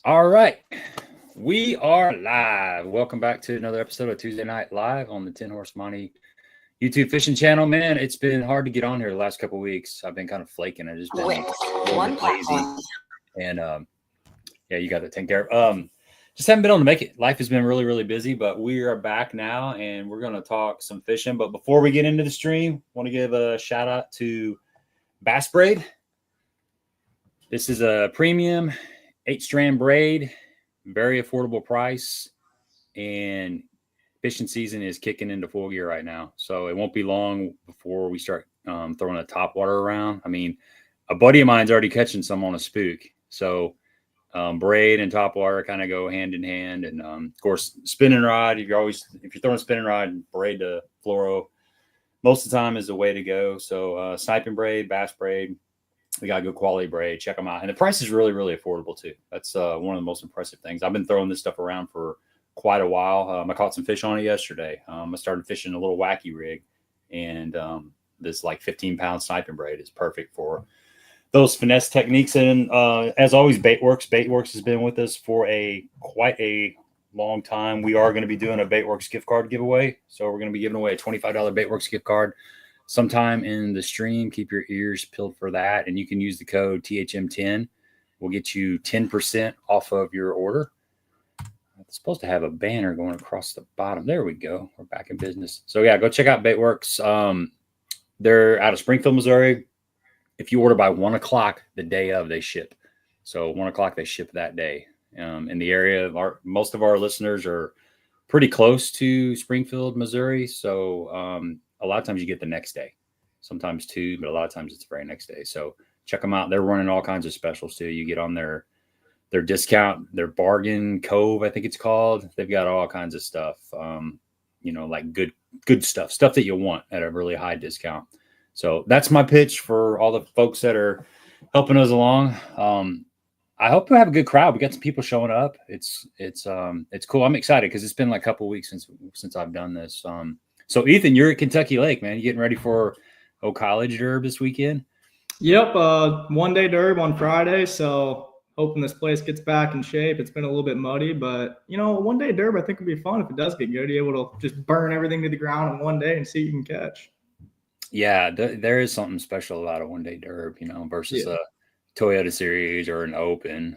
All right. We are live. Welcome back to another episode of Tuesday Night Live on the 10 Horse Money YouTube fishing channel. Man, it's been hard to get on here the last couple of weeks. I've been kind of flaking. I've just been a little bit lazy. And yeah, you got that taken care of. Just haven't been able to make it. Life has been really, really busy, but we are back now and we're going to talk some fishing. But before we get into the stream, I want to give a shout out to Bass Braid. This is a premium 8-strand braid, very affordable price, and fishing season is kicking into full gear right now. So it won't be long before we start throwing the top water around. I mean, a buddy of mine's already catching some on a spook. So braid and top water kind of go hand in hand. And of course, spinning rod, if you're throwing spinning rod, braid to fluoro, most of the time is the way to go. So sniping braid, bass braid, we got good quality braid. Check them out. And the price is really, really affordable too. That's one of the most impressive things. I've been throwing this stuff around for quite a while. I caught some fish on it yesterday. I started fishing a little wacky rig, and this like 15-pound sniping braid is perfect for those finesse techniques. And as always, Baitworks. Baitworks has been with us for quite a long time. We are going to be doing a Baitworks gift card giveaway. So we're going to be giving away a $25 Baitworks gift card sometime in the stream. Keep your ears peeled for that. And you can use the code THM10. We'll get you 10% off of your order. It's supposed to have a banner going across the bottom. There we go. We're back in business. So yeah, go check out Baitworks. They're out of Springfield, Missouri. If you order by 1 o'clock the day of, they ship. So 1 o'clock, they ship that day. In the area, most of our listeners are pretty close to Springfield, Missouri. So a lot of times you get the next day, sometimes two, but a lot of times it's the very next day. So check them out. They're running all kinds of specials too. You get on their discount, their bargain cove, I think it's called. They've got all kinds of stuff, like good stuff that you want at a really high discount. So that's my pitch for all the folks that are helping us along. I hope we have a good crowd. We got some people showing up. It's cool. I'm excited because it's been like a couple of weeks since I've done this. So Ethan, you're at Kentucky Lake, man. You getting ready for college derb this weekend? Yep, one-day derb on Friday. So hoping this place gets back in shape. It's been a little bit muddy, but one-day derb I think would be fun if it does get good. You're able to just burn everything to the ground in one day and see what you can catch. Yeah, there is something special about a one-day derb, versus a Toyota Series or an Open.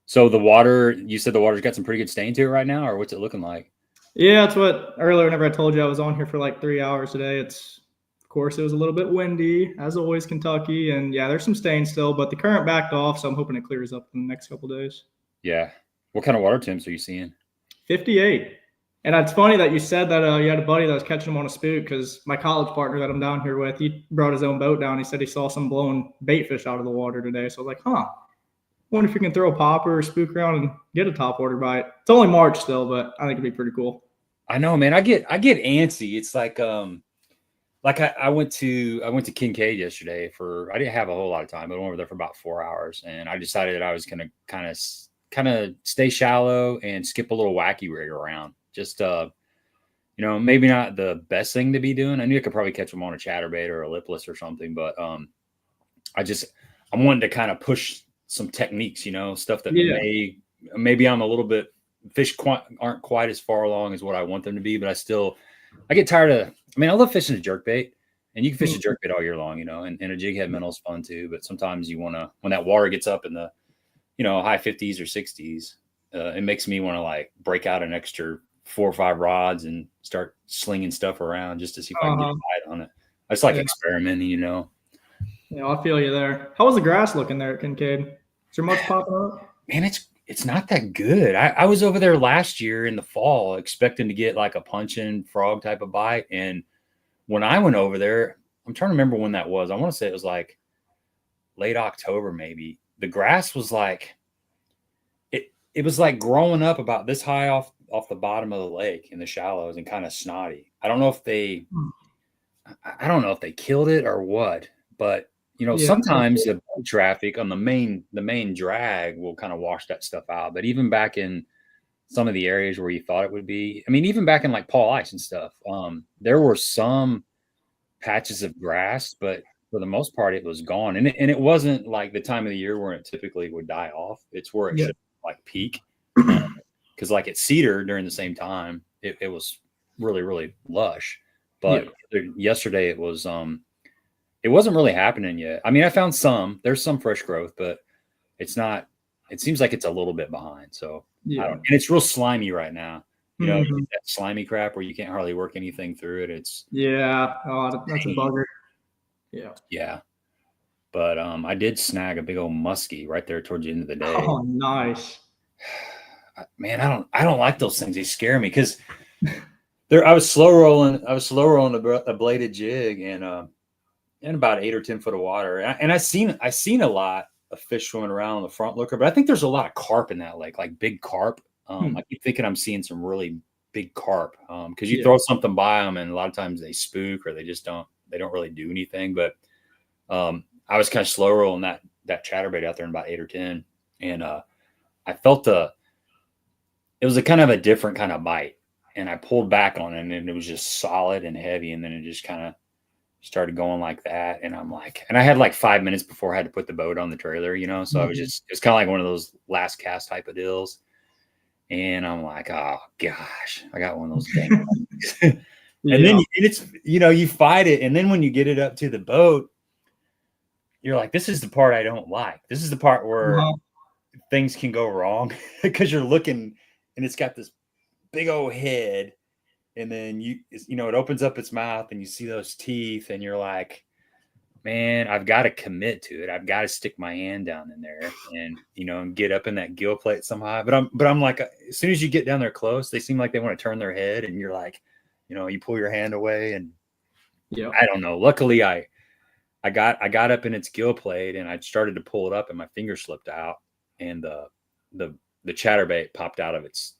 So the water, you said the water's got some pretty good stain to it right now, or what's it looking like? Yeah, that's what earlier whenever I told you I was on here for like 3 hours today. Of course, it was a little bit windy, as always, Kentucky. And yeah, there's some stains still, but the current backed off, so I'm hoping it clears up in the next couple of days. Yeah. What kind of water temps are you seeing? 58. And it's funny that you said that you had a buddy that was catching them on a spook, because my college partner that I'm down here with, he brought his own boat down. He said he saw some blowing bait fish out of the water today. So I was like, wonder if you can throw a popper or spook around and get a topwater bite. It's only March still, but I think it'd be pretty cool. I know, man. I get antsy. It's like I went to Kincaid yesterday I didn't have a whole lot of time, but I went over there for about 4 hours, and I decided that I was gonna kind of stay shallow and skip a little wacky rig around. Just maybe not the best thing to be doing. I knew I could probably catch them on a chatterbait or a lipless or something, but I'm wanting to kind of push some techniques, stuff that maybe I'm a little bit, fish aren't quite as far along as what I want them to be, but I get tired of, I love fishing a jerkbait, and you can fish a jerkbait all year long, and a jig head minnow is fun too. But sometimes you want to, when that water gets up in the, high 50s or 60s, it makes me want to like break out an extra 4 or 5 rods and start slinging stuff around just to see if I can get a bite on it. I just like experimenting, Yeah, I feel you there. How was the grass looking there at Kincaid? Is there much popping up? Man, it's not that good. I was over there last year in the fall expecting to get like a punching frog type of bite. And when I went over there, I'm trying to remember when that was. I want to say it was like late October, maybe. The grass was like, it was like growing up about this high off the bottom of the lake in the shallows and kind of snotty. I don't know if they killed it or what, but sometimes the traffic on the main drag will kind of wash that stuff out. But even back in some of the areas where you thought it would be, even back in like Paul Ice and stuff, there were some patches of grass, but for the most part, it was gone. And it wasn't like the time of the year where it typically would die off. It's where it should like peak. Because like at Cedar during the same time, it was really, really lush. But yesterday it wasn't really happening yet. I mean, I found there's some fresh growth, but it seems like it's a little bit behind. So I don't, and it's real slimy right now. You know, that slimy crap where you can't hardly work anything through it. It's that's a bugger. Yeah. But I did snag a big old muskie right there towards the end of the day. Oh, nice. Man, I don't like those things. They scare me because I was slow rolling a bladed jig and in about 8 or 10 foot of water. And I seen a lot of fish swimming around on the front looker, but I think there's a lot of carp in that lake, like big carp. I keep thinking I'm seeing some really big carp because you throw something by them and a lot of times they spook or they don't really do anything. But I was kind of slow rolling that chatterbait out there in about 8 or 10. And I felt it was a kind of a different kind of bite. And I pulled back on it and it was just solid and heavy. And then it just kind of started going like that. And I'm like, and I had like 5 minutes before I had to put the boat on the trailer, you know? So I was it's kind of like one of those last cast type of deals. And I'm like, oh gosh, I got one of those things. And then it's, you fight it. And then when you get it up to the boat, you're like, this is the part I don't like. This is the part where things can go wrong because you're looking and it's got this big old head. And then it opens up its mouth and you see those teeth and you're like, man, I've got to commit to it. I've got to stick my hand down in there and, and get up in that gill plate somehow. But I'm like, as soon as you get down there close, they seem like they want to turn their head and you're like, you pull your hand away and I don't know. Luckily I got up in its gill plate and I started to pull it up and my finger slipped out and the chatterbait popped out of its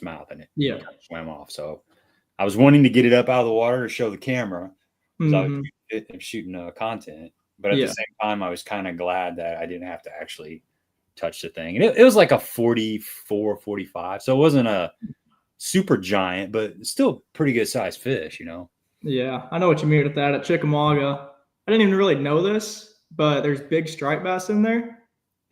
mouth and it swam off. So I was wanting to get it up out of the water to show the camera because I was shooting content, but at the same time I was kind of glad that I didn't have to actually touch the thing. And it was like a 44, 45. So it wasn't a super giant, but still pretty good sized fish, Yeah, I know what you mean with that. At Chickamauga, I didn't even really know this, but there's big striped bass in there.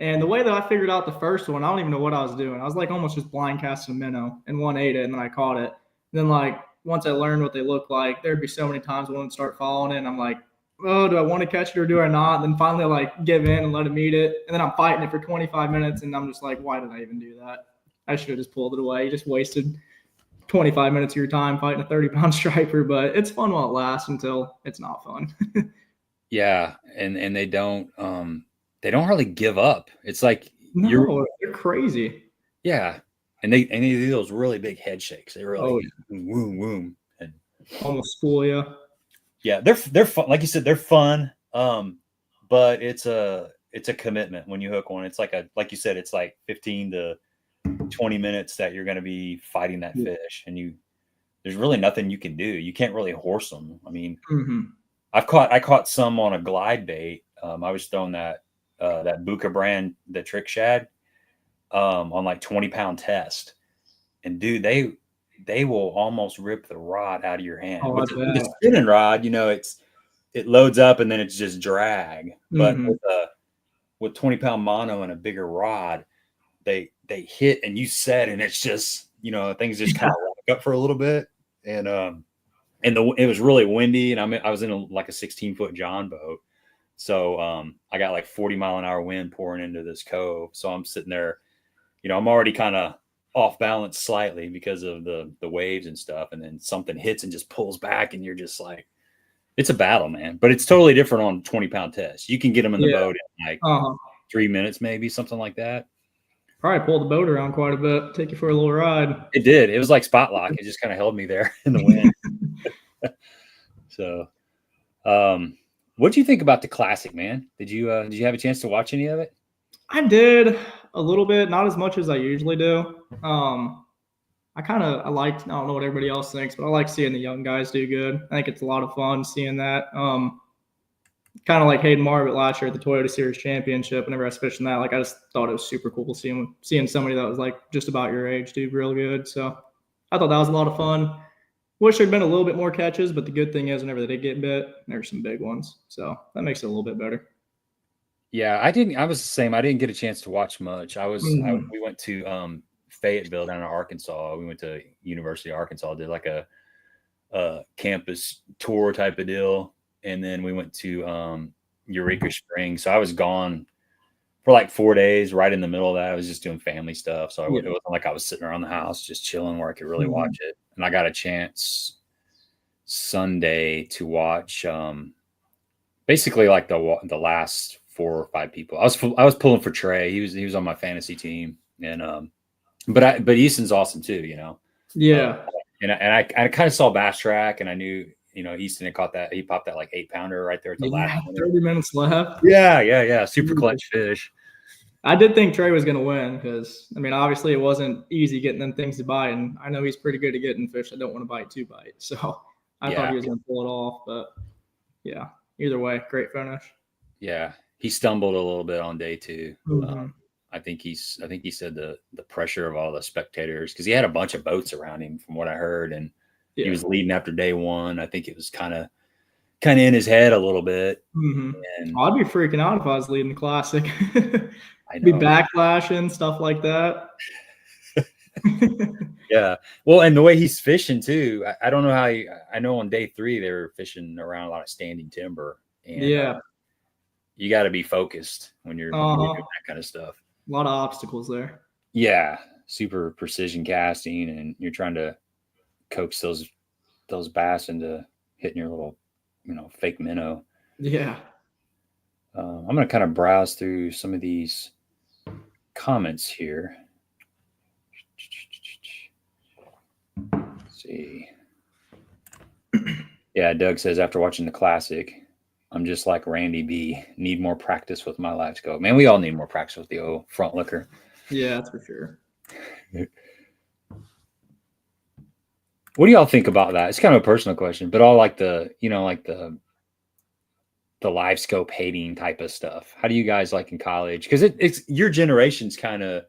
And the way that I figured out the first one, I don't even know what I was doing. I was like almost just blind casting a minnow and one ate it and then I caught it. And then like once I learned what they look like, there'd be so many times one would start following it and I'm like, oh, do I want to catch it or do I not? And then finally like give in and let him eat it. And then I'm fighting it for 25 minutes and I'm just like, why did I even do that? I should have just pulled it away. You just wasted 25 minutes of your time fighting a 30-pound striper, but it's fun while it lasts until it's not fun. Yeah. And they don't hardly give up. It's like they're crazy. Yeah. And they do those really big head shakes. They really woom and almost spool you. Yeah, they're fun. Like you said, they're fun. But it's a commitment when you hook one. It's like you said, it's like 15 to 20 minutes that you're going to be fighting that fish, and there's really nothing you can do. You can't really horse them. I mean, I caught some on a glide bait. I was throwing that Buka brand, the trick shad, on like 20-pound test, and dude, they will almost rip the rod out of your hand. With the spinning rod, it loads up and then it's just drag. But with 20-pound mono and a bigger rod, they hit and you set and it's just things just kind of lock up for a little bit. And it was really windy and I was in a 16-foot John boat. So I got like 40-mile-an-hour wind pouring into this cove. So I'm sitting there, I'm already kind of off balance slightly because of the waves and stuff. And then something hits and just pulls back and you're just like, it's a battle, man. But it's totally different on 20-pound tests. You can get them in the boat in like 3 minutes, maybe something like that. Probably pulled the boat around quite a bit, take you for a little ride. It did. It was like spot lock. It just kind of held me there in the wind. So, what do you think about the classic, man? Did you have a chance to watch any of it? I did a little bit, not as much as I usually do. I don't know what everybody else thinks, but I like seeing the young guys do good. I think it's a lot of fun seeing that. Kind of like Hayden Marvitt last year at the Toyota Series Championship. Whenever I was fishing that, I just thought it was super cool seeing somebody that was like just about your age do real good. So I thought that was a lot of fun. Wish there'd been a little bit more catches, but the good thing is whenever they did get bit, there's some big ones. So that makes it a little bit better. Yeah, I was the same. I didn't get a chance to watch much. We went to Fayetteville down in Arkansas. We went to University of Arkansas, did like a campus tour type of deal. And then we went to Eureka Springs. So I was gone for like 4 days. Right in the middle of that, I was just doing family stuff. So it wasn't like I was sitting around the house just chilling where I could really watch it. And I got a chance Sunday to watch basically like the last 4 or 5 people. I was pulling for Trey. He was on my fantasy team, and but Easton's awesome too, you know. Yeah. And I kind of saw Bass Track, and I knew, you know, Easton had caught that. He popped that like 8-pounder right there at the last 30 minutes left. Yeah. Super clutch fish. I did think Trey was going to win because, I mean, obviously it wasn't easy getting them things to bite. And I know he's pretty good at getting fish that don't want to bite to bite. So I thought he was going to pull it off. But yeah, either way, great finish. Yeah. He stumbled a little bit on day 2. Mm-hmm. I think he said the pressure of all the spectators, because he had a bunch of boats around him from what I heard. And he was leading after day 1. I think it was kind of in his head a little bit. Mm-hmm. And I'd be freaking out if I was leading the classic. I'd be backlashing, stuff like that. Yeah. Well, and the way he's fishing too, I don't know how I know on day 3 they were fishing around a lot of standing timber. And you got to be focused when you're doing that kind of stuff. A lot of obstacles there. Yeah. Super precision casting, and you're trying to coax those bass into hitting your little, you know, fake minnow. Yeah. I'm going to kind of browse through some of these comments here. Let's see. Yeah, Doug says, after watching the classic, I'm just like Randy B. Need more practice with my live scope. Man, we all need more practice with the old front looker. Yeah, that's for sure. What do y'all think about that? It's kind of a personal question, but all like the live scope hating type of stuff. How do you guys like in college? Because it's your generation's kind of,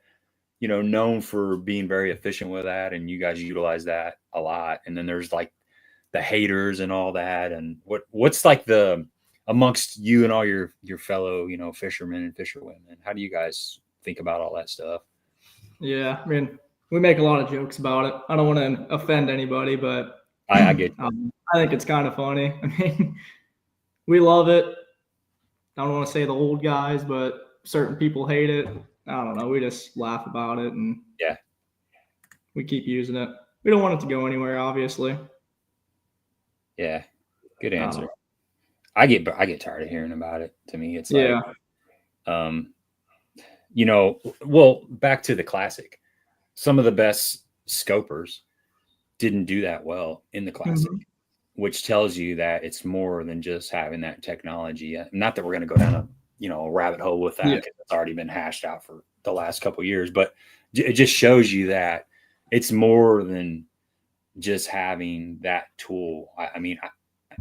you know, known for being very efficient with that, and you guys utilize that a lot. And then there's like the haters and all that. And what's like amongst you and all your fellow, you know, fishermen and fisherwomen, how do you guys think about all that stuff? Yeah, I mean, we make a lot of jokes about it. I don't want to offend anybody, but I get I think it's kind of funny. I mean, we love it. I don't want to say the old guys, but certain people hate it. I don't know. We just laugh about it, and we keep using it. We don't want it to go anywhere, obviously. Yeah, good answer. I get tired of hearing about it. To me, it's like, you know, well, back to the classic. Some of the best scopers didn't do that well in the classic, which tells you that it's more than just having that technology. Not that we're going to go down a rabbit hole with that, because it's already been hashed out for the last couple of years, but it just shows you that it's more than just having that tool. I mean,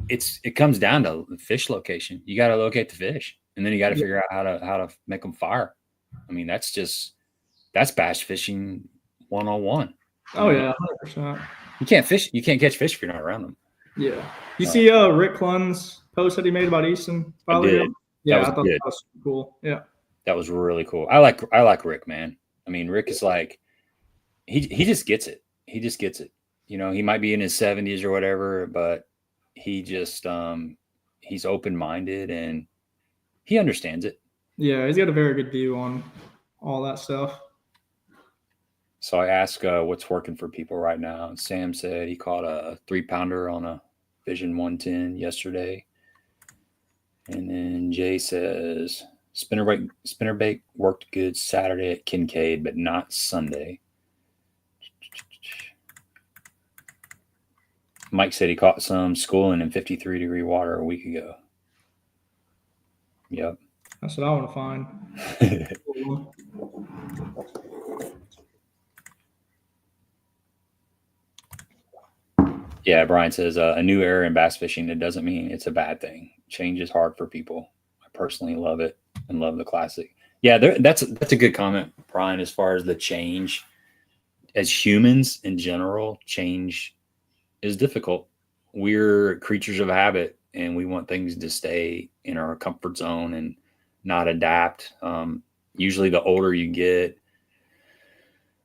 it comes down to the fish location. You got to locate the fish, and then you got to figure out how to make them fire. I mean, that's bass fishing 101. Oh yeah, 100%. You can't catch fish if you're not around them. Yeah. You see Rick Clunn's post that he made about Easton? I did. Yeah, I thought that was cool. Yeah. That was really cool. I like Rick, man. I mean, Rick is like, he just gets it. He just gets it. You know, he might be in his 70s or whatever, but he just he's open-minded and he understands it. Yeah, he's got a very good view on all that stuff. So I asked what's working for people right now. And Sam said he caught a 3-pounder on a Vision 110 yesterday. And then Jay says spinnerbait worked good Saturday at Kincaid, but not Sunday. Mike said he caught some schooling in 53-degree water a week ago. Yep. That's what I want to find. Yeah, Brian says a new era in bass fishing. It doesn't mean it's a bad thing. Change is hard for people. I personally love it and love the classic. Yeah, that's a good comment, Brian. As far as the change, as humans in general, change is difficult. We're creatures of habit, and we want things to stay in our comfort zone and not adapt. Usually the older you get,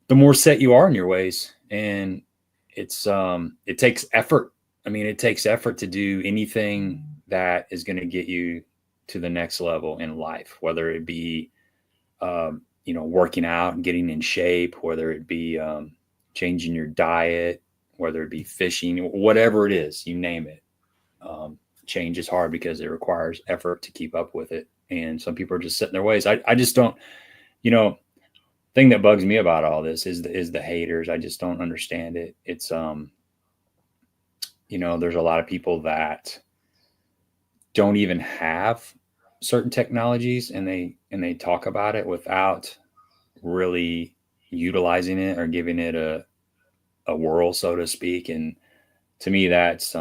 the more set you are in your ways. And it takes effort. I mean, it takes effort to do anything that is going to get you to the next level in life, whether it be, working out and getting in shape, whether it be changing your diet, whether it be fishing, whatever it is, you name it. Change is hard because it requires effort to keep up with it. And some people are just set in their ways. I just don't, thing that bugs me about all this is the haters. I just don't understand it. It's, there's a lot of people that don't even have certain technologies, and they talk about it without really utilizing it or giving it a whirl, so to speak. And to me, that's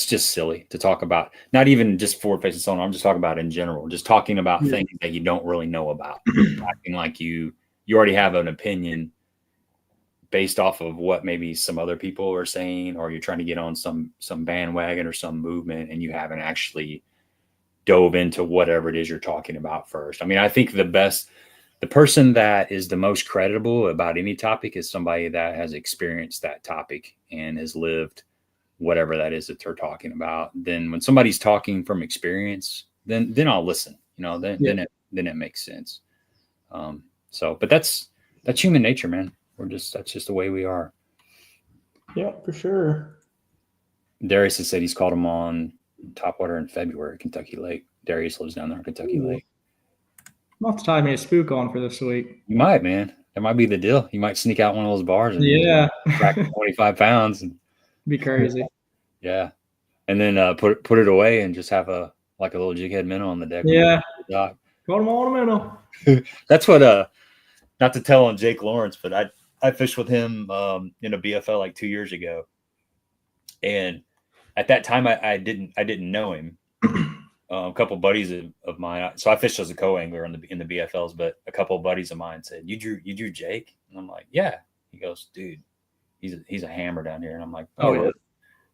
just silly to talk about. Not even just forward-facing Sonar. I'm just talking about in general, just talking about things that you don't really know about, acting like you already have an opinion based off of what maybe some other people are saying, or you're trying to get on some bandwagon or some movement, and you haven't actually dove into whatever it is you're talking about first. I mean, I think the person that is the most credible about any topic is somebody that has experienced that topic and has lived whatever that is that they're talking about. Then when somebody's talking from experience, then I'll listen, then it makes sense. But that's human nature, man. That's just the way we are. Yeah, for sure. Darius has said he's caught him on topwater in February, Kentucky Lake. Darius lives down there in Kentucky Lake. I'm off to tie me a spook on for this week. You might, man. That might be the deal. You might sneak out one of those bars and crack 25 pounds. And be crazy. Yeah. And then put it away and just have a little jig head minnow on the deck. Yeah. Caught him on a minnow. That's what not to tell on Jake Lawrence, but I fished with him in a BFL like 2 years ago. And at that time I didn't know him. A couple buddies of mine. So I fished as a co-angler in the BFLs, but a couple of buddies of mine said, "You drew Jake?" And I'm like, "Yeah." He goes, "Dude, he's a hammer down here." And I'm like, "Oh yeah."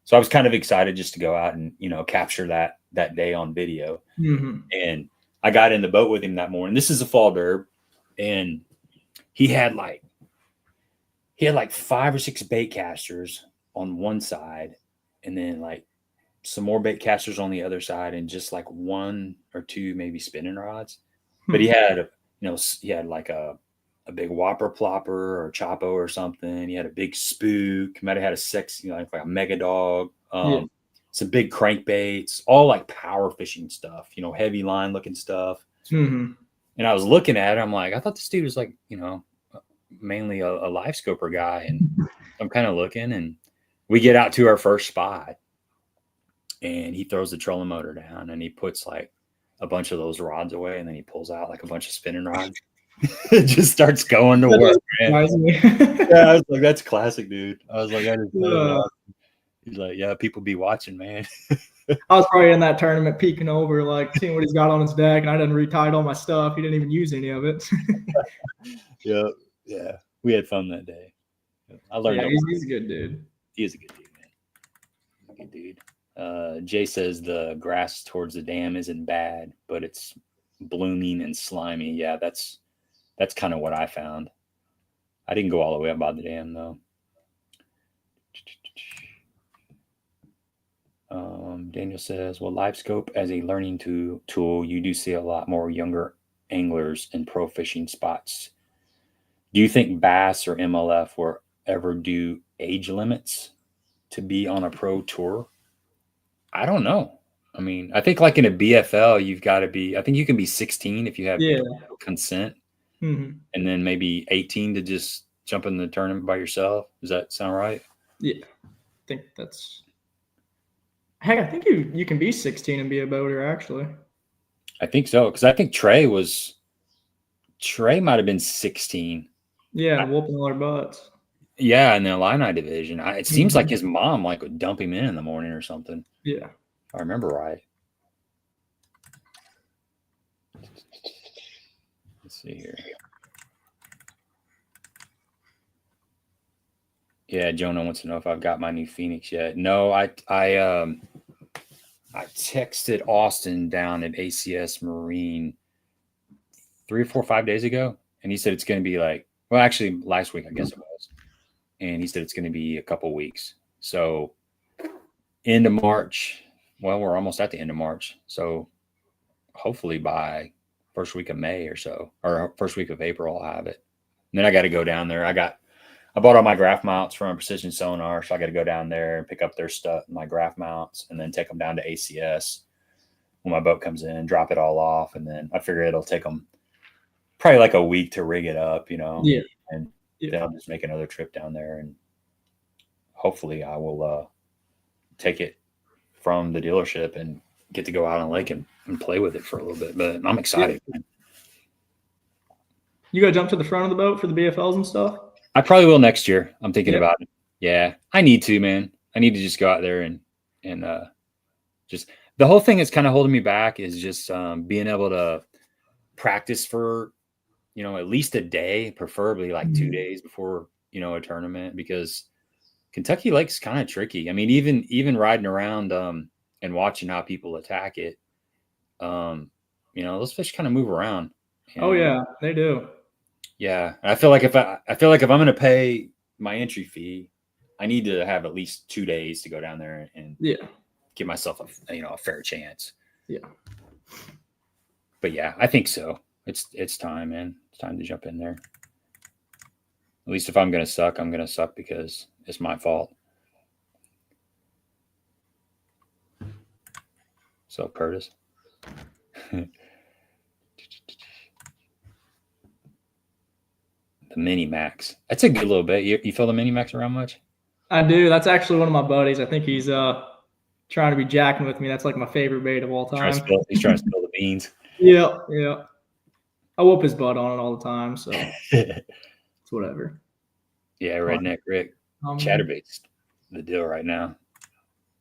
So I was kind of excited just to go out and capture that day on video. Mm-hmm. And I got in the boat with him that morning. This is a fall derb, and he had like 5 or 6 bait casters on one side, and then like some more bait casters on the other side, and just like 1 or 2 maybe spinning rods. But he had like a big whopper plopper or chopo or something. He had a big spook. He might have had a sexy like a mega dog. Some big crankbaits, all like power fishing stuff, heavy line looking stuff. Mm-hmm. And I was looking at it. I'm like, I thought this dude was like, mainly a live scoper guy. And I'm kind of looking, and we get out to our first spot, and he throws the trolling motor down, and he puts like a bunch of those rods away, and then he pulls out like a bunch of spinning rods. It just starts going to work, man. Yeah, I was like, that's classic, dude. I was like, that is awesome. He's like, yeah, people be watching, man. I was probably in that tournament peeking over, like seeing what he's got on his deck, and I didn't retied all my stuff. He didn't even use any of it. Yeah. We had fun that day. I learned. Yeah, he's a good dude. He is a good dude, man. He's a good dude. Jay says the grass towards the dam isn't bad, but it's blooming and slimy. Yeah, that's kind of what I found. I didn't go all the way up by the dam though. Daniel says, well, live scope as a learning tool, you do see a lot more younger anglers in pro fishing spots. Do you think bass or MLF will ever do age limits to be on a pro tour? I don't know. I mean, I think like in a BFL, you've got to be, I think you can be 16 if you have consent, and then maybe 18 to just jump in the tournament by yourself. Does that sound right? Yeah. I think that's, heck, I think you can be 16 and be a boater, actually. I think so, because I think Trey might have been 16. Yeah, whooping all our butts. Yeah, in the Illini division. It seems like his mom would dump him in the morning or something. Yeah. If I remember right. Let's see here. Yeah, Jonah wants to know if I've got my new Phoenix yet. No, I texted Austin down at ACS Marine 3 or 4, 5 days ago, and he said it's going to be like, well, actually last week I guess it was, and he said it's going to be a couple weeks. So end of March. Well, we're almost at the end of March, so hopefully by first week of May or so, or first week of April, I'll have it. And then I got to go down there. I bought all my graph mounts from Precision Sonar, so I got to go down there and pick up their stuff, my graph mounts, and then take them down to ACS when my boat comes in, drop it all off, and then I figure it'll take them probably like a week to rig it up, Yeah. And then I'll just make another trip down there, and hopefully I will take it from the dealership and get to go out on the lake and play with it for a little bit. But I'm excited. Yeah. You got to jump to the front of the boat for the BFLs and stuff? I probably will next year. I'm thinking about it. Yeah, I need to, man. I need to just go out there and just the whole thing that's kind of holding me back is just being able to practice for, at least a day, preferably like 2 days before, a tournament, because Kentucky Lake's kind of tricky. I mean, even riding around and watching how people attack it, those fish kind of move around. Oh yeah, they do. Yeah, I feel like if I'm going to pay my entry fee, I need to have at least 2 days to go down there and give myself a fair chance. Yeah. But yeah, I think so. It's time, man. It's time to jump in there. At least if I'm going to suck, I'm going to suck because it's my fault. So Curtis. The Mini Max. That's a good little bit. You feel the Mini Max around much? I do. That's actually one of my buddies. I think he's trying to be jacking with me. That's like my favorite bait of all time. He's trying to spill the beans. Yeah. I whoop his butt on it all the time, so it's whatever. Yeah, Redneck Rick. Chatterbait's the deal right now.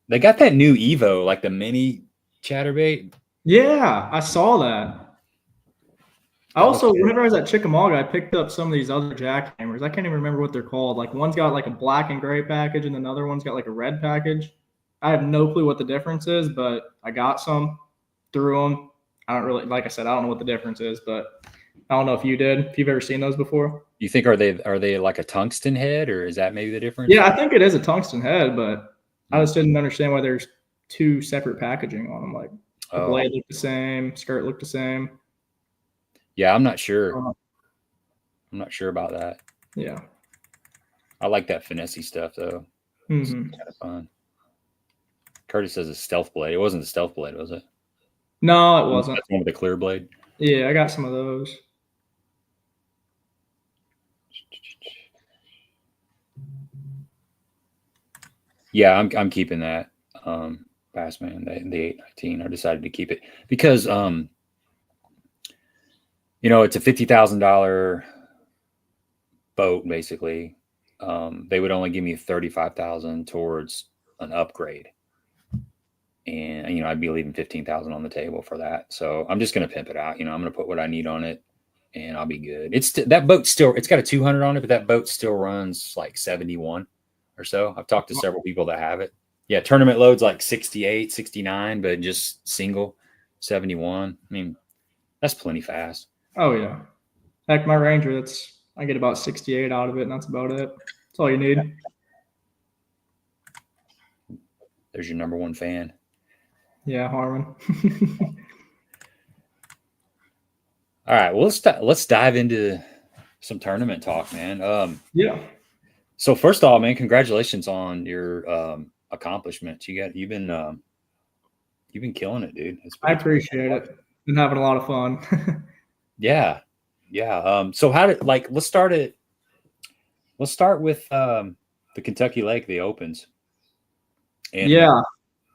They got that new Evo, like the mini Chatterbait. Yeah, I saw that. I also, whenever I was at Chickamauga, I picked up some of these other jackhammers. I can't even remember what they're called. Like one's got like a black and gray package, and another one's got like a red package. I have no clue what the difference is, but I got some, threw them. I don't really, like I said, I don't know what the difference is, but I don't know if you did. If you've ever seen those before. You think are they like a tungsten head, or is that maybe the difference? Yeah, I think it is a tungsten head, but I just didn't understand why there's two separate packaging on them. Like the blade looked the same, skirt looked the same. Yeah, I'm not sure. I'm not sure about that. Yeah. I like that finessey stuff though. It's kind of fun. Curtis says a stealth blade. It wasn't a stealth blade, was it? No, it wasn't. That's one with the clear blade. Yeah, I got some of those. Yeah, I'm keeping that. Bassman, the 819. I decided to keep it because it's a $50,000 boat basically. They would only give me $35,000 towards an upgrade. And I'd be leaving $15,000 on the table for that. So I'm just gonna pimp it out. I'm gonna put what I need on it, and I'll be good. That boat still, it's got a 200 on it, but that boat still runs like 71 or so. I've talked to several people that have it. Yeah, tournament loads like 68, 69, but just single 71. I mean, that's plenty fast. Oh yeah, heck, my Ranger, I get about 68 out of it, and that's about it. That's all you need. There's your number one fan. Yeah, Harmon. All right, well, let's dive into some tournament talk, man. Yeah. So first of all, man, congratulations on your accomplishments. You've been killing it, dude. I appreciate it. Been having a lot of fun. Yeah. So let's start with the Kentucky Lake, the Opens. And yeah.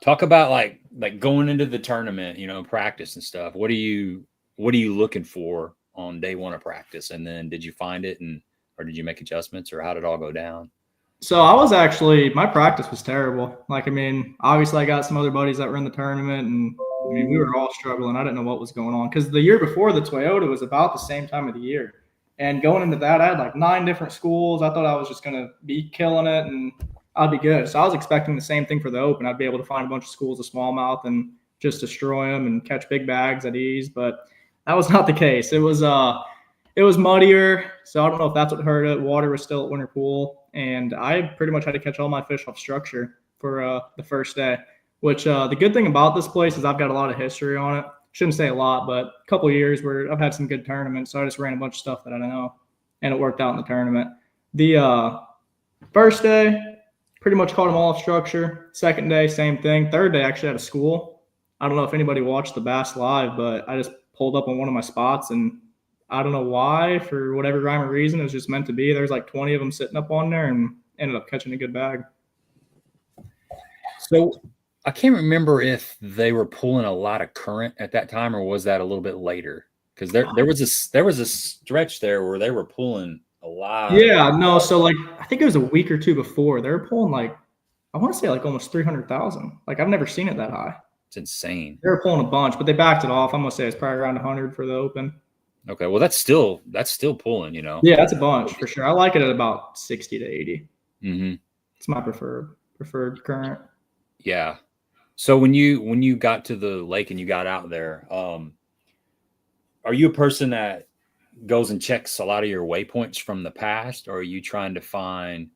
Talk about like going into the tournament, practice and stuff. What are you looking for on day one of practice? And then did you find it or did you make adjustments, or how did it all go down? So my practice was terrible. Like, I mean, obviously I got some other buddies that were in the tournament, and I mean, we were all struggling. I didn't know what was going on because the year before the Toyota was about the same time of the year. And going into that, I had like 9 different schools. I thought I was just going to be killing it and I'd be good. So I was expecting the same thing for the Open. I'd be able to find a bunch of schools of smallmouth and just destroy them and catch big bags at ease. But that was not the case. It was muddier. So I don't know if that's what hurt it. Water was still at Winter Pool. And I pretty much had to catch all my fish off structure for the first day, which the good thing about this place is I've got a lot of history on it. Shouldn't say a lot, but a couple of years where I've had some good tournaments. So I just ran a bunch of stuff that I know, and it worked out in the tournament. The first day, pretty much caught them all off structure. Second day, same thing. Third day, I actually had a school. I don't know if anybody watched the Bass Live, but I just pulled up on one of my spots, and I don't know why, for whatever rhyme or reason, it was just meant to be. There's like 20 of them sitting up on there, and ended up catching a good bag. So I can't remember if they were pulling a lot of current at that time, or was that a little bit later? Because there was a stretch there where they were pulling a lot. Yeah, no. So like, I think it was a week or two before they were pulling like, I want to say like almost 300,000. Like I've never seen it that high. It's insane. They were pulling a bunch, but they backed it off. I'm gonna say it's probably around 100 for the Open. Okay, well that's still pulling, you know. Yeah, that's a bunch for sure. I like it at about 60 to 80. Mm-hmm. It's my preferred current. Yeah. So when you got to the lake and you got out there, are you a person that goes and checks a lot of your waypoints from the past, or are you trying to find,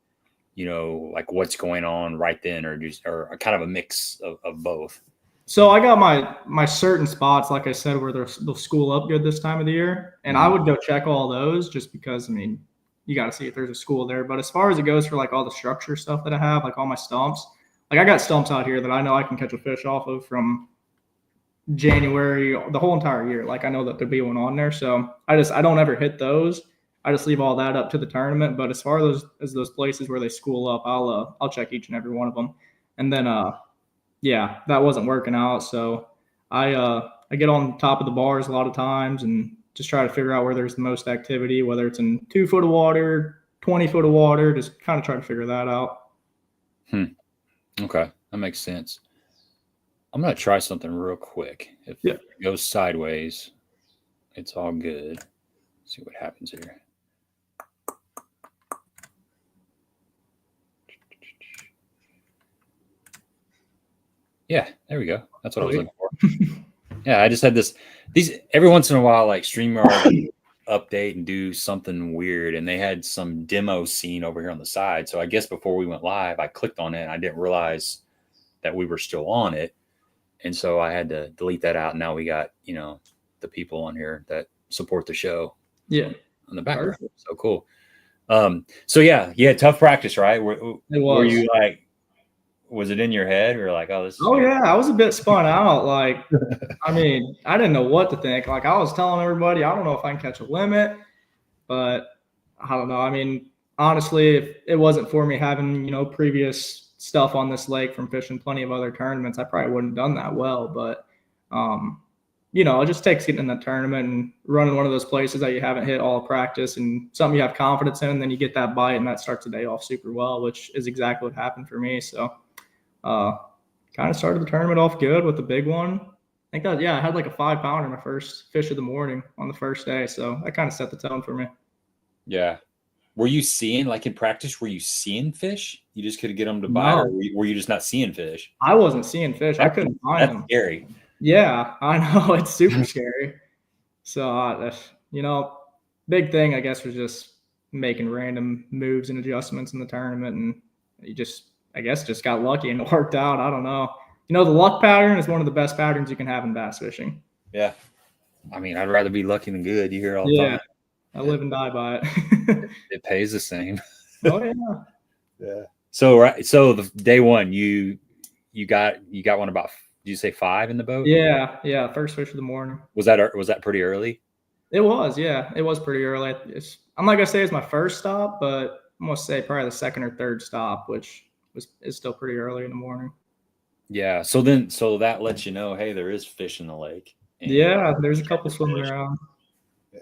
you know, like what's going on right then, or a kind of a mix of both? So I got my certain spots, like I said, where they'll school up good this time of the year, and I would go check all those just because, I mean, you got to see if there's a school there. But as far as it goes for like all the structure stuff that I have, like all my stumps, like I got stumps out here that I know I can catch a fish off of from January, the whole entire year. Like I know that there'll be one on there. So I don't ever hit those. I just leave all that up to the tournament. But as far as those places where they school up, I'll check each and every one of them. And then yeah, that wasn't working out. So I get on top of the bars a lot of times and just try to figure out where there's the most activity, whether it's in 2 foot of water, 20 foot of water, just kind of try to figure that out. Okay, that makes sense. I'm going to try something real quick. If it goes sideways, it's all good. Let's see what happens here. Yeah, there we go. That's what I was looking for. Yeah, I just had these every once in a while, like StreamYard update and do something weird, and they had some demo scene over here on the side. So I guess before we went live, I clicked on it and I didn't realize that we were still on it, and so I had to delete that out. And now we got, you know, the people on here that support the show, yeah, on the background. Perfect. So cool. So yeah, tough practice, right? Were you like, was it in your head? Or like, oh, this? Oh yeah, I was a bit spun out. Like, I mean, I didn't know what to think. Like, I was telling everybody, I don't know if I can catch a limit, but I don't know. I mean, honestly, if it wasn't for me having, you know, previous stuff on this lake from fishing plenty of other tournaments, I probably wouldn't have done that well. But, you know, it just takes getting in the tournament and running one of those places that you haven't hit all practice and something you have confidence in, and then you get that bite and that starts the day off super well, which is exactly what happened for me. So, kind of started the tournament off good with a big one. I think I had like a 5-pounder, my first fish of the morning on the first day. So that kind of set the tone for me. Yeah. Were you seeing, like in practice, were you seeing fish? You just couldn't get them to bite, or were you just not seeing fish? I wasn't seeing fish. I couldn't find them. That's scary. Yeah, I know. It's super scary. So, you know, big thing, I guess, was just making random moves and adjustments in the tournament. And you just got lucky and it worked out. I don't know. You know, the luck pattern is one of the best patterns you can have in bass fishing. Yeah. I mean, I'd rather be lucky than good. You hear all the time. I live and die by it. It pays the same. Oh yeah. Yeah. So the day one, you got one about, did you say 5 in the boat? Yeah. First fish of the morning. Was that pretty early? It was, yeah. It was pretty early. I'm not gonna say it's my first stop, but I'm gonna say probably the second or third stop, which is still pretty early in the morning. Yeah. So that lets you know, hey, there is fish in the lake. Yeah, there's a couple swimming around.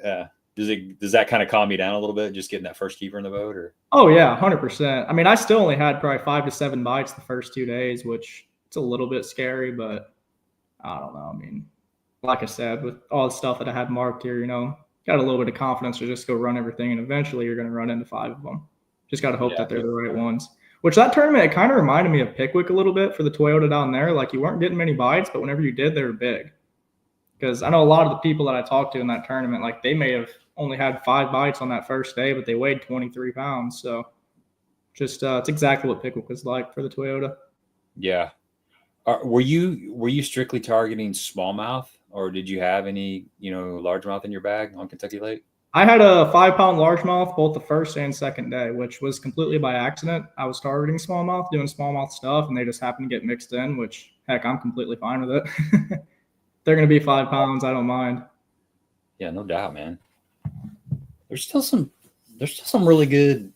Yeah. Does that kind of calm you down a little bit, just getting that first keeper in the boat? Or? Oh yeah, 100%. I mean, I still only had probably 5 to 7 bites the first 2 days, which it's a little bit scary, but I don't know. I mean, like I said, with all the stuff that I had marked here, you know, got a little bit of confidence to just go run everything, and eventually you're going to run into 5 of them. Just got to hope that they're the right ones. Which that tournament, it kind of reminded me of Pickwick a little bit for the Toyota down there. Like you weren't getting many bites, but whenever you did, they were big. Because I know a lot of the people that I talked to in that tournament, like they may have only had 5 bites on that first day, but they weighed 23 pounds. So just it's exactly what Pickwick was like for the Toyota. Yeah. Were you strictly targeting smallmouth, or did you have any, largemouth in your bag on Kentucky Lake? I had a 5-pound largemouth both the first and second day, which was completely by accident. I was targeting smallmouth, doing smallmouth stuff, and they just happened to get mixed in, which, heck, I'm completely fine with it. They're going to be 5 pounds. I don't mind. Yeah, no doubt, man. There's still some really good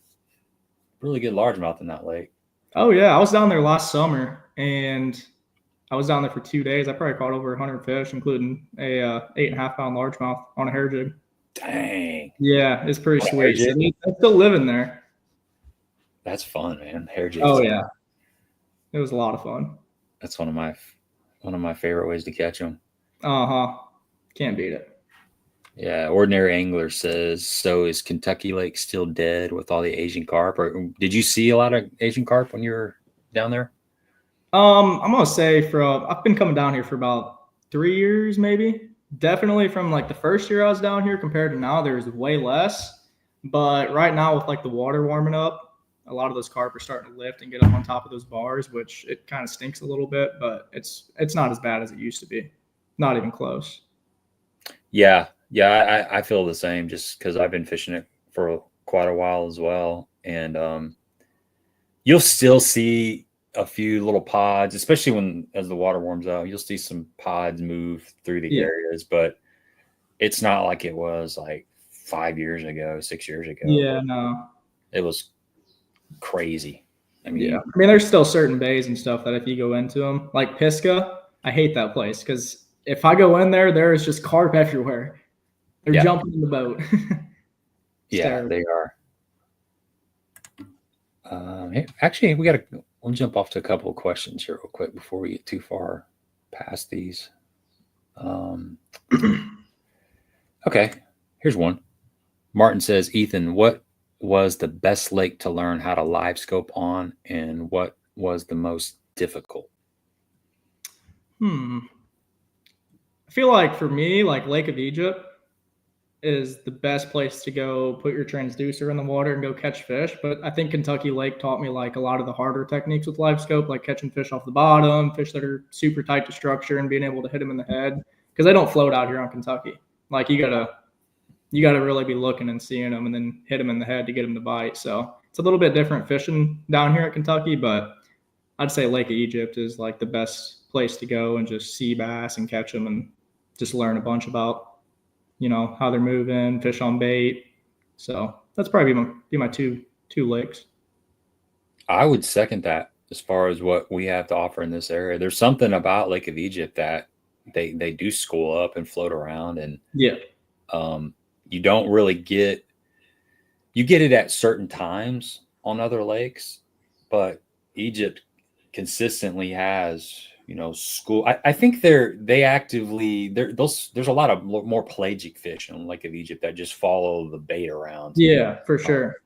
largemouth in that lake. Oh, yeah. I was down there last summer, and I was down there for 2 days. I probably caught over 100 fish, including a 8.5-pound largemouth on a hair jig. Dang. Yeah, it's pretty sweet. So I'm still living there. That's fun, man. Hair jigs. Oh, yeah. It was a lot of fun. That's one of my favorite ways to catch them. Uh-huh. Can't beat it. Yeah, Ordinary Angler says, so is Kentucky Lake still dead with all the Asian carp? Or did you see a lot of Asian carp when you were down there? I'm gonna say I've been coming down here for about 3 years, maybe. Definitely from like the first year I was down here compared to now, there's way less. But right now with like the water warming up, a lot of those carp are starting to lift and get up on top of those bars, which it kind of stinks a little bit, but it's not as bad as it used to be. Not even close. Yeah, I feel the same just because I've been fishing it for quite a while as well. And you'll still see a few little pods, especially as the water warms up. You'll see some pods move through the areas, but it's not like it was like 5 years ago, 6 years ago. Yeah, no. It was crazy. I mean, there's still certain bays and stuff that if you go into them, like Pisgah, I hate that place because if I go in there is just carp everywhere. They're jumping in the boat. Yeah, terrible. They are. Actually, we'll jump off to a couple of questions here real quick before we get too far past these. Okay, here's one. Martin says, Ethan, what was the best lake to learn how to live scope on, and what was the most difficult? I feel like for me, like Lake of Egypt is the best place to go put your transducer in the water and go catch fish. But I think Kentucky Lake taught me like a lot of the harder techniques with live scope, like catching fish off the bottom, fish that are super tight to structure, and being able to hit them in the head. Because they don't float out here on Kentucky. Like you gotta really be looking and seeing them and then hit them in the head to get them to bite. So it's a little bit different fishing down here at Kentucky, but I'd say Lake of Egypt is like the best place to go and just see bass and catch them and just learn a bunch about, how they're moving, fish on bait. So that's probably be my two lakes. I would second that as far as what we have to offer in this area. There's something about Lake of Egypt that they do school up and float around, and you don't really get it at certain times on other lakes, but Egypt consistently has school. I think there's a lot of more pelagic fish on Lake of Egypt that just follow the bait around. Yeah, for sure.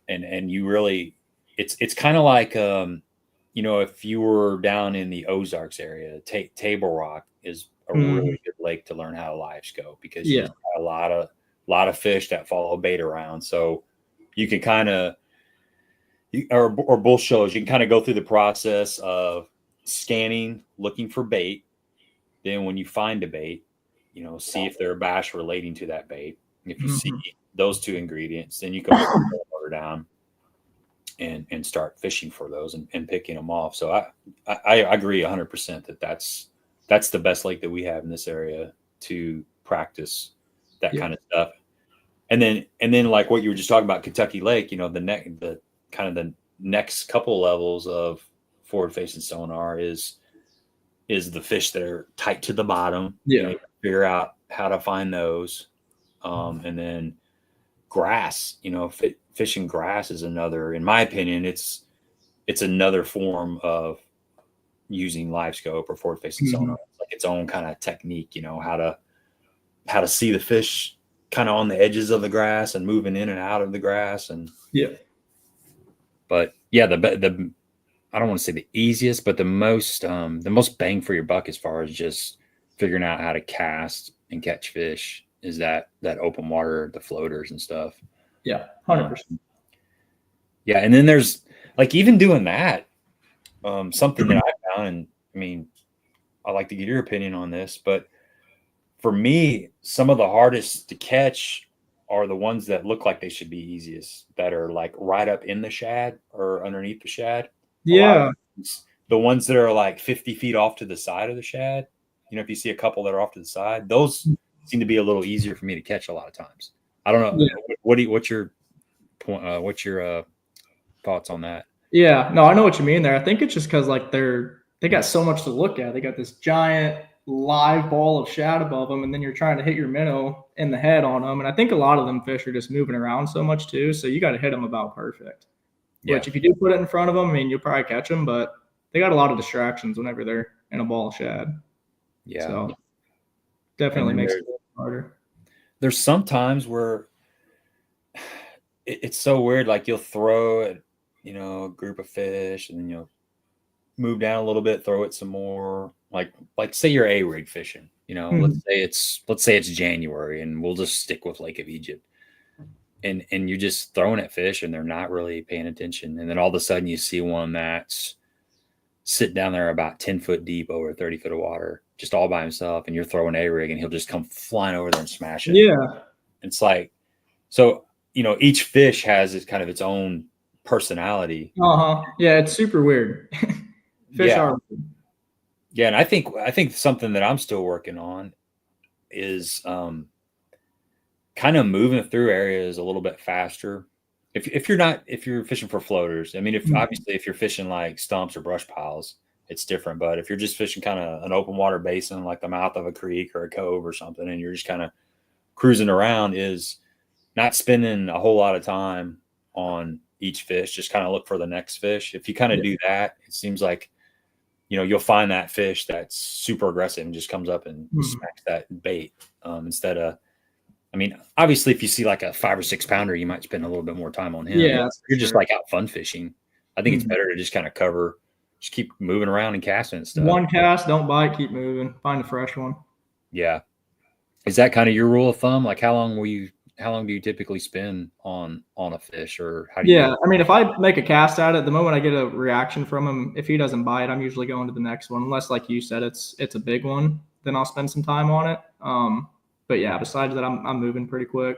And you really, it's kind of like if you were down in the Ozarks area, Table Rock is a really good lake to learn how to live scope, because you got a lot of fish that follow bait around. So you can kind of, or bull shows, you can kind of go through the process of scanning, looking for bait. Then when you find a bait, see if there are bass relating to that bait. If you see those two ingredients, then you can put the water down and start fishing for those and picking them off. So I agree 100% that's the best lake that we have in this area to practice that kind of stuff. And then like what you were just talking about, Kentucky Lake, the next couple levels of forward-facing sonar is the fish that are tight to the bottom. Figure out how to find those, and then grass. Fishing grass is another. In my opinion, it's another form of using live scope or forward-facing sonar. It's like its own kind of technique. How to see the fish kind of on the edges of the grass and moving in and out of the grass. And but yeah, the I don't want to say the easiest, but the most bang for your buck as far as just figuring out how to cast and catch fish is that open water, the floaters and stuff. Yeah, 100%. Yeah, and then there's like even doing that, something that I found, and I mean, I'd like to get your opinion on this, but for me, some of the hardest to catch are the ones that look like they should be easiest, that are like right up in the shad or underneath the shad. Yeah. The ones that are like 50 feet off to the side of the shad, you know, if you see a couple that are off to the side, those seem to be a little easier for me to catch a lot of times. I don't know. Yeah. What's your point? What's your thoughts on that? Yeah, no, I know what you mean there. I think it's just because like they got so much to look at. They got this giant live ball of shad above them, and then you're trying to hit your minnow in the head on them. And I think a lot of them fish are just moving around so much too, so you got to hit them about perfect. Yeah. Which if you do put it in front of them, I mean, you'll probably catch them, but they got a lot of distractions whenever they're in a ball of shad. Yeah. So definitely makes it harder. There's some times where it's so weird. Like you'll throw it, you know, a group of fish, and then you'll move down a little bit, throw it some more. Like say you're A-rig fishing, you know, let's say it's January, and we'll just stick with Lake of Egypt. And you're just throwing at fish and they're not really paying attention. And then all of a sudden you see one that's sit down there about 10 foot deep over 30 foot of water, just all by himself. And you're throwing A-rig and he'll just come flying over there and smash it. Yeah. It's like, so, you know, each fish has its kind of its own personality. Yeah. It's super weird. Fish are. Yeah. And I think something that I'm still working on is, kind of moving through areas a little bit faster. If you're fishing for floaters, I mean, obviously if you're fishing like stumps or brush piles, it's different. But if you're just fishing kind of an open water basin, like the mouth of a creek or a cove or something, and you're just kind of cruising around, is not spending a whole lot of time on each fish, just kind of look for the next fish. If you kind of do that, it seems like, you know, you'll find that fish that's super aggressive and just comes up and smacks that bait, instead of, I mean, obviously, if you see like a 5 or 6 pounder, you might spend a little bit more time on him. Yeah, you're just like out fun fishing. I think it's better to just kind of just keep moving around and casting and stuff. One cast, don't bite, keep moving, find a fresh one. Yeah. Is that kind of your rule of thumb? Like how long do you typically spend on a fish, or how do you? Yeah, I mean, if I make a cast at it, the moment I get a reaction from him, if he doesn't bite, I'm usually going to the next one. Unless, like you said, it's a big one, then I'll spend some time on it. But yeah, besides that, I'm moving pretty quick.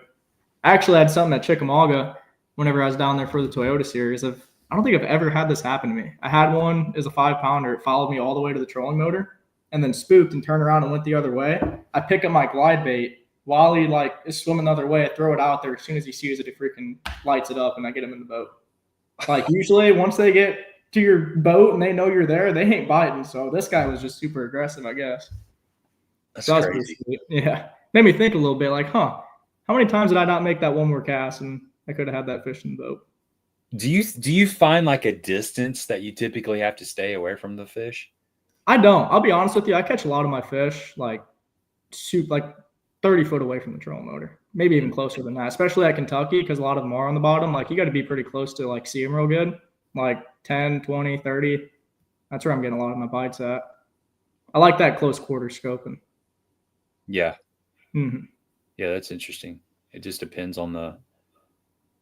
I actually had something at Chickamauga whenever I was down there for the Toyota series. I don't think I've ever had this happen to me. I had one as a 5 pounder. It followed me all the way to the trolling motor and then spooked and turned around and went the other way. I pick up my glide bait while he like is swimming the other way. I throw it out there. As soon as he sees it, he freaking lights it up and I get him in the boat. Like usually once they get to your boat and they know you're there, they ain't biting. So this guy was just super aggressive, I guess. That's crazy. Yeah. Made me think a little bit like, how many times did I not make that one more cast and I could have had that fish in the boat? Do you find like a distance that you typically have to stay away from the fish? I don't. I'll be honest with you. I catch a lot of my fish like 30 foot away from the trolling motor, maybe even closer than that, especially at Kentucky because a lot of them are on the bottom. Like you got to be pretty close to like see them real good, like 10, 20, 30. That's where I'm getting a lot of my bites at. I like that close quarter scoping. Yeah. Mm-hmm. Yeah, that's interesting. It just depends on the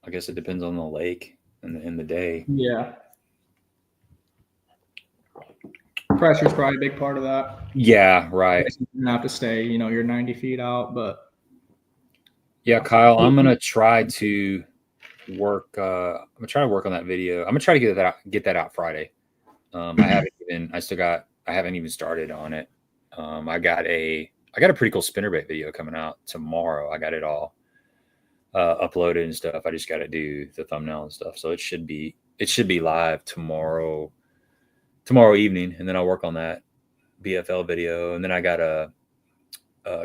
lake and the day. Yeah. Pressure's probably a big part of that. Yeah, right. You have to stay, you're 90 feet out, but. Yeah, Kyle, I'm going to try to work on that video. I'm going to try to get that out Friday. I haven't even started on it. I got a pretty cool spinnerbait video coming out tomorrow. I got it all uploaded and stuff. I just got to do the thumbnail and stuff. So it should be live tomorrow evening, and then I'll work on that BFL video, and then I got a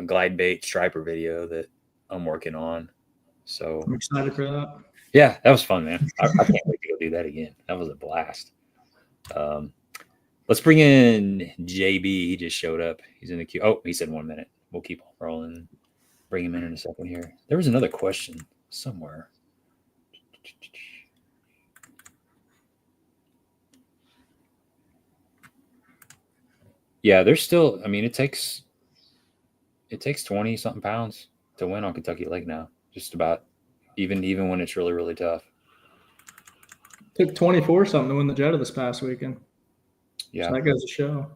glide bait striper video that I'm working on. So I'm excited for that. Yeah, that was fun, man. I can't wait to go do that again. That was a blast. Let's bring in JB. He just showed up. He's in the queue. Oh, he said 1 minute. We'll keep rolling. bring him in a second here. There was another question somewhere. Yeah, there's still, I mean, it takes 20 something pounds to win on Kentucky Lake now. Just about even when it's really, really tough. Took 24 something to win the Jetta this past weekend. Yeah. So that goes to show.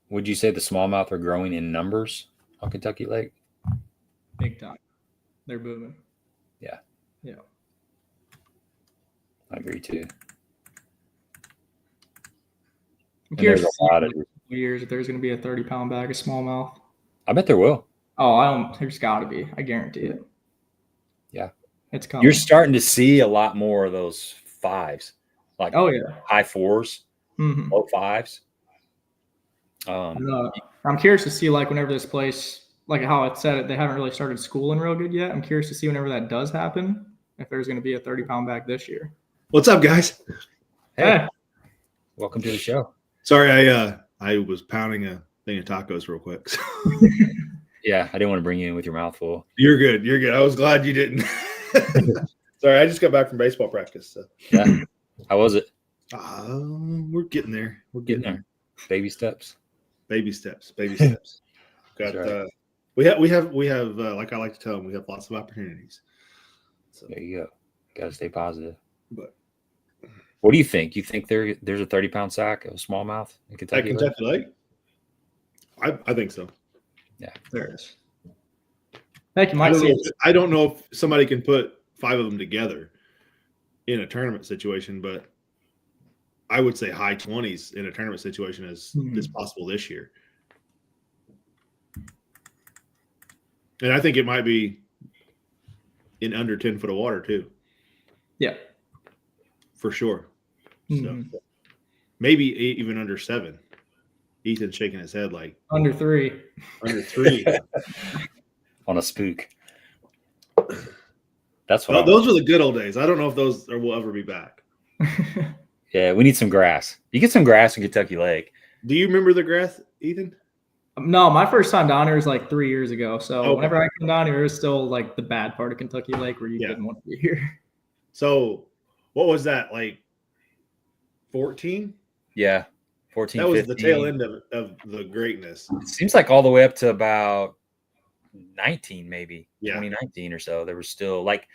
Would you say the smallmouth are growing in numbers on Kentucky Lake? Big time. They're booming. Yeah. Yeah. I agree too. I'm curious There's a lot of years if there's going to be a 30-pound bag of smallmouth. I bet there will. Oh, there's got to be. I guarantee it. Yeah. It's coming. You're starting to see a lot more of those fives. Like high fours, low fives. I'm curious to see, like, whenever this place, like how it said it, they haven't really started schooling real good yet. I'm curious to see whenever that does happen, if there's going to be a 30-pound bag this year. What's up, guys? Hey. Welcome to the show. Sorry, I was pounding a thing of tacos real quick. So. Yeah, I didn't want to bring you in with your mouth full. You're good. You're good. I was glad you didn't. Sorry, I just got back from baseball practice. So. Yeah. How was it? We're getting there. We're getting there. Baby steps. Baby steps. Baby steps. Got right. we have like I like to tell them, we have lots of opportunities. So there you go. Got to stay positive. But what do you think? You think there's a 30-pound sack of smallmouth in Kentucky? At Kentucky Lake? I think so. Yeah, there is. Heck, you might see it. I don't know if somebody can put 5 of them together in a tournament situation, but I would say high 20s in a tournament situation is possible this year. And I think it might be in under 10 foot of water too. Yeah. For sure. So maybe even under 7. Ethan's shaking his head like under 3. Under 3. On a spook. That's what those were the good old days. I don't know if those will ever be back. Yeah, we need some grass. You get some grass in Kentucky Lake. Do you remember the grass, Ethan? No, my first time down here was like 3 years ago. So whenever I come down here, it was still like the bad part of Kentucky Lake where you didn't want to be here. So what was that, like 14? Yeah, 14, That was 15. the tail end of the greatness. It seems like all the way up to about 19, maybe 2019 or so. There was still, like,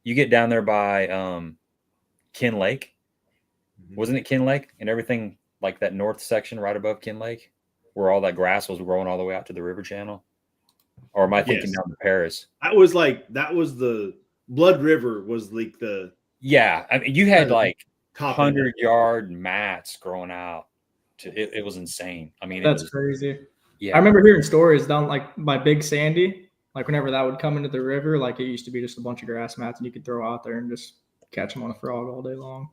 you get down there by Ken Lake. Wasn't it Ken Lake and everything, like that north section right above Ken Lake where all that grass was growing all the way out to the river channel? Or am I thinking down to Paris? That was the Blood River was like the. Yeah. I mean, you had like 100-yard mats growing out. It was insane. I mean, that's crazy. Yeah. I remember hearing stories down like by Big Sandy, like whenever that would come into the river, like it used to be just a bunch of grass mats and you could throw out there and just catch them on a frog all day long.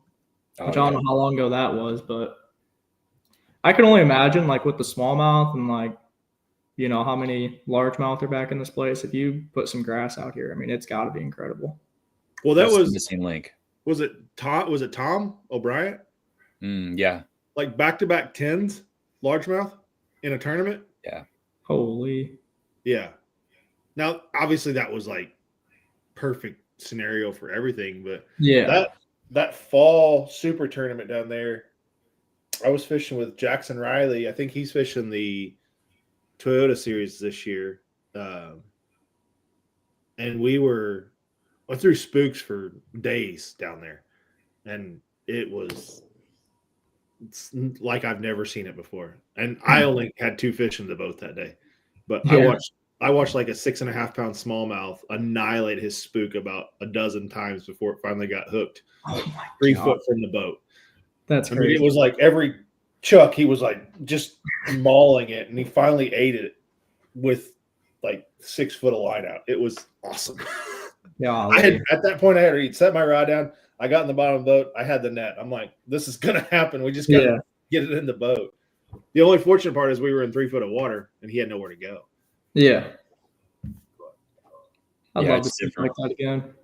Which I don't know how long ago that was, but I can only imagine, like, with the smallmouth and, like, you know, how many largemouth are back in this place. If you put some grass out here, I mean, it's got to be incredible. Well, that's was the missing link. Was it Tom O'Brien? Yeah. Like back-to-back 10s, largemouth in a tournament? Yeah. Holy. Yeah. Now, obviously, that was, like, perfect scenario for everything, but that fall super tournament down there, I was fishing with Jackson Riley. I think he's fishing the Toyota Series this year. And we went through spooks for days down there. And it's like I've never seen it before. And I only had 2 fish in the boat that day. But I watched like a 6.5-pound smallmouth annihilate his spook about a dozen times before it finally got hooked. 3 foot from the boat. That's crazy. I mean, it was like every chuck, he was like just mauling it, and he finally ate it with like 6 foot of line out. It was awesome. Yeah. At that point, I had set my rod down. I got in the bottom of the boat. I had the net. I'm like, this is going to happen. We just got to get it in the boat. The only fortunate part is we were in 3 foot of water, and he had nowhere to go. Yeah. I'd love to see like that again.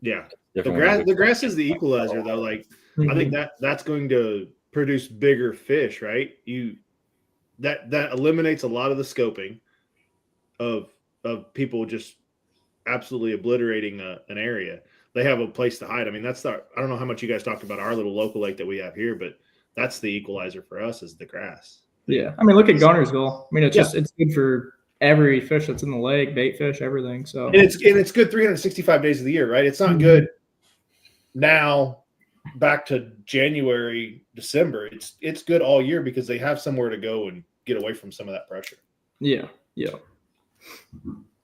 Yeah. The grass is the equalizer, though. Like, I think that's going to produce bigger fish, right? that eliminates a lot of the scoping of people just absolutely obliterating an area. They have a place to hide. I mean, I don't know how much you guys talked about our little local lake that we have here, but that's the equalizer for us is the grass. Yeah. I mean, look at Gunnersville. I mean, it's it's good for every fish that's in the lake, bait fish, everything. So and it's good 365 days of the year, right? It's not good now back to January, December. It's good all year because they have somewhere to go and get away from some of that pressure. Yeah. Yeah.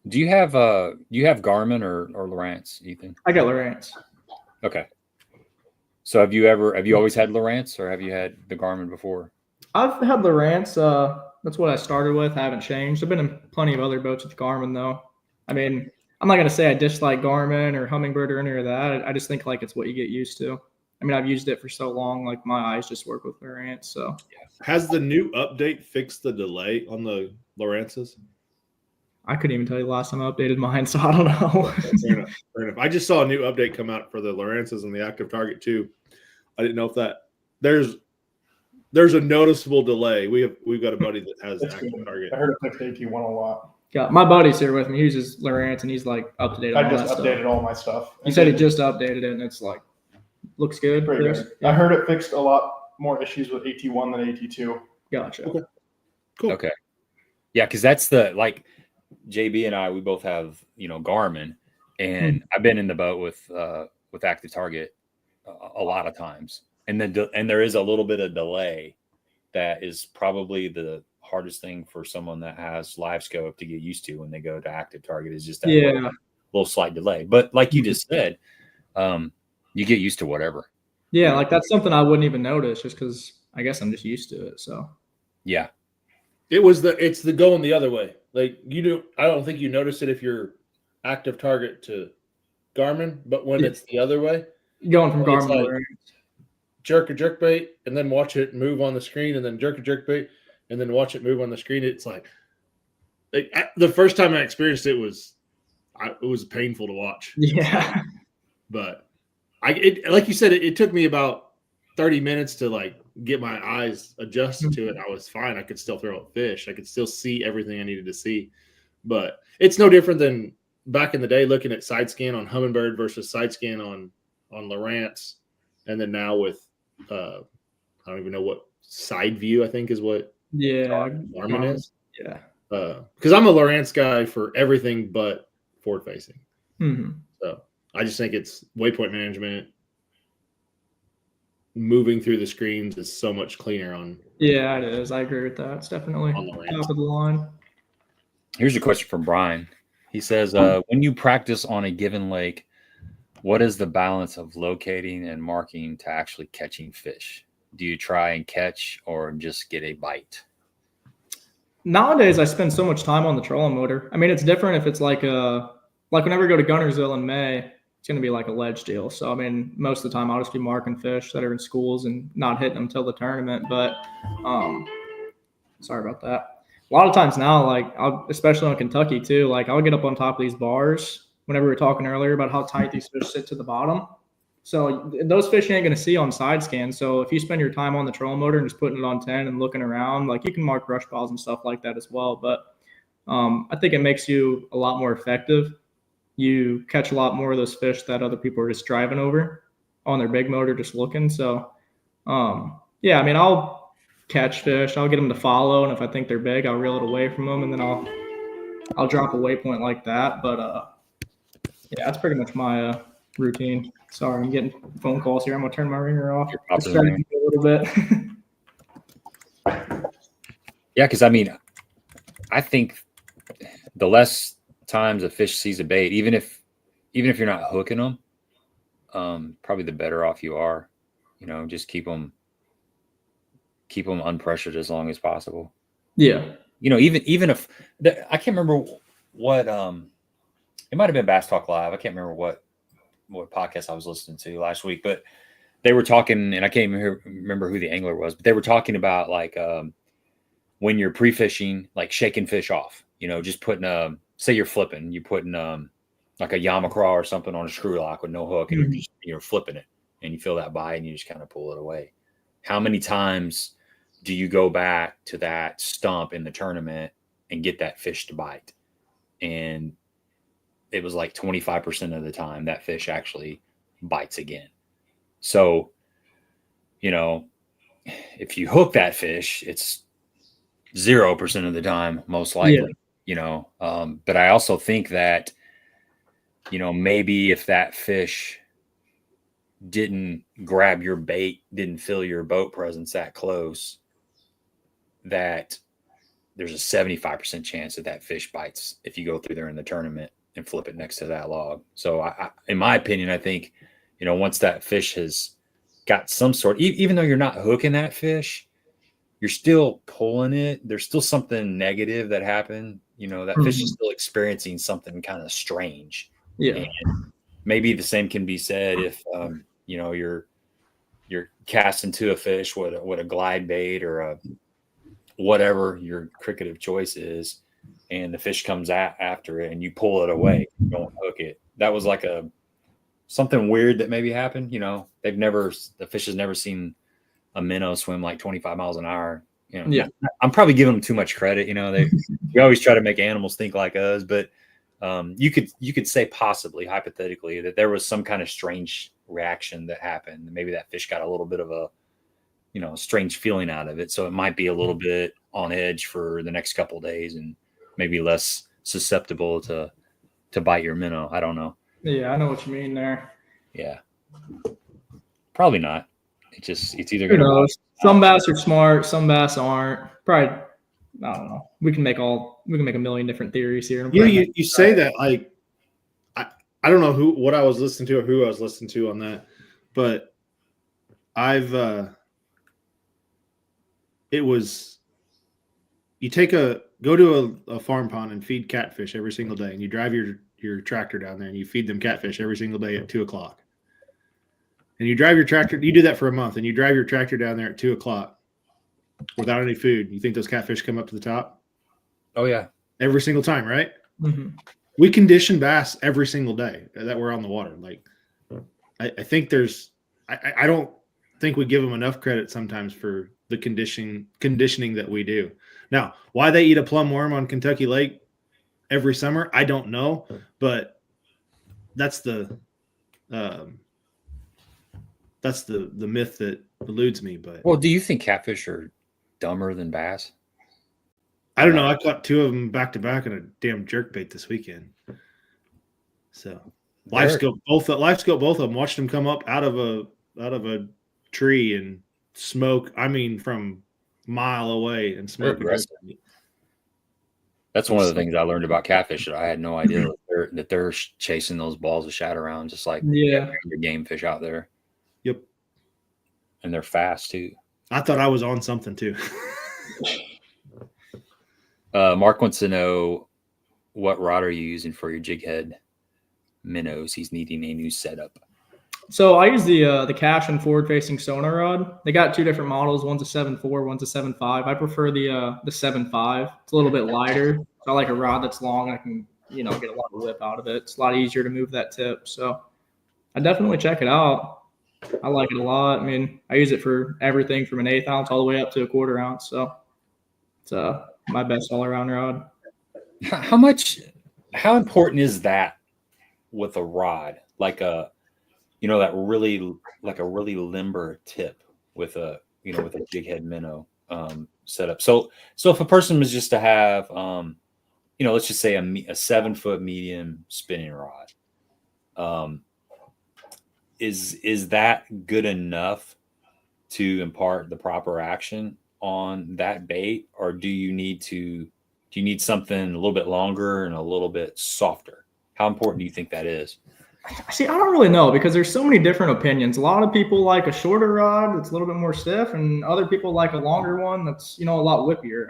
Do you have Garmin or Lowrance, Ethan? I got Lowrance. Okay. So have you always had Lowrance, or have you had the Garmin before? I've had Lowrance. That's what I started with. I haven't changed. I've been in plenty of other boats with Garmin though. I mean, I'm not gonna say I dislike Garmin or Humminbird or any of that. I just think like it's what you get used to. I mean, I've used it for so long, like my eyes just work with Lowrance. So has the new update fixed the delay on the Lowrances? I couldn't even tell you the last time I updated mine, so I don't know. Fair enough. I just saw a new update come out for the Lowrances and the Active Target too. I didn't know if that there's a noticeable delay. We've got a buddy that has Active Target. I heard it fixed AT1 a lot. Yeah, my buddy's here with me. He uses Lowrance and he's like up to date on I all just that updated stuff. all my stuff. He said he just updated it and it's like looks good. Pretty good. Yeah. I heard it fixed a lot more issues with AT1 than AT2. Gotcha. Okay. Cool. Okay. Yeah, because that's the like JB and I, we both have Garmin, and I've been in the boat with Active Target a lot of times, and there is a little bit of delay that is probably the hardest thing for someone that has live scope to get used to when they go to Active Target is just that little slight delay. But like you just said, you get used to whatever. Yeah, like that's something I wouldn't even notice just because I guess I'm just used to it. So yeah, it's the going the other way. Like I don't think you notice it if you're Active Target to Garmin, but when it's the other way, going from Garmin to like jerk a jerkbait and then watch it move on the screen, and then jerk a jerkbait and then watch it move on the screen. It's like the first time I experienced it was painful to watch. Yeah, but like you said, it took me about 30 minutes to like get my eyes adjusted to it. I was fine. I could still throw out fish. I could still see everything I needed to see. But it's no different than back in the day looking at side scan on Humminbird versus side scan on Lowrance. And then now with I don't even know what side view I think is what Garmin is. Yeah. Because I'm a Lowrance guy for everything but forward facing. Mm-hmm. So I just think it's waypoint management. Moving through the screens is so much cleaner on. Yeah, it is. I agree with that. It's definitely top of the line. Here's a question from Brian. He says, when you practice on a given lake, what is the balance of locating and marking to actually catching fish? Do you try and catch or just get a bite? Nowadays, I spend so much time on the trolling motor. I mean, it's different if it's like whenever we go to Gunnersville in May, it's going to be like a ledge deal. So, I mean, most of the time I'll just be marking fish that are in schools and not hitting them till the tournament. But sorry about that. A lot of times now, like especially on Kentucky too, like I'll get up on top of these bars whenever we were talking earlier about how tight these fish sit to the bottom. So those fish you ain't going to see on side scan. So if you spend your time on the trolling motor and just putting it on 10 and looking around, like you can mark brush piles and stuff like that as well. But I think it makes you a lot more effective. You catch a lot more of those fish that other people are just driving over on their big motor, just looking. So, yeah, I mean, I'll catch fish. I'll get them to follow. And if I think they're big, I'll reel it away from them. And then I'll drop a waypoint like that. But, yeah, that's pretty much my routine. Sorry, I'm getting phone calls here. I'm going to turn my ringer off. Distract me a little bit. Yeah, because, I mean, I think the less times a fish sees a bait, even if you're not hooking them, probably the better off you are. Just keep them unpressured as long as possible. Yeah. Even if I can't remember what it might have been Bass Talk Live. I can't remember what podcast I was listening to last week, but they were talking, and I can't even remember who the angler was, but they were talking about like when you're pre-fishing, like shaking fish off. Just putting say you're flipping, you're putting like a Yamacraw or something on a screw lock with no hook, and you're flipping it, and you feel that bite, and you just kind of pull it away. How many times do you go back to that stump in the tournament and get that fish to bite? And it was like 25% of the time that fish actually bites again. So, you know, if you hook that fish, it's 0% of the time, most likely, you know. But I also think that, you know, maybe if that fish didn't grab your bait, didn't feel your boat presence that close, that there's a 75% chance that that fish bites if you go through there in the tournament and flip it next to that log. So I in my opinion, I think, you know, once that fish has got some sort, even though you're not hooking that fish, you're still pulling it. There's still something negative that happened. You know, that fish is still experiencing something kind of strange. Yeah. And maybe the same can be said if, you know, you're casting to a fish with a glide bait or a whatever your cricket of choice is, and the fish comes after it and you pull it away, you don't hook it. That was like something weird that maybe happened. You know, the fish has never seen a minnow swim like 25 miles an hour. You know, I'm probably giving them too much credit. You know, we always try to make animals think like us, but you could say possibly, hypothetically, that there was some kind of strange reaction that happened. Maybe that fish got a little bit of a, you know, strange feeling out of it. So it might be a little bit on edge for the next couple of days and maybe less susceptible to bite your minnow. I don't know. Yeah, I know what you mean there. Yeah. Probably not. It's either Who going to. Some bass are smart, some bass aren't. Probably, I don't know. We can make a million different theories here. Yeah, you say that, like, I don't know what I was listening to or who I was listening to on that, but it was, you go to a farm pond and feed catfish every single day, and you drive your tractor down there and you feed them catfish every single day at 2:00. And you drive your tractor, you do that for a month, and you drive your tractor down there at 2:00 without any food. You think those catfish come up to the top? Oh yeah. Every single time, right? Mm-hmm. We condition bass every single day that we're on the water. Like, I think I don't think we give them enough credit sometimes for the conditioning that we do. Now, why they eat a plum worm on Kentucky Lake every summer, I don't know, but that's the myth that eludes me. But well, do you think catfish are dumber than bass? I don't know. I caught 2 of them back to back on a damn jerkbait this weekend. So live scope both of them. Watched them come up out of a tree and smoke. I mean, from a mile away and smoke. That's one of the things I learned about catfish. I had no idea that they're chasing those balls of shad around just like your game fish out there. Yep. And they're fast too. I thought I was on something too. Mark wants to know, what rod are you using for your jig head minnows? He's needing a new setup. So I use the Cash and forward-facing Sonar rod. They got 2 different models. One's a 7.4, one's a 7.5. I prefer the 7.5. It's a little bit lighter. So I like a rod that's long. I can, you know, get a lot of whip out of it. It's a lot easier to move that tip. So I definitely check it out. I like it a lot. I mean, I use it for everything from an 1/8 ounce all the way up to a 1/4 ounce. So it's my best all-around rod. How important is that with a rod? Like a really limber tip with a jig head minnow setup. So if a person was just to have, let's just say a 7-foot medium spinning rod, is that good enough to impart the proper action on that bait, or do you need something a little bit longer and a little bit softer? How important do you think that is? See, I don't really know, because there's so many different opinions. A lot of people like a shorter rod that's a little bit more stiff, and other people like a longer one that's, a lot whippier.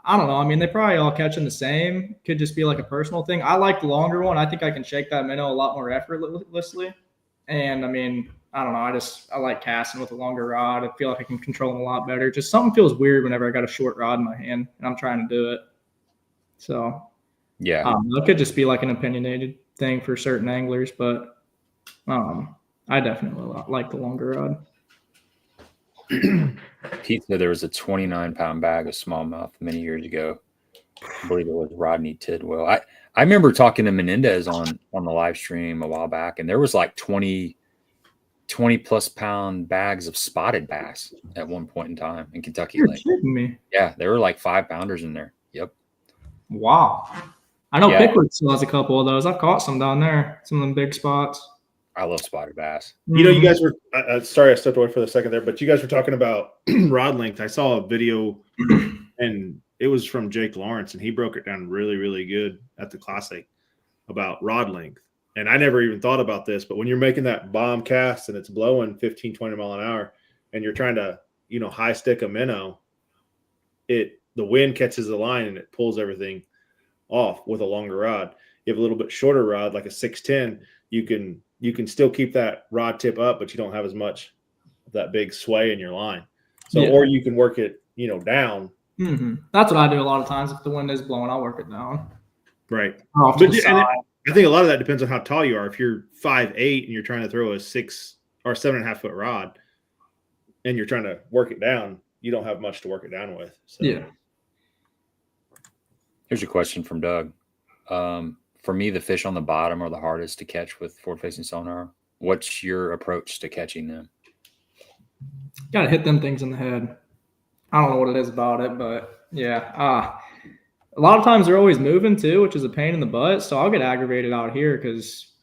I don't know. I mean, they probably all catching the same. Could just be like a personal thing. I like the longer one. I think I can shake that minnow a lot more effortlessly. And I mean, I don't know. I like casting with a longer rod. I feel like I can control them a lot better. Just something feels weird whenever I got a short rod in my hand and I'm trying to do it. So yeah, it could just be like an opinionated thing for certain anglers, but I definitely like the longer rod. Pete said there was a 29-pound bag of smallmouth many years ago. I believe it was Rodney Tidwell. I remember talking to Menendez on the live stream a while back, and there was like 20 plus pound bags of spotted bass at one point in time in Kentucky Lake. You're kidding me. Yeah, there were like 5-pounders in there. Yep. Wow. I know Pickwick still has a couple of those. I've caught some down there, some of them big spots. I love spotted bass. You know, you guys were sorry I stepped away for a second there, but you guys were talking about rod length. I saw a video and it was from Jake Lawrence, and he broke it down really, really good at the Classic about rod length. And I never even thought about this, but when you're making that bomb cast and it's blowing 15, 20 mile an hour and you're trying to, you know, high stick a minnow, the wind catches the line and it pulls everything off with a longer rod. You have a little bit shorter rod, like a 610, you can still keep that rod tip up, but you don't have as much of that big sway in your line. So, or you can work it, you know, down. Mm-hmm. That's what I do a lot of times. If the wind is blowing, I'll work it down. Right. But I think a lot of that depends on how tall you are. If you're 5'8" and you're trying to throw a 6 or 7.5 foot rod and you're trying to work it down, you don't have much to work it down with. So. Yeah. Here's a question from Doug. For me, the fish on the bottom are the hardest to catch with forward-facing sonar. What's your approach to catching them? Got to hit them things in the head. I don't know what it is about it, but yeah. A lot of times they're always moving too, which is a pain in the butt. So I'll get aggravated out here because,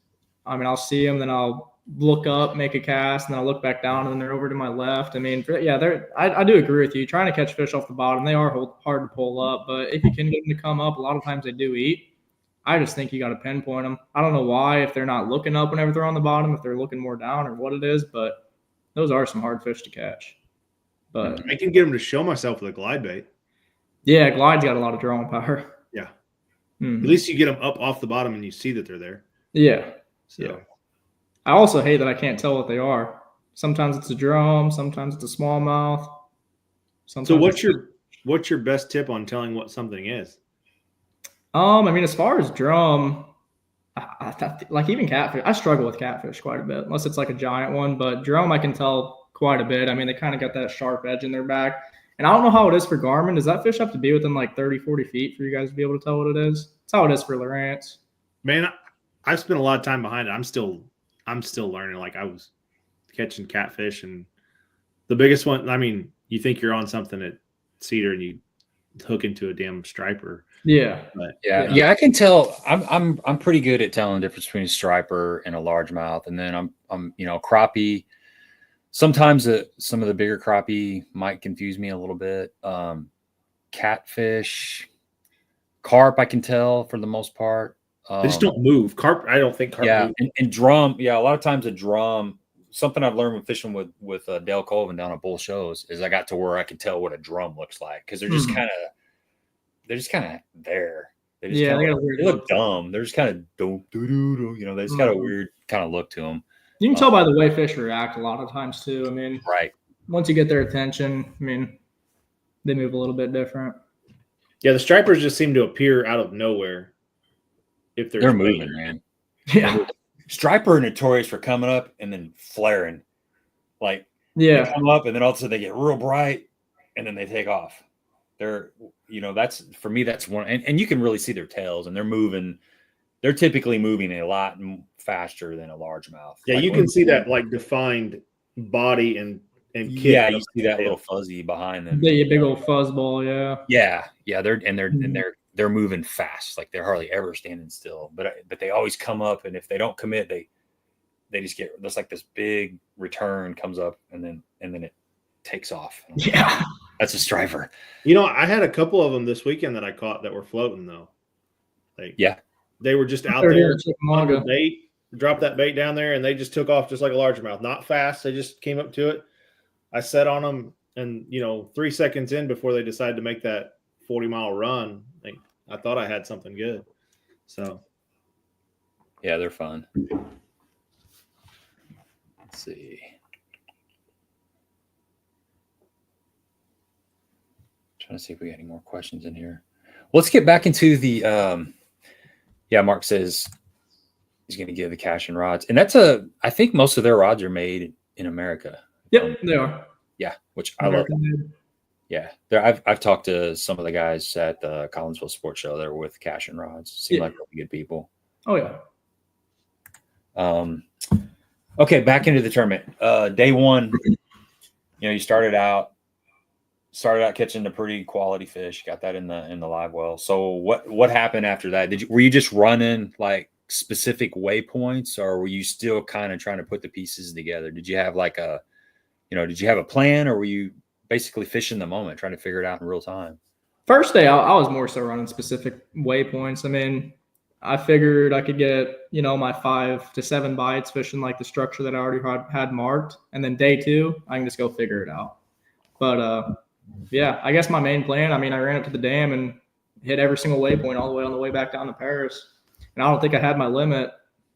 I mean, I'll see them, then I'll look up, make a cast, and then I'll look back down, and then they're over to my left. I mean, yeah, I do agree with you. Trying to catch fish off the bottom, they are hard to pull up, but if you can get them to come up, a lot of times they do eat. I just think you got to pinpoint them. I don't know why, if they're not looking up whenever they're on the bottom, if they're looking more down or what it is, but those are some hard fish to catch. But I can get them to show myself with a glide bait. Yeah, glide's got a lot of drawing power. Yeah. Mm-hmm. At least you get them up off the bottom and you see that they're there. Yeah. So. Yeah. I also hate that I can't tell what they are. Sometimes it's a drum, sometimes it's a smallmouth. So what's your best tip on telling what something is? I mean, as far as drum, like even catfish, I struggle with catfish quite a bit, unless it's like a giant one. But drum, I can tell quite a bit. I mean, they kind of got that sharp edge in their back. And I don't know how it is for Garmin. Does that fish have to be within like 30, 40 feet for you guys to be able to tell what it is? That's how it is for Lowrance. Man, I've spent a lot of time behind it. I'm still learning. Like I was catching catfish, and the biggest one, I mean, you think you're on something at Cedar and you hook into a damn striper. Yeah. But yeah, I can tell. I'm pretty good at telling the difference between a striper and a largemouth, and then I'm crappie. Sometimes some of the bigger crappie might confuse me a little bit. Catfish, carp, I can tell for the most part. They just don't move. Carp, I don't think carp yeah, move. And drum, yeah, a lot of times a drum. Something I've learned when fishing with Dale Colvin down at Bull Shows is I got to where I can tell what a drum looks like because they're just kind of there. They just they look dumb. They're just kind of they just got a weird kind of look to them. You can tell by the way fish react a lot of times too. I mean, right. Once you get their attention, I mean, they move a little bit different. Yeah, the stripers just seem to appear out of nowhere. If they're moving, man. Yeah. Striper are notorious for coming up and then flaring. Like, they come up and then all of a sudden they get real bright and then they take off. They're, that's for me, that's one. And you can really see their tails and they're moving. They're typically moving a lot faster than a largemouth. Yeah, you can see that like defined body and kick. Yeah, you see that little fuzzy behind them. The big old fuzzball, yeah. Yeah. They're moving fast, like they're hardly ever standing still. But they always come up, and if they don't commit, they just get there's like this big return comes up, and then it takes off. Yeah, that's a striper. I had a couple of them this weekend that I caught that were floating though. They were just out there. Chickamauga. Bait, dropped that bait down there, and they just took off just like a largemouth. Not fast. They just came up to it. I set on them, and 3 seconds in before they decided to make that 40-mile run, I thought I had something good. So, yeah, they're fun. Let's see. Trying to see if we got any more questions in here. Let's get back into the. Mark says he's going to give the cash and rods, and I think most of their rods are made in America. Yep, they are. Yeah, which I love. Yeah, I've talked to some of the guys at the Collinsville Sports Show. They're with Cash and Rods. Seem like really good people. Oh yeah. Okay, back into the tournament. Day one, you started out catching a pretty quality fish. Got that in the live well. So what happened after that? Were you just running like specific waypoints, or were you still kind of trying to put the pieces together? Did you have did you have a plan, or were you basically fishing the moment, trying to figure it out in real time? First day, I was more so running specific waypoints. I mean, I figured I could get, my 5 to 7 bites fishing like the structure that I already had marked. And then day 2, I can just go figure it out. But yeah, I guess my main plan, I ran up to the dam and hit every single waypoint all the way on the way back down to Paris. And I don't think I had my limit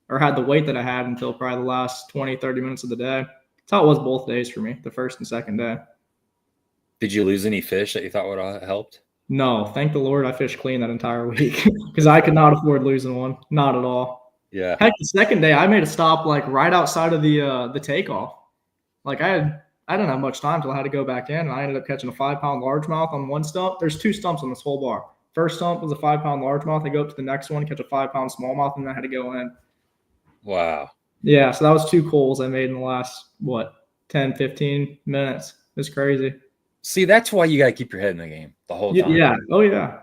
or had the weight that I had until probably the last 20, 30 minutes of the day. That's how it was both days for me, the first and second day. Did you lose any fish that you thought would have helped? No, thank the Lord I fished clean that entire week because I could not afford losing one. Not at all. Yeah. Heck, the second day I made a stop like right outside of the takeoff. Like I didn't have much time till I had to go back in, and I ended up catching a 5-pound largemouth on one stump. There's 2 stumps on this whole bar. First stump was a 5-pound largemouth. I go up to the next one, catch a 5-pound smallmouth, and then I had to go in. Wow. Yeah, so that was 2 calls I made in the last 10, 15 minutes. It's crazy. See, that's why you got to keep your head in the game the whole time. Yeah. Oh, yeah.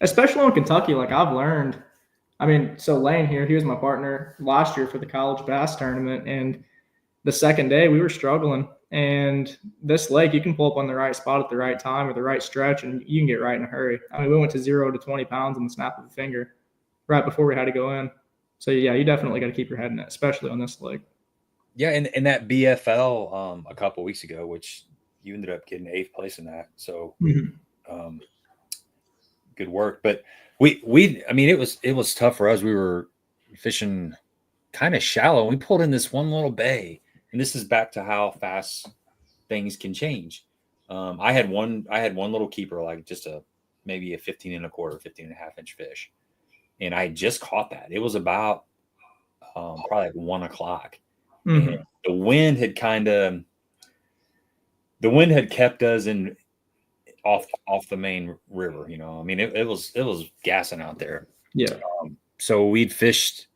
Especially in Kentucky, like I've learned. So Lane here, he was my partner last year for the college bass tournament. And the second day we were struggling. And this lake, you can pull up on the right spot at the right time or the right stretch, and you can get right in a hurry. We went to 0 to 20 pounds in the snap of a finger right before we had to go in. So, yeah, you definitely got to keep your head in it, especially on this lake. Yeah, and that BFL a couple of weeks ago, which – you ended up getting 8th place in that. So good work. But it was tough for us. We were fishing kind of shallow. We pulled in this one little bay, and this is back to how fast things can change. I had one little keeper, like just maybe a 15 and a half inch fish. And I just caught that. It was about probably like 1 o'clock. And the wind had kept us off the main river, it was gassing out there. Yeah. So we'd fished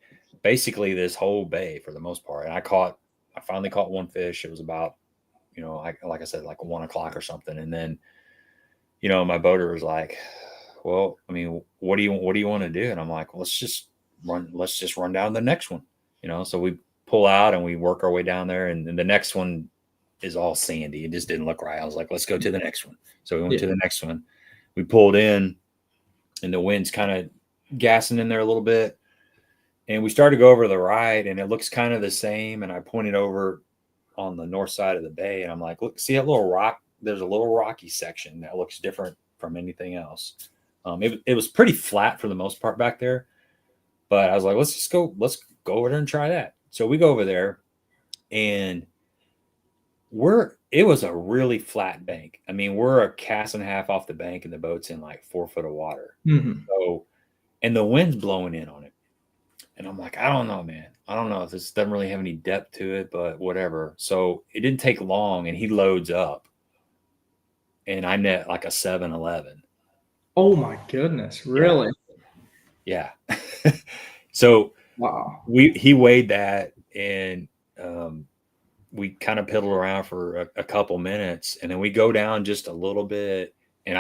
basically this whole bay for the most part. And I finally caught one fish. It was about, like I said, like 1 o'clock or something. And then, my boater was like, well, what do you want to do? And I'm like, well, let's just run down the next one, so we pull out and we work our way down there. And then the next one is all sandy. It just didn't look right. I was like, let's go to the next one. So we went to the next one. We pulled in, and the wind's kind of gassing in there a little bit. And we started to go over to the right, and it looks kind of the same. And I pointed over on the north side of the bay, and I'm like, look, see that little rock? There's a little rocky section that looks different from anything else. It was pretty flat for the most part back there. But I was like, let's go over there and try that. So we go over there, and it was a really flat bank. We're a cast and a half off the bank, and the boat's in like 4 foot of water. So, and the wind's blowing in on it. And I'm like, I don't know, man. I don't know if this doesn't really have any depth to it, but whatever. So it didn't take long, and he loads up, and I net like a 7-11. Oh my goodness. Really? Yeah. So wow. He weighed that, and, we kind of piddled around for a couple minutes, and then we go down just a little bit, and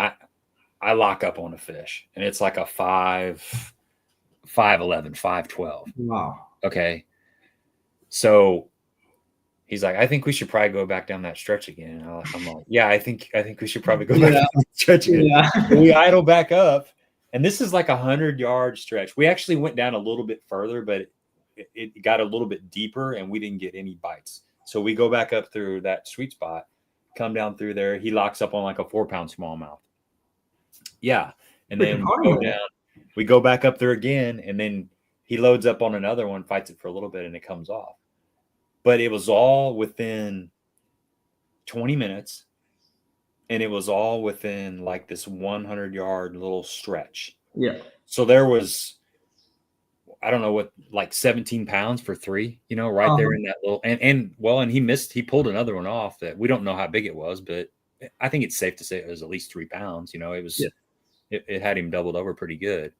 I lock up on a fish, and it's like a 5'11", 5'12". Wow. Okay. So he's like, I think we should probably go back down that stretch again. I'm like, yeah, I think we should probably go back down that stretch again. Yeah. We idle back up, and this is like 100-yard stretch. We actually went down a little bit further, but it got a little bit deeper, and we didn't get any bites. So we go back up through that sweet spot, come down through there. He locks up on like a 4-pound smallmouth. Yeah. And then we go back up there again, and then he loads up on another one, fights it for a little bit, and it comes off. But it was all within 20 minutes, and it was all within like this 100-yard little stretch. Yeah. So there was I don't know what, like 17 pounds for 3, right there in that little, and he pulled another one off that we don't know how big it was, but I think it's safe to say it was at least 3 pounds. It was, it had him doubled over pretty good,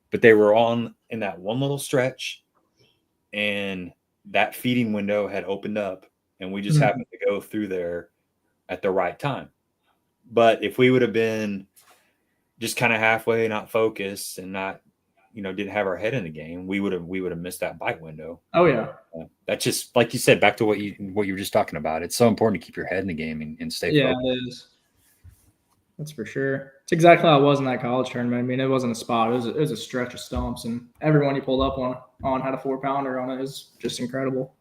but they were on in that one little stretch, and that feeding window had opened up, and we just happened to go through there at the right time. But if we would have been just kind of halfway, not focused, and not, didn't have our head in the game, we would have missed that bite window. Oh yeah. That's just like you said, back to what you were just talking about. It's so important to keep your head in the game and stay focused. Yeah, it is. That's for sure. It's exactly how it was in that college tournament. I mean, it wasn't a spot. It was a stretch of stumps, and everyone you pulled up on had a 4-pounder on it. It was just incredible.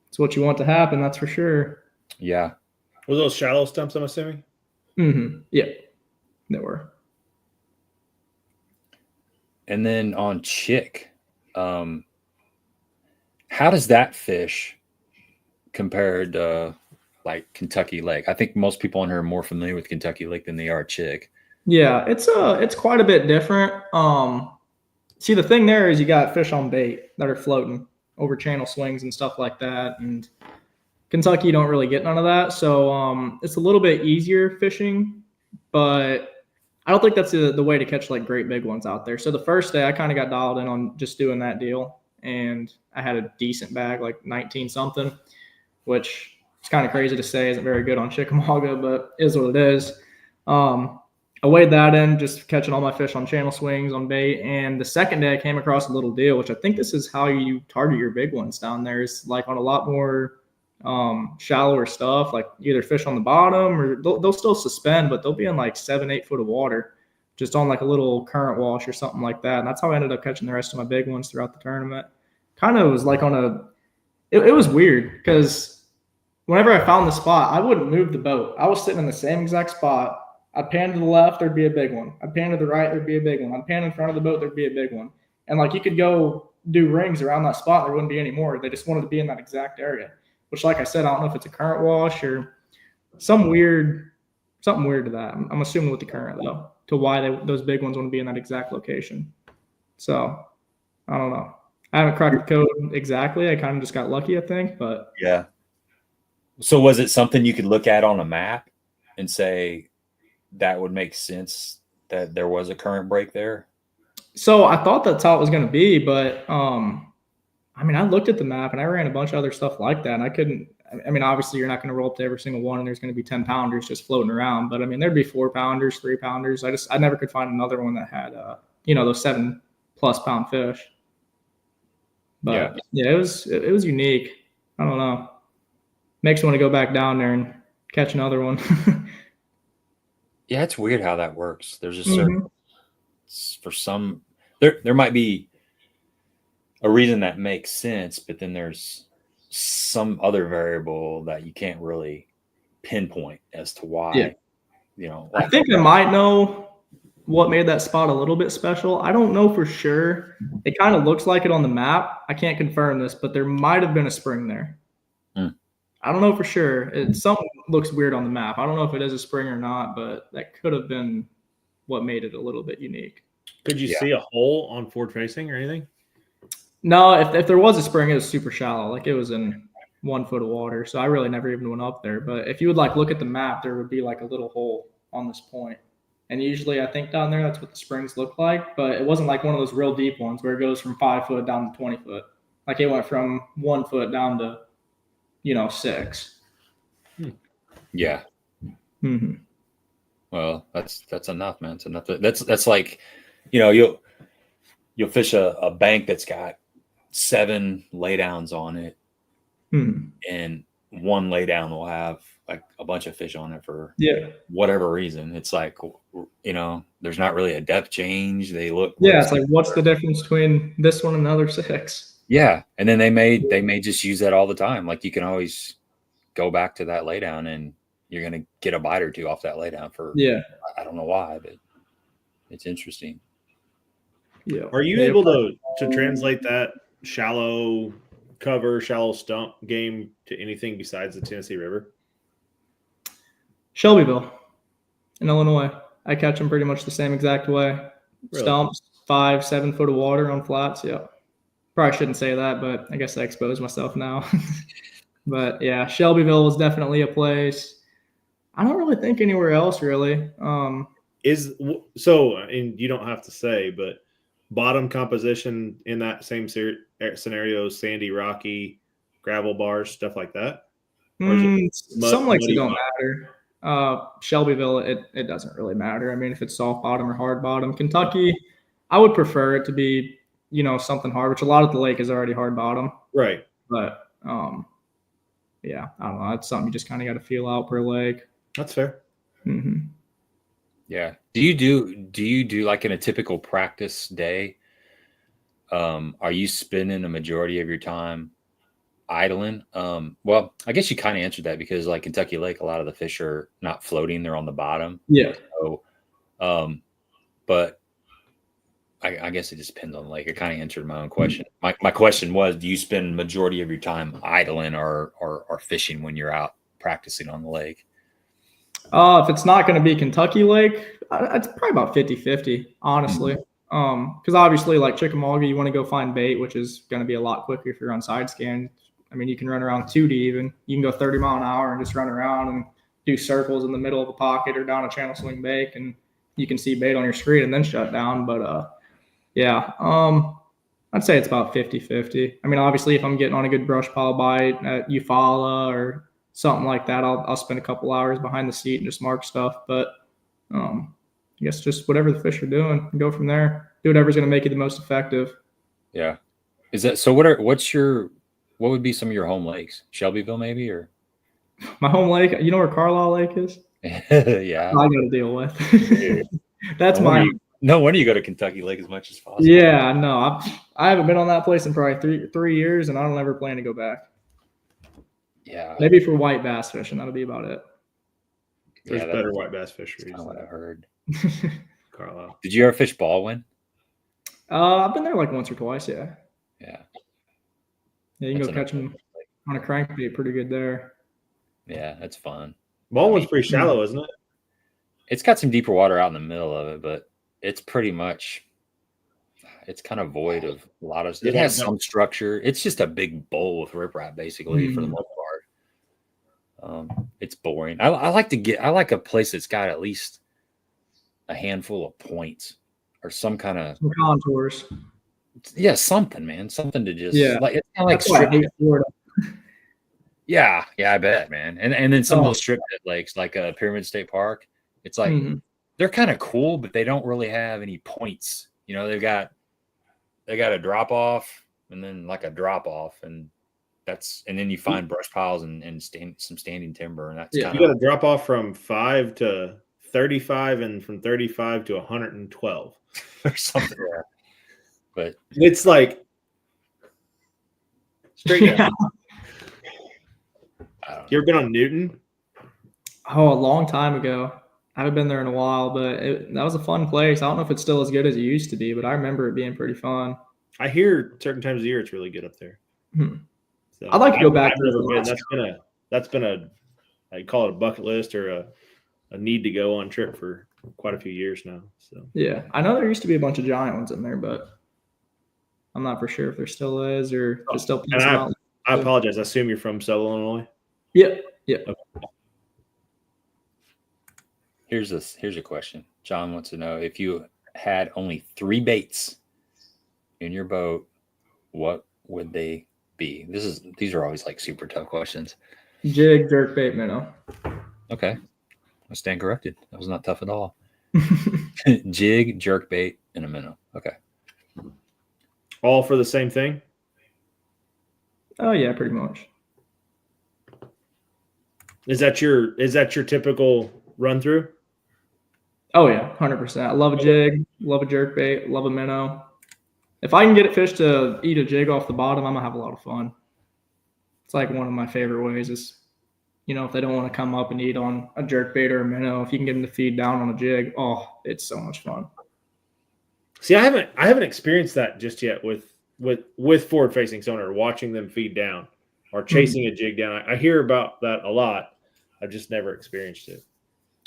It's what you want to happen, that's for sure. Yeah. Were those shallow stumps, I'm assuming? Yeah, they were. And then on Chick, how does that fish compared to like Kentucky Lake? I think most people on here are more familiar with Kentucky Lake than they are Chick. Yeah, it's quite a bit different. See, the thing there is you got fish on bait that are floating over channel swings and stuff like that, and Kentucky, you don't really get none of that. So it's a little bit easier fishing, but I don't think that's the way to catch like great big ones out there. So the first day I kind of got dialed in on just doing that deal, and I had a decent bag, like 19 something, which is kind of crazy to say isn't very good on Chickamauga, but is what it is. I weighed that in, just catching all my fish on channel swings, on bait. And the second day I came across a little deal, which I think this is how you target your big ones down there. It's like on a lot more shallower stuff, like either fish on the bottom, or they'll still suspend, but they'll be in like 7-8 foot of water, just on like a little current wash or something like that. And that's how I ended up catching the rest of my big ones throughout the tournament. Kind of was like it was weird, because whenever I found the spot, I wouldn't move the boat. I was sitting in the same exact spot. I'd pan to the left, there'd be a big one. I'd pan to the right, there'd be a big one. I'd pan in front of the boat, there'd be a big one. And like you could go do rings around that spot, there wouldn't be any more. They just wanted to be in that exact area, which, like I said, I don't know if it's a current wash or something weird to that. I'm assuming with the current, though, to why those big ones want to be in that exact location. So I don't know. I haven't cracked the code exactly. I kind of just got lucky, I think. But yeah. So was it something you could look at on a map and say that would make sense that there was a current break there? So I thought that's how it was going to be, but I mean, I looked at the map and I ran a bunch of other stuff like that, and I couldn't. I mean, obviously, you're not going to roll up to every single one, and there's going to be 10-pounders just floating around. But I mean, there'd be 4-pounders, 3-pounders. I never could find another one that had those 7+ pound fish. But yeah, it was unique. I don't know. Makes me want to go back down there and catch another one. Yeah, it's weird how that works. There's a certain for some there might be a reason that makes sense, but then there's some other variable that you can't really pinpoint as to why. Yeah. I think I might know what made that spot a little bit special. I don't know for sure. It kind of looks like it on the map. I can't confirm this, but there might have been a spring there. I don't know for sure. Something looks weird on the map. I don't know if it is a spring or not, but that could have been what made it a little bit unique. Could you see a hole on forward facing or anything? No, if there was a spring, it was super shallow. Like it was in 1 foot of water. So I really never even went up there. But if you would like look at the map, there would be like a little hole on this point. And usually I think down there, that's what the springs look like. But it wasn't like one of those real deep ones where it goes from 5 foot down to 20 foot. Like it went from 1 foot down to 6. Yeah. Well, that's enough, man. It's enough. That's like, you'll fish a bank that's got 7 laydowns on it, and one laydown will have like a bunch of fish on it for whatever reason. It's like, there's not really a depth change. They look. Yeah, it's like, what's the difference between this one and the other 6? Yeah, and then they may just use that all the time. Like you can always go back to that laydown, and you're gonna get a bite or two off that laydown for I don't know why, but it's interesting. Yeah. Are you able to translate that shallow cover, shallow stump game to anything besides the Tennessee River? Shelbyville in Illinois. I catch them pretty much the same exact way. Really? Stumps, 5-7 foot of water on flats. Yeah. Probably shouldn't say that, but I guess I exposed myself now. But yeah, Shelbyville was definitely a place. I don't really think anywhere else really. And you don't have to say, but bottom composition in that same scenario, sandy, rocky, gravel bars, stuff like that? Some lakes it don't matter. Shelbyville, it doesn't really matter. I mean, if it's soft bottom or hard bottom. Kentucky, I would prefer it to be, something hard, which a lot of the lake is already hard bottom. Right. But yeah, I don't know. That's something you just kind of got to feel out per lake. That's fair. Mm-hmm. Yeah. Do you do like in a typical practice day? Are you spending a majority of your time idling? Well, I guess you kind of answered that because like Kentucky Lake, a lot of the fish are not floating; they're on the bottom. Yeah. So, but I guess it just depends on the lake. I kind of answered my own question. My question was, do you spend majority of your time idling or fishing when you're out practicing on the lake? If it's not going to be Kentucky Lake, it's probably about 50-50, honestly. Because obviously, like Chickamauga, you want to go find bait, which is going to be a lot quicker if you're on side scan. I mean, you can run around 2D even. You can go 30 mile an hour and just run around and do circles in the middle of a pocket or down a channel swing bait, and you can see bait on your screen and then shut down. But yeah, I'd say it's about 50-50. I mean, obviously, if I'm getting on a good brush pile bite at Eufaula or something like that, I'll spend a couple hours behind the seat and just mark stuff. But I guess just whatever the fish are doing, go from there. Do whatever's going to make you the most effective. Yeah. Is that so? What would be some of your home lakes? Shelbyville, maybe, or my home lake? You know where Carlisle Lake is? Yeah. I got to deal with. That's no wonder you go to Kentucky Lake as much as possible. Yeah, no, I haven't been on that place in probably three years, and I don't ever plan to go back. Yeah, maybe for white bass fishing, that'll be about it. There's better white bass fisheries. That's what I heard. Carlisle. Did you ever fish Baldwin? I've been there like once or twice. Yeah. Yeah. Yeah, you can go catch them on a crankbait pretty good there. Yeah, that's fun. Baldwin's pretty shallow, isn't it? It's got some deeper water out in the middle of it, but it's pretty much, it's kind of void of a lot of, it has some structure. It's just a big bowl with riprap basically for the most part. It's boring. I like a place that's got at least a handful of points or some kind of some contours. Yeah, something, man. Something to just like it's kind of like strip. Yeah, I bet, man. And then some of those strip pit lakes, like Pyramid State Park, it's like they're kind of cool, but they don't really have any points. You know, they got a drop off and then like a drop off, and then you find brush piles and some standing timber, and that's you got a drop off from 5 to 35 and from 35 to 112 or something. Yeah. But it's like straight down. You ever been on Newton? Oh, a long time ago. I haven't been there in a while, but that was a fun place. I don't know if it's still as good as it used to be, but I remember it being pretty fun. I hear certain times of the year it's really good up there. So I'd like to go back. That's been a I call it a bucket list or a need to go on trip for quite a few years now. So yeah, I know there used to be a bunch of giant ones in there, but I'm not for sure if there still is or if it's still. And I apologize. I assume you're from Southern Illinois. Yeah. Okay. Here's a question. John wants to know, if you had only 3 baits in your boat, what would they be? These are always like super tough questions. Jig, jerkbait, minnow. Okay. I stand corrected. That was not tough at all. Jig, jerkbait, and a minnow. Okay. All for the same thing? Oh yeah, pretty much. Is that your typical run through? Oh yeah, 100%. I love a jig, love a jerkbait, love a minnow. If I can get a fish to eat a jig off the bottom, I'm gonna have a lot of fun. It's like one of my favorite ways is, if they don't want to come up and eat on a jerkbait or a minnow, if you can get them to feed down on a jig, oh, it's so much fun. See, I haven't experienced that just yet with forward facing sonar, watching them feed down or chasing a jig down. I hear about that a lot. I've just never experienced it.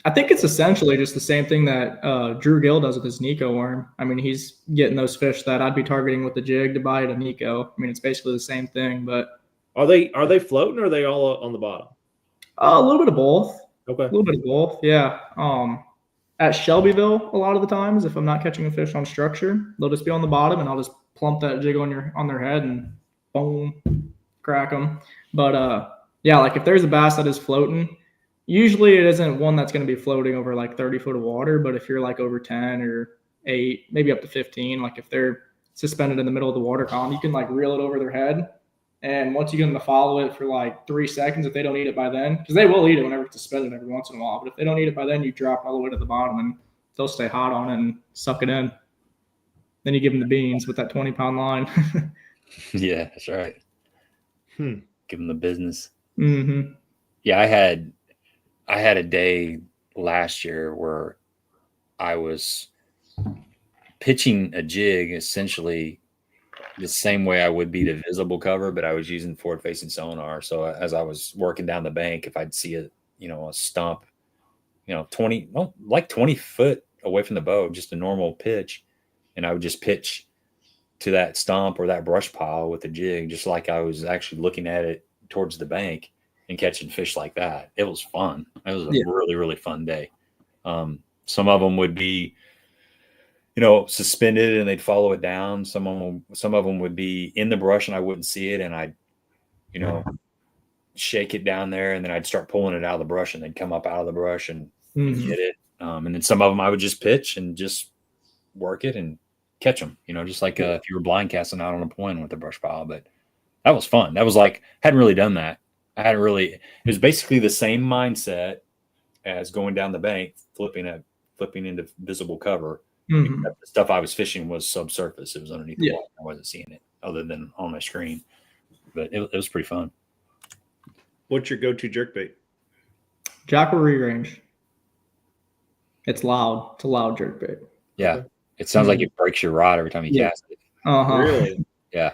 I think it's essentially just the same thing that Drew Gill does with his Nico worm. I mean, he's getting those fish that I'd be targeting with the jig to bite a Nico. I mean, it's basically the same thing, but Are they floating or are they all on the bottom? a little bit of both. Okay. A little bit of both, yeah. At Shelbyville, a lot of the times, if I'm not catching a fish on structure, they'll just be on the bottom, and I'll just plump that jig on their head and boom, crack them. But yeah, like if there's a bass that is floating, usually it isn't one that's going to be floating over like 30 foot of water. But if you're like over 10 or 8, maybe up to 15, like if they're suspended in the middle of the water column, you can like reel it over their head. And once you get them to follow it for like 3 seconds, if they don't eat it by then, because they will eat it whenever it's suspended every once in a while. But if they don't eat it by then, you drop it all the way to the bottom and they'll stay hot on it and suck it in. Then you give them the beans with that 20-pound line. Yeah, that's right. Give them the business. Mm-hmm. Yeah, I had a day last year where I was pitching a jig essentially the same way I would be the visible cover, but I was using forward-facing sonar. So as I was working down the bank, if I'd see a stump, 20 foot away from the boat, just a normal pitch, and I would just pitch to that stump or that brush pile with the jig, just like I was actually looking at it towards the bank and catching fish like that. It was fun. It was a really, really fun day. Some of them would be, suspended and they'd follow it down. Some of them would be in the brush and I wouldn't see it. And I'd, shake it down there and then I'd start pulling it out of the brush and they'd come up out of the brush and get it. And then some of them I would just pitch and just work it and catch them, just like if you were blind casting out on a point with the brush pile. But that was fun. That was like, hadn't really done that. It was basically the same mindset as going down the bank, flipping into visible cover. Mm-hmm. The stuff I was fishing was subsurface. It was underneath the water. I wasn't seeing it other than on my screen, but it was pretty fun. What's your go-to jerkbait? Jackal Re-Range. It's loud. It's a loud jerkbait. Yeah. Okay. It sounds like it breaks your rod every time you cast it. Really? Yeah.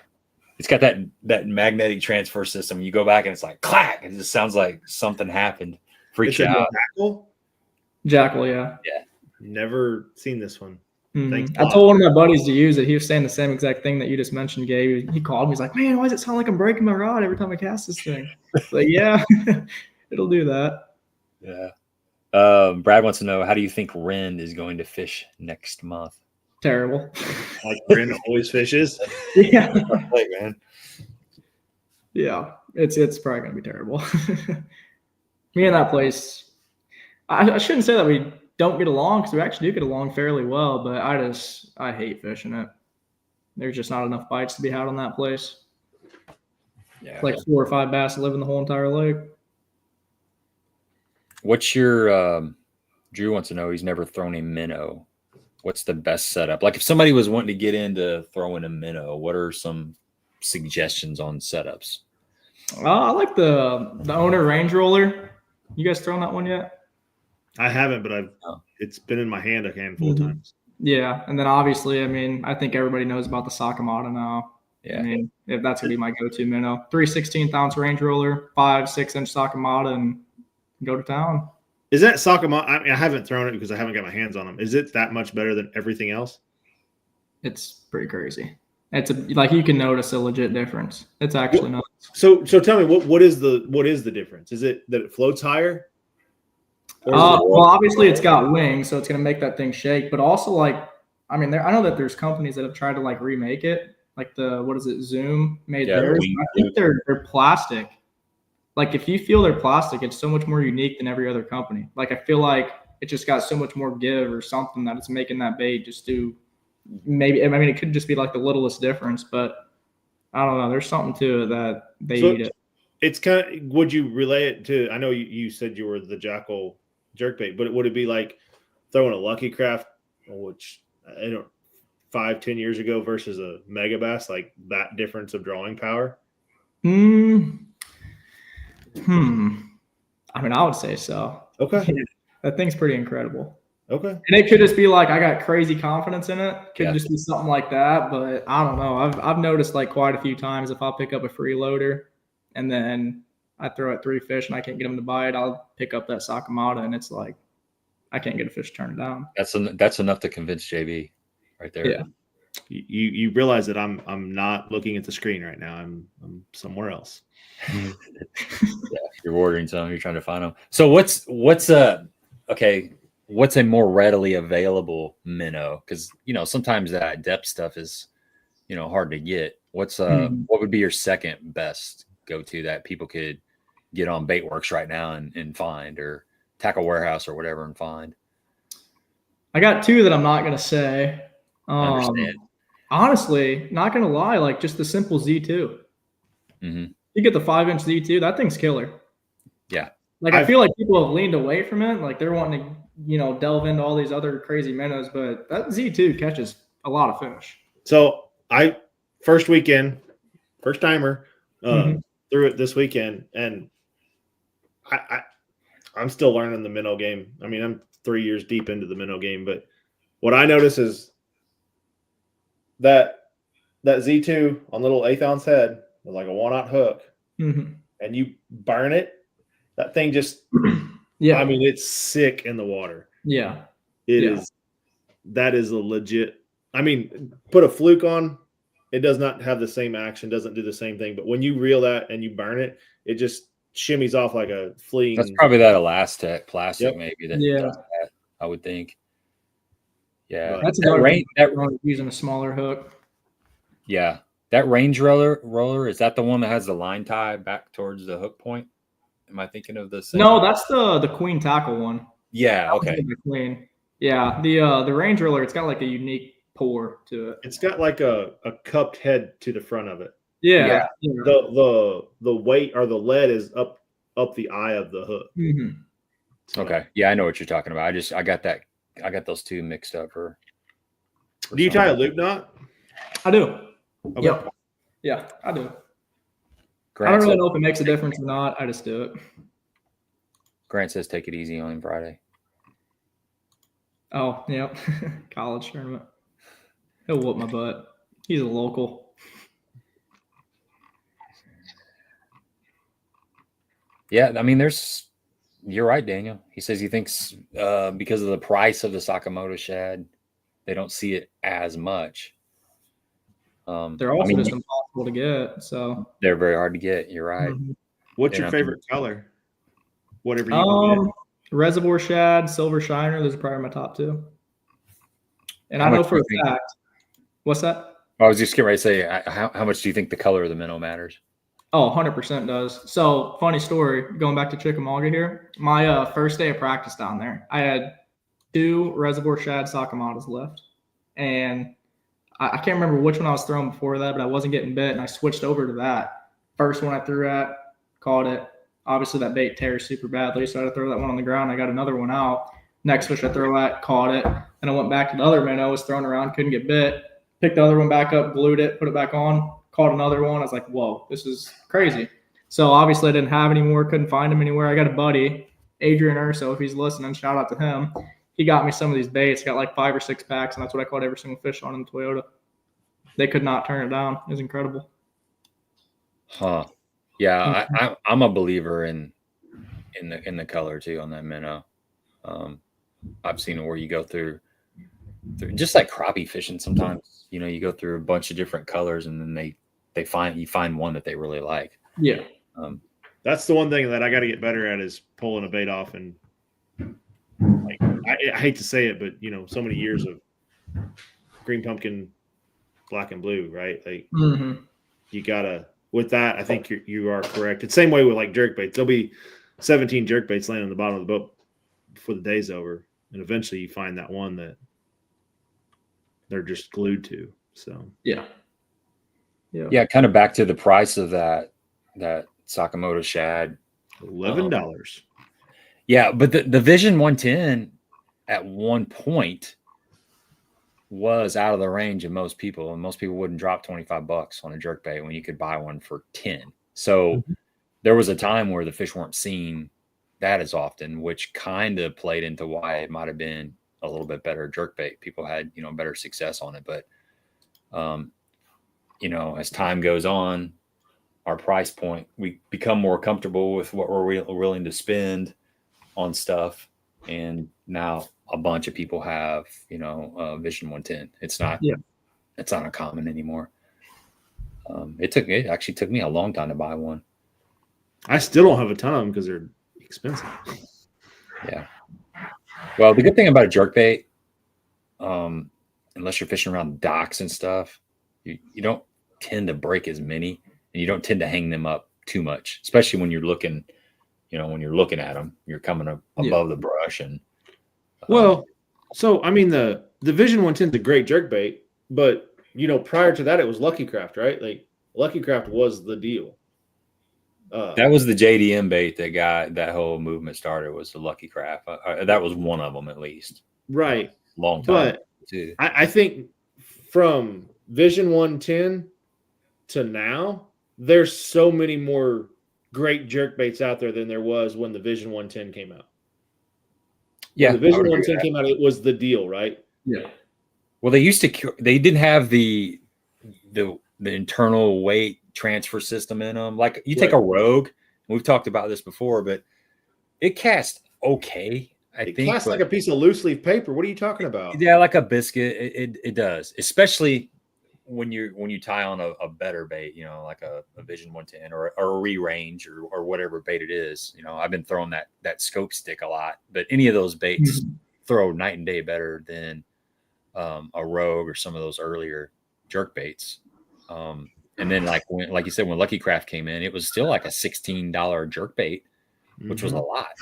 It's got that magnetic transfer system. You go back and it's like clack. It just sounds like something happened. Freaks you out. Jackal, yeah. Yeah. Never seen this one. Mm-hmm. I told one of my buddies to use it. He was saying the same exact thing that you just mentioned, Gabe. He called me. He's like, man, why does it sound like I'm breaking my rod every time I cast this thing? Like, yeah, it'll do that. Yeah. Brad wants to know, how do you think Ren is going to fish next month? Terrible. Like Ren always fishes? Yeah. Like, man. Yeah. It's probably going to be terrible. Me and that place, I shouldn't say that we don't get along, because we actually do get along fairly well, but I hate fishing it. There's just not enough bites to be had on that place. Yeah. It's like 4 or 5 bass that live in the whole entire lake. What's your Drew wants to know, he's never thrown a minnow. What's the best setup? Like if somebody was wanting to get into throwing a minnow, what are some suggestions on setups? I like the Owner Range Roller. You guys thrown that one yet? I haven't, but it's been in my hand a handful of times. Yeah, and then obviously, I mean, I think everybody knows about the Sakamata now. Yeah. I mean, if that's gonna be my go-to minnow, 3/16-ounce Range Roller, 5-6-inch Sakamata, and go to town. Is that Sakamata? I mean, I haven't thrown it because I haven't got my hands on them. Is it that much better than everything else? It's pretty crazy. It's like you can notice a legit difference. It's actually nuts. So tell me what is the difference? Is it that it floats higher? Well, obviously it's got wings, so it's gonna make that thing shake. But also, like, I mean, I know that there's companies that have tried to like remake it, like Zoom made theirs. I think they're plastic. Like if you feel they're plastic, it's so much more unique than every other company. Like I feel like it just got so much more give or something that it's making that bait just do. Maybe, I mean, it could just be like the littlest difference, but I don't know. There's something to it that they eat it. It's kind of, would you relay it to, I know you said you were the Jackal jerkbait, but would it be like throwing a Lucky Craft, which 5-10 years ago versus a Mega Bass, like that difference of drawing power? I mean, I would say so. Okay. Yeah, that thing's pretty incredible. Okay. And it could just be like I got crazy confidence in it. Could just be something like that, but I don't know. I've noticed like quite a few times if I'll pick up a freeloader and then I throw out 3 fish and I can't get them to bite, I'll pick up that Sakamata and it's like I can't get a fish to turn it down. That's enough to convince JB right there. Yeah. You realize that I'm not looking at the screen right now. I'm somewhere else. Yeah, you're ordering some. You're trying to find them. So what's a more readily available minnow? Because sometimes that depth stuff is hard to get. What would be your second best go to that people could get on Baitworks right now and find, or Tackle Warehouse or whatever and find? I got two that I'm not gonna say. Understand. Honestly, not gonna lie, like just the simple Z2. Mm-hmm. You get the 5-inch Z2, that thing's killer. Yeah. Like I feel like people have leaned away from it. Like they're wanting to, delve into all these other crazy minnows, but that Z2 catches a lot of fish. So first timer, threw it this weekend, and I'm still learning the minnow game. I mean, I'm 3 years deep into the minnow game, but what I notice is that Z2 on little 1/8 ounce head with like a 1/0 hook, and you burn it, that thing just, I mean, it's sick in the water. Yeah. It is. That is a legit, I mean, put a fluke on, it does not have the same action, doesn't do the same thing. But when you reel that and you burn it, it just shimmies off like a fleeing. That's probably that Elastec plastic, maybe that does that, I would think. Yeah, that's that using a smaller hook. Yeah, that range roller, is that the one that has the line tie back towards the hook point? Am I thinking of the same? No, that's the Queen tackle one. Yeah, okay. The Queen. Yeah, the range roller, it's got like a unique pour to it. It's got like a cupped head to the front of it. Yeah. The weight or the lead is up the eye of the hook. Mm-hmm. So, okay. Yeah, I know what you're talking about. I got those two mixed up. For do you tie a loop knot? I do. Okay. Yep. Yeah, I do. Grant I don't really know if it makes a difference or not. I just do it. Grant says take it easy on him Friday. Oh, yep. College tournament. He'll whoop my butt. He's a local. Yeah, I mean, you're right, Daniel. He says he thinks because of the price of the Sakamoto shad, they don't see it as much. They're also just impossible to get. So they're very hard to get. You're right. Mm-hmm. What's your favorite color? Whatever you can get. Reservoir shad, silver shiner. Those are probably my top two. And I know for a fact. What's that? I was just getting ready to say, how much do you think the color of the minnow matters? Oh, 100% does. So, funny story, going back to Chickamauga here. My first day of practice down there, I had 2 reservoir shad Sakamatas left. And I can't remember which one I was throwing before that, but I wasn't getting bit, and I switched over to that. First one I threw at, caught it. Obviously, that bait tears super badly, so I had to throw that one on the ground. I got another one out. Next fish I throw at, caught it. And I went back to the other minnow, was throwing around, couldn't get bit. Picked the other one back up, glued it, put it back on, caught another one. I was like, whoa, this is crazy. So obviously I didn't have any more, couldn't find him anywhere. I got a buddy, Adrian Urso, if he's listening, shout out to him. He got me some of these baits, got like 5 or 6 packs, and that's what I caught every single fish on in the Toyota. They could not turn it down. It was incredible. Huh. Yeah, I'm a believer in the color too on that minnow. I've seen it where you go through just like crappie fishing sometimes, you go through a bunch of different colors and then you find one that they really like. Yeah. That's the one thing that I got to get better at is pulling a bait off. And like, I hate to say it, but so many years of green pumpkin, black and blue, right? Like you gotta, with that, I think you are correct. It's the same way with like jerkbaits. There'll be 17 jerkbaits laying on the bottom of the boat before the day's over. And eventually you find that one that they're just glued to. So yeah, kind of back to the price of that Sakamoto shad, $11. Yeah, but the Vision 110 at one point was out of the range of most people, and most people wouldn't drop $25 on a jerkbait when you could buy one for 10. So there was a time where the fish weren't seen that as often, which kind of played into why it might have been a little bit better jerkbait. People had, better success on it. But, as time goes on, our price point, we become more comfortable with what we're willing to spend on stuff. and now a bunch of people have, Vision 110. It's not uncommon anymore. It actually took me a long time to buy one. I still don't have a ton of them because they're expensive. Yeah. Well, the good thing about a jerkbait, unless you're fishing around docks and stuff, you don't tend to break as many, and you don't tend to hang them up too much, especially when you're looking, when you're looking at them, you're coming up above the brush. And so I mean the Vision 110 is a great jerkbait, but prior to that it was Lucky Craft, right? Like Lucky Craft was the deal. That was the JDM bait that got that whole movement started, was the Lucky Craft. That was one of them, at least. Right. Long time. But too. I think from Vision 110 to now, there's so many more great jerkbaits out there than there was when the Vision 110 came out. Yeah. When the Vision 110 came out, it was the deal, right? Yeah. Well, they didn't have the internal weight transfer system in them. Like you take a Rogue, we've talked about this before, but it casts okay. It casts like a piece of loose leaf paper. What are you talking about? Yeah, like a biscuit. It does, especially when you tie on a better bait, like a Vision 110 or a re-range or whatever bait it is. I've been throwing that scope stick a lot, but any of those baits throw night and day better than a Rogue or some of those earlier jerk baits. And then like you said, when Lucky Craft came in, it was still like a $16 jerk bait, which was a lot.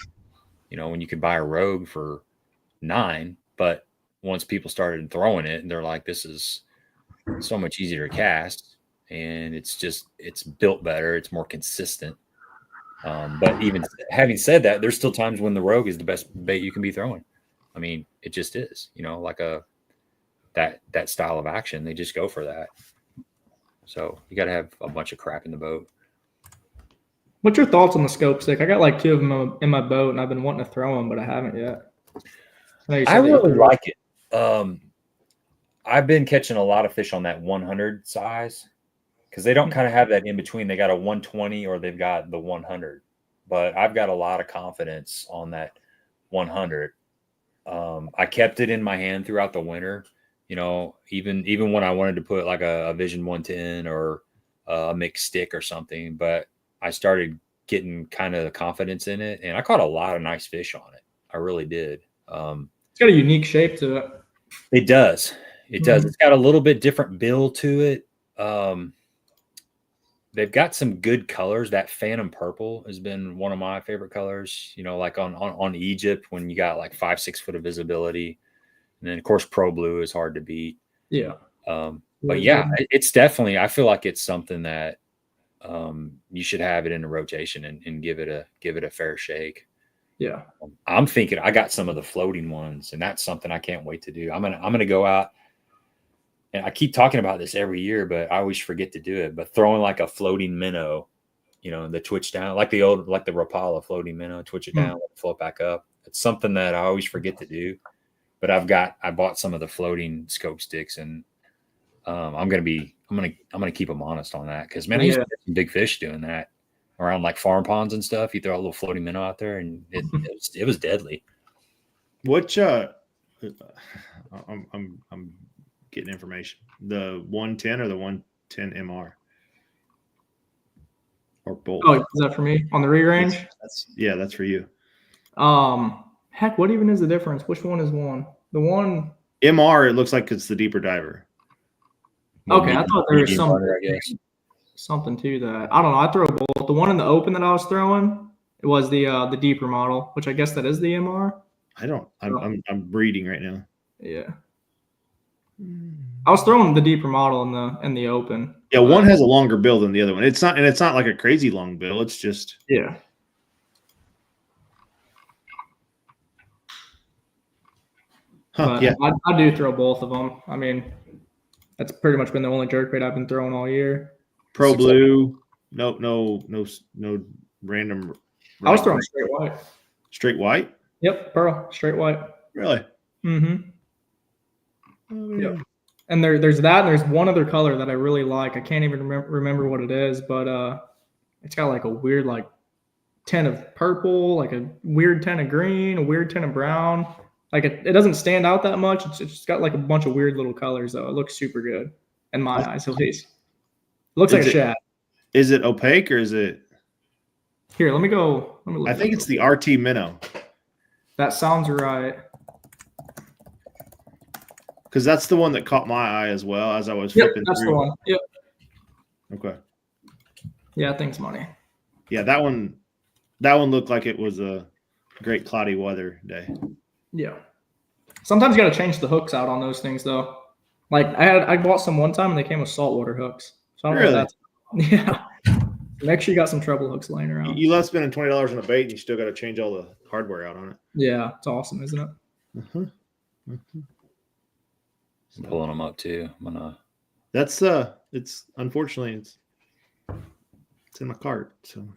When you could buy a Rogue for $9, but once people started throwing it, and they're like, this is so much easier to cast, and it's built better, it's more consistent. But even having said that, there's still times when the Rogue is the best bait you can be throwing. I mean, it just is, like that style of action, they just go for that. So you got to have a bunch of crap in the boat. What's your thoughts on the scope stick? I got like 2 of them in my boat, and I've been wanting to throw them, but I haven't yet. I really like it. I've been catching a lot of fish on that 100 size because they don't kind of have that in between. They got a 120 or they've got the 100, but I've got a lot of confidence on that 100. I kept it in my hand throughout the winter. Even when I wanted to put like a Vision 110 or a mixed stick or something, but I started getting kind of the confidence in it, and I caught a lot of nice fish on it. I really did. It's got a unique shape to it. It does. It does. It's got a little bit different build to it. They've got some good colors. That Phantom Purple has been one of my favorite colors, like on Egypt when you got like 5-6 foot of visibility. And then, of course, Pro Blue is hard to beat. Yeah. But yeah, it's definitely, I feel like it's something that you should have it in a rotation and give it a fair shake. Yeah. I'm thinking I got some of the floating ones, and that's something I can't wait to do. I'm gonna go out, and I keep talking about this every year, but I always forget to do it. But throwing like a floating minnow, the twitch down, like the Rapala floating minnow, twitch it down, float back up. It's something that I always forget to do. But I bought some of the floating scope sticks, and I'm gonna keep them honest on that, because man, I used to get some big fish doing that around like farm ponds and stuff. You throw a little floating minnow out there, and it was deadly. What I'm getting information. The 110 or the 110 MR, or both? Oh, is that for me on the re-range? That's for you. Heck, what even is the difference? Which one is one? The one MR, it looks like it's the deeper diver. Okay, I thought there was something to that. I don't know. I throw both. The one in the open that I was throwing, it was the deeper model, which I guess that is the MR. I'm reading right now. Yeah. I was throwing the deeper model in the open. Yeah, one has a longer bill than the other one. It's not like a crazy long bill. It's just Yeah, I do throw both of them. I mean, that's pretty much been the only jerkbait I've been throwing all year. Pro Blue, no random. I was throwing straight white. Straight white? Yep, pearl, straight white. Really? Mm-hmm. Yep. And there's that, and there's one other color that I really like. I can't even remember what it is, but it's got like a weird like tint of purple, like a weird tint of green, a weird tint of brown. Like it doesn't stand out that much. It's just got like a bunch of weird little colors though. It looks super good in my eyes at least. It looks like a shad. Is it opaque or is it? Here, let me go. Let me look. I think it's the RT minnow. That sounds right. Because that's the one that caught my eye as well as I was Yep, flipping that's through. the one. Yep. Okay. Yeah, thanks, money. Yeah, that one looked like it was a great cloudy weather day. Yeah. Sometimes you got to change the hooks out on those things though. Like I bought some one time and they came with saltwater hooks. So I don't know if that's yeah. Make sure you got some treble hooks laying around. You love spending $20 on a bait and you still got to change all the hardware out on it. Yeah, it's awesome, isn't it? Mm-hmm. Mm-hmm. I'm pulling them up too. I'm gonna. That's it's unfortunately it's in my cart. So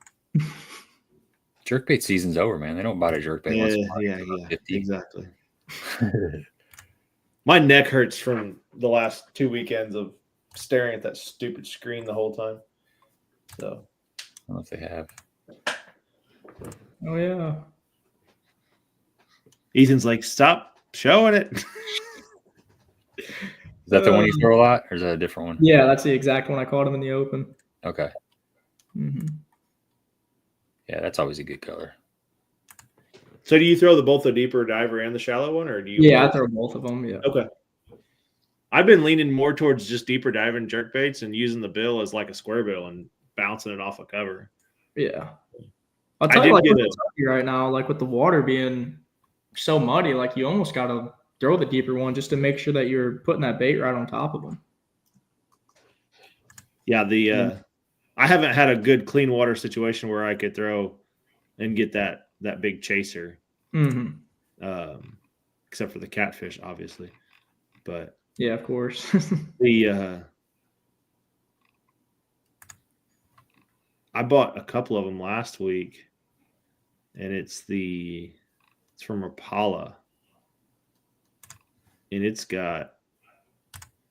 Jerkbait season's over, man. They don't buy a jerkbait. Yeah, exactly. My neck hurts from the last 2 weekends of staring at that stupid screen the whole time. So I don't know if they have. Oh yeah. Ethan's like, stop showing it. Is that the one you throw a lot, or is that a different one? Yeah, that's the exact one. I caught him in the open. Okay. Mm-hmm. Yeah, that's always a good color. So do you throw both the deeper diver and the shallow one, or do you? Yeah, I throw both of them. Yeah. Okay. I've been leaning more towards just deeper diving jerkbaits and using the bill as like a square bill and bouncing it off a cover. Yeah. I'll tell you, like with Kentucky right now, like with the water being so muddy, like you almost got to throw the deeper one just to make sure that you're putting that bait right on top of them. Yeah, I haven't had a good clean water situation where I could throw and get that big chaser. Mm-hmm. Except for the catfish, obviously. But yeah, of course. I bought a couple of them last week, and it's from Rapala, and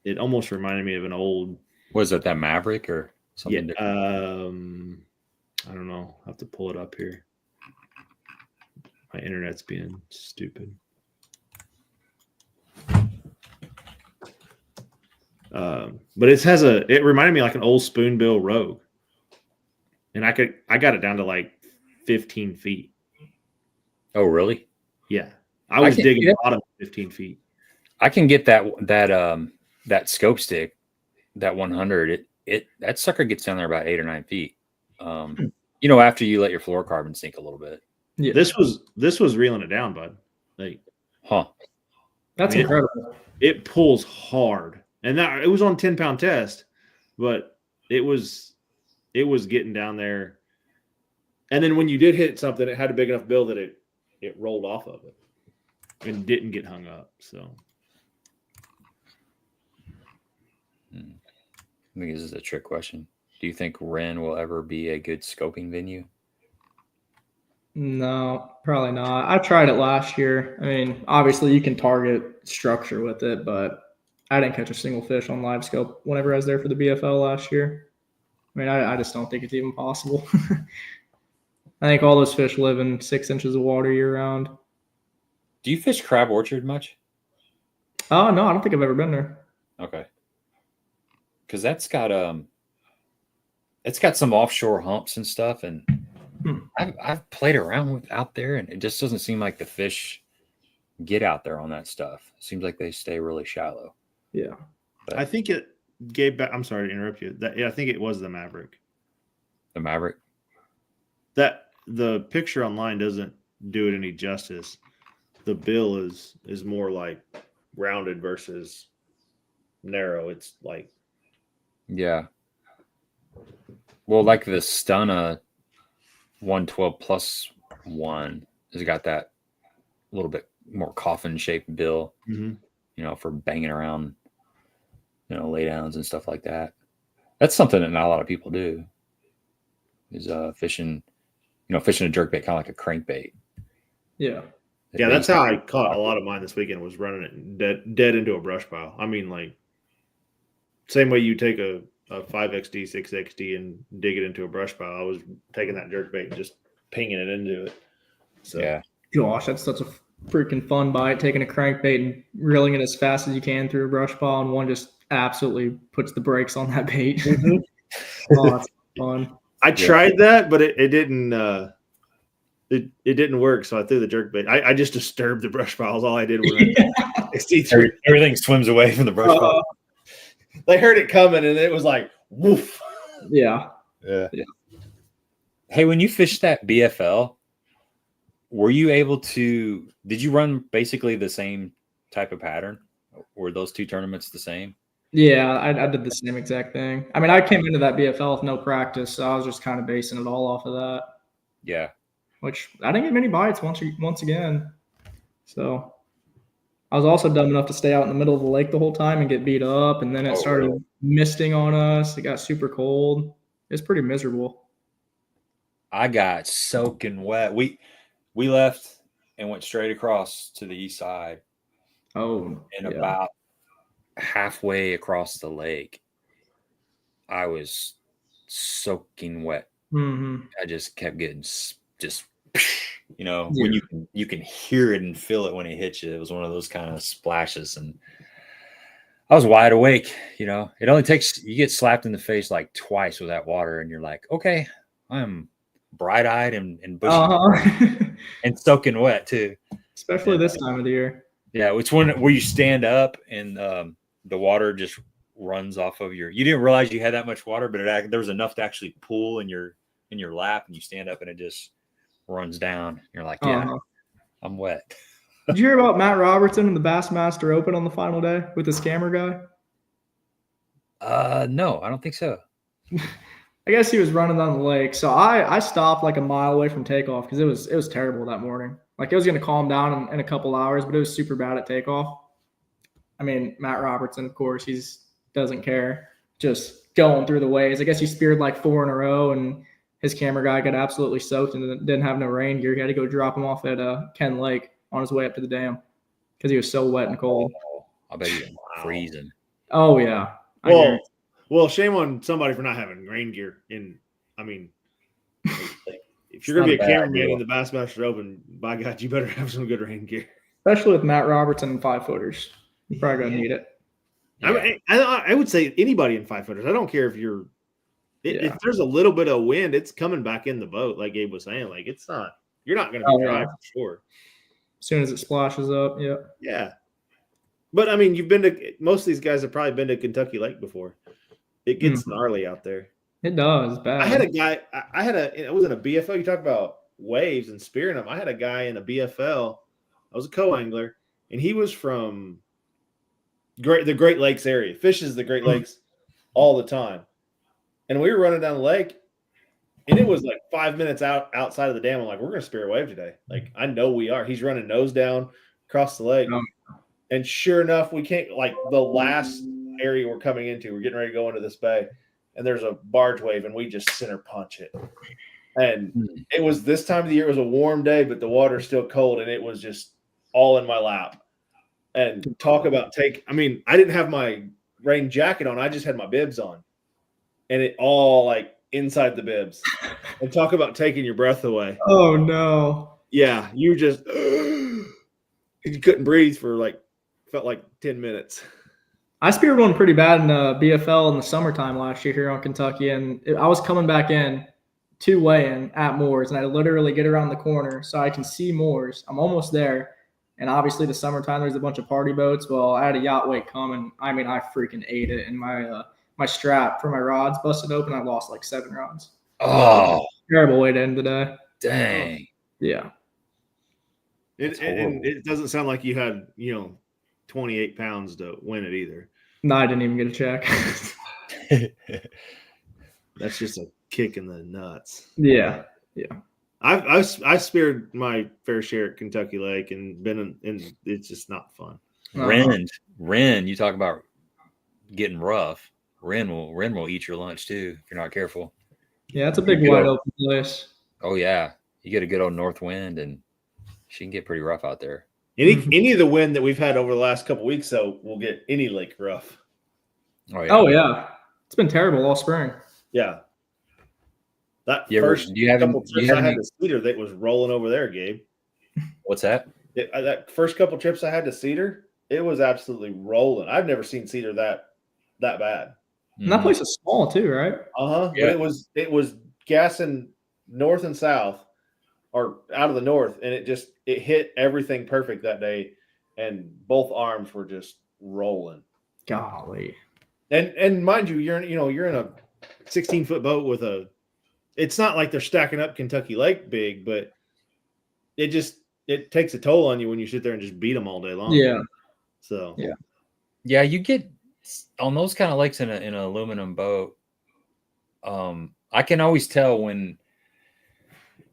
it almost reminded me of an old. Was it that Maverick or something? Yeah, I don't know. I'll have to pull it up here. My internet's being stupid. But it reminded me like an old spoonbill Rogue, and I got it down to like 15 feet. Oh, really? Yeah, I was digging a lot of 15 feet. I can get that scope stick, that 100. That sucker gets down there about 8 or 9 feet. After you let your fluorocarbon sink a little bit. Yeah, this was reeling it down, bud. Like, that's incredible. It pulls hard, and it was on 10-pound test, but it was getting down there. And then when you did hit something, it had a big enough bill that it rolled off of it and didn't get hung up. So I think this is a trick question. Do you think Wren will ever be a good scoping venue? No, probably not. I tried it last year. I mean, obviously you can target structure with it, but I didn't catch a single fish on live scope whenever I was there for the BFL last year. I mean, I just don't think it's even possible. I think all those fish live in 6 inches of water year round. Do you fish Crab Orchard much? Oh, no, I don't think I've ever been there. Okay. Because that's got some offshore humps and stuff, and I've played around with out there, and it just doesn't seem like the fish get out there on that stuff. It seems like they stay really shallow. Yeah. But I think it gave back. I'm sorry to interrupt you. I think it was the Maverick. The Maverick? The picture online doesn't do it any justice. The bill is more like rounded versus narrow. It's like, yeah. Well, like the Stunna 112+1 has got that little bit more coffin shaped bill, for banging around, laydowns and stuff like that. That's something that not a lot of people do. Is fishing a jerkbait, kind of like a crankbait. Yeah. Yeah, that's how I caught a lot of mine this weekend, was running it dead into a brush pile. I mean, like, same way you take a 5XD, 6XD and dig it into a brush pile. I was taking that jerkbait and just pinging it into it. So Yeah. Gosh, that's such a freaking fun bite, taking a crankbait and reeling it as fast as you can through a brush pile, and one just absolutely puts the brakes on that bait. Oh, that's fun. I tried that, but it didn't it didn't work, so I threw the jerkbait. I just disturbed the brush piles. All I did was Everything swims away from the brush pile. They heard it coming, and it was like, woof. Yeah. Hey, when you fished that BFL, were you able to? Did you run basically the same type of pattern? Were those two tournaments the same? Yeah, I did the same exact thing. I mean, I came into that BFL with no practice, so I was just kind of basing it all off of that. Yeah. Which I didn't get many bites once again. So I was also dumb enough to stay out in the middle of the lake the whole time and get beat up, and then it started misting on us. It got super cold. It's pretty miserable. I got soaking wet. We left and went straight across to the east side. Oh, and about halfway across the lake, I was soaking wet. Mm-hmm. I just kept getting just, when you can hear it and feel it when it hits you. It was one of those kind of splashes, and I was wide awake. It only takes, you get slapped in the face like twice with that water, and you're like, okay, I'm bright-eyed and bushy and soaking wet too. Especially this time of the year. Yeah, it's where you stand up and the water just runs off of you didn't realize you had that much water, but there was enough to actually pool in your lap, and you stand up and it just runs down. You're like, yeah, I'm wet. Did you hear about Matt Robertson and the Bassmaster Open on the final day with the scammer guy? No, I don't think so. I guess he was running down the lake. So I stopped like a mile away from takeoff because it was terrible that morning. Like, it was going to calm down in a couple hours, but it was super bad at takeoff. I mean, Matt Robertson, of course, doesn't care. Just going through the waves. I guess he speared like 4 in a row, and his camera guy got absolutely soaked and didn't have no rain gear. He had to go drop him off at Ken Lake on his way up to the dam because he was so wet and cold. I bet he was freezing. Oh, yeah. Well, shame on somebody for not having rain gear. If you're going to be a cameraman in the Bassmaster Open, by God, you better have some good rain gear. Especially with Matt Robertson and 5-footers. You're probably going to need it. Yeah. I would say anybody in 5-footers. I don't care if if there's a little bit of wind, it's coming back in the boat, like Gabe was saying. Like, it's not, you're not going to be dry for sure. As soon as it splashes up, yeah. Yeah. But, most of these guys have probably been to Kentucky Lake before. It gets gnarly out there. It does, bad. I had a guy, it was in a BFL. You talk about waves and spearing them. I had a guy in a BFL. I was a co-angler, and he was from the Great Lakes area, fishes the Great Lakes all the time. And we were running down the lake, and it was like 5 minutes outside of the dam. I'm like, we're going to spear a wave today. Like, I know we are. He's running nose down across the lake. And sure enough, we can't, like, the last area we're coming into, we're getting ready to go into this bay, and there's a barge wave, and we just center punch it. And it was this time of the year. It was a warm day, but the water's still cold, and it was just all in my lap. And talk about I didn't have my rain jacket on. I just had my bibs on, and it all like inside the bibs. And talk about taking your breath away. Oh no. Yeah. You just, you couldn't breathe for felt like 10 minutes. I speared one pretty bad in BFL in the summertime last year here on Kentucky, and I was coming back in to weigh-in at Moore's, and I literally get around the corner so I can see Moore's. I'm almost there, and obviously the summertime there's a bunch of party boats. Well, I had a yacht wake come, and I freaking ate it, and my strap for my rods busted open. I lost like 7 rods. Oh, terrible way to end the day. Dang. Yeah. And it doesn't sound like you had 28 pounds to win it either. No, I didn't even get a check. That's just a kick in the nuts. Yeah. I speared my fair share at Kentucky Lake and been in it's just not fun. Wren, you talk about getting rough. Wren will eat your lunch too if you're not careful. Yeah, it's a big wide open place. Oh yeah, you get a good old north wind and she can get pretty rough out there. Any of the wind that we've had over the last couple of weeks, though, will get any lake rough. Oh yeah, it's been terrible all spring. Yeah, That Do you have couple trips I had any? to Cedar, that was rolling over there, Gabe. What's that? That first couple trips I had to Cedar, it was absolutely rolling. I've never seen Cedar that bad. And that place is small too, right? Yeah. But it was gassing north and south, or out of the north, and it hit everything perfect that day, and both arms were just rolling. Golly. And mind you, you're in a 16-foot boat with it's not like they're stacking up Kentucky Lake big, but it takes a toll on you when you sit there and just beat them all day long. Yeah. So yeah, you get on those kind of lakes in an aluminum boat. I can always tell when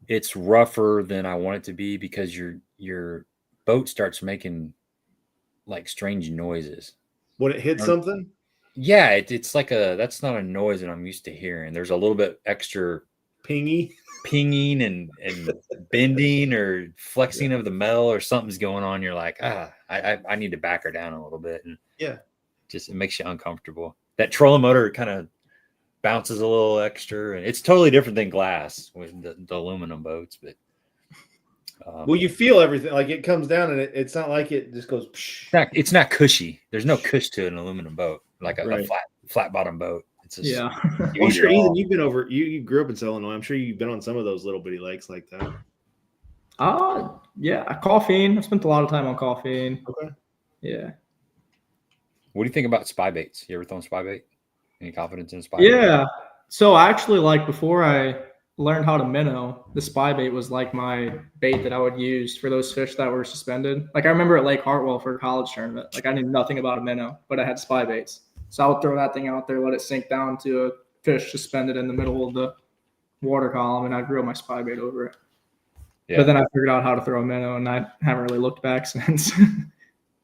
it's rougher than I want it to be, because your boat starts making like strange noises when it hits something. Yeah, it's like that's not a noise that I'm used to hearing. There's a little bit extra pinging and bending or flexing of the metal, or something's going on. You're like, I need to back her down a little bit, and it makes you uncomfortable. That trolling motor kind of bounces a little extra, and it's totally different than glass with the aluminum boats. But well, you feel everything, like it comes down, and it's not like it just goes. It's not cushy. There's no cush to an aluminum boat, like a flat bottom boat. It's just, I'm sure, Ethan, you've been over. You grew up in Illinois. I'm sure you've been on some of those little bitty lakes like that. Yeah, Coffeen. I spent a lot of time on Coffeen. Okay. Yeah. What do you think about spy baits? You ever thrown spy bait? Any confidence in spy bait? Yeah. So actually, like before I learned how to minnow, the spy bait was like my bait that I would use for those fish that were suspended. Like I remember at Lake Hartwell for a college tournament, like I knew nothing about a minnow, but I had spy baits. So I would throw that thing out there, let it sink down to a fish suspended in the middle of the water column, and I'd reel my spy bait over it. Yeah. But then I figured out how to throw a minnow, and I haven't really looked back since.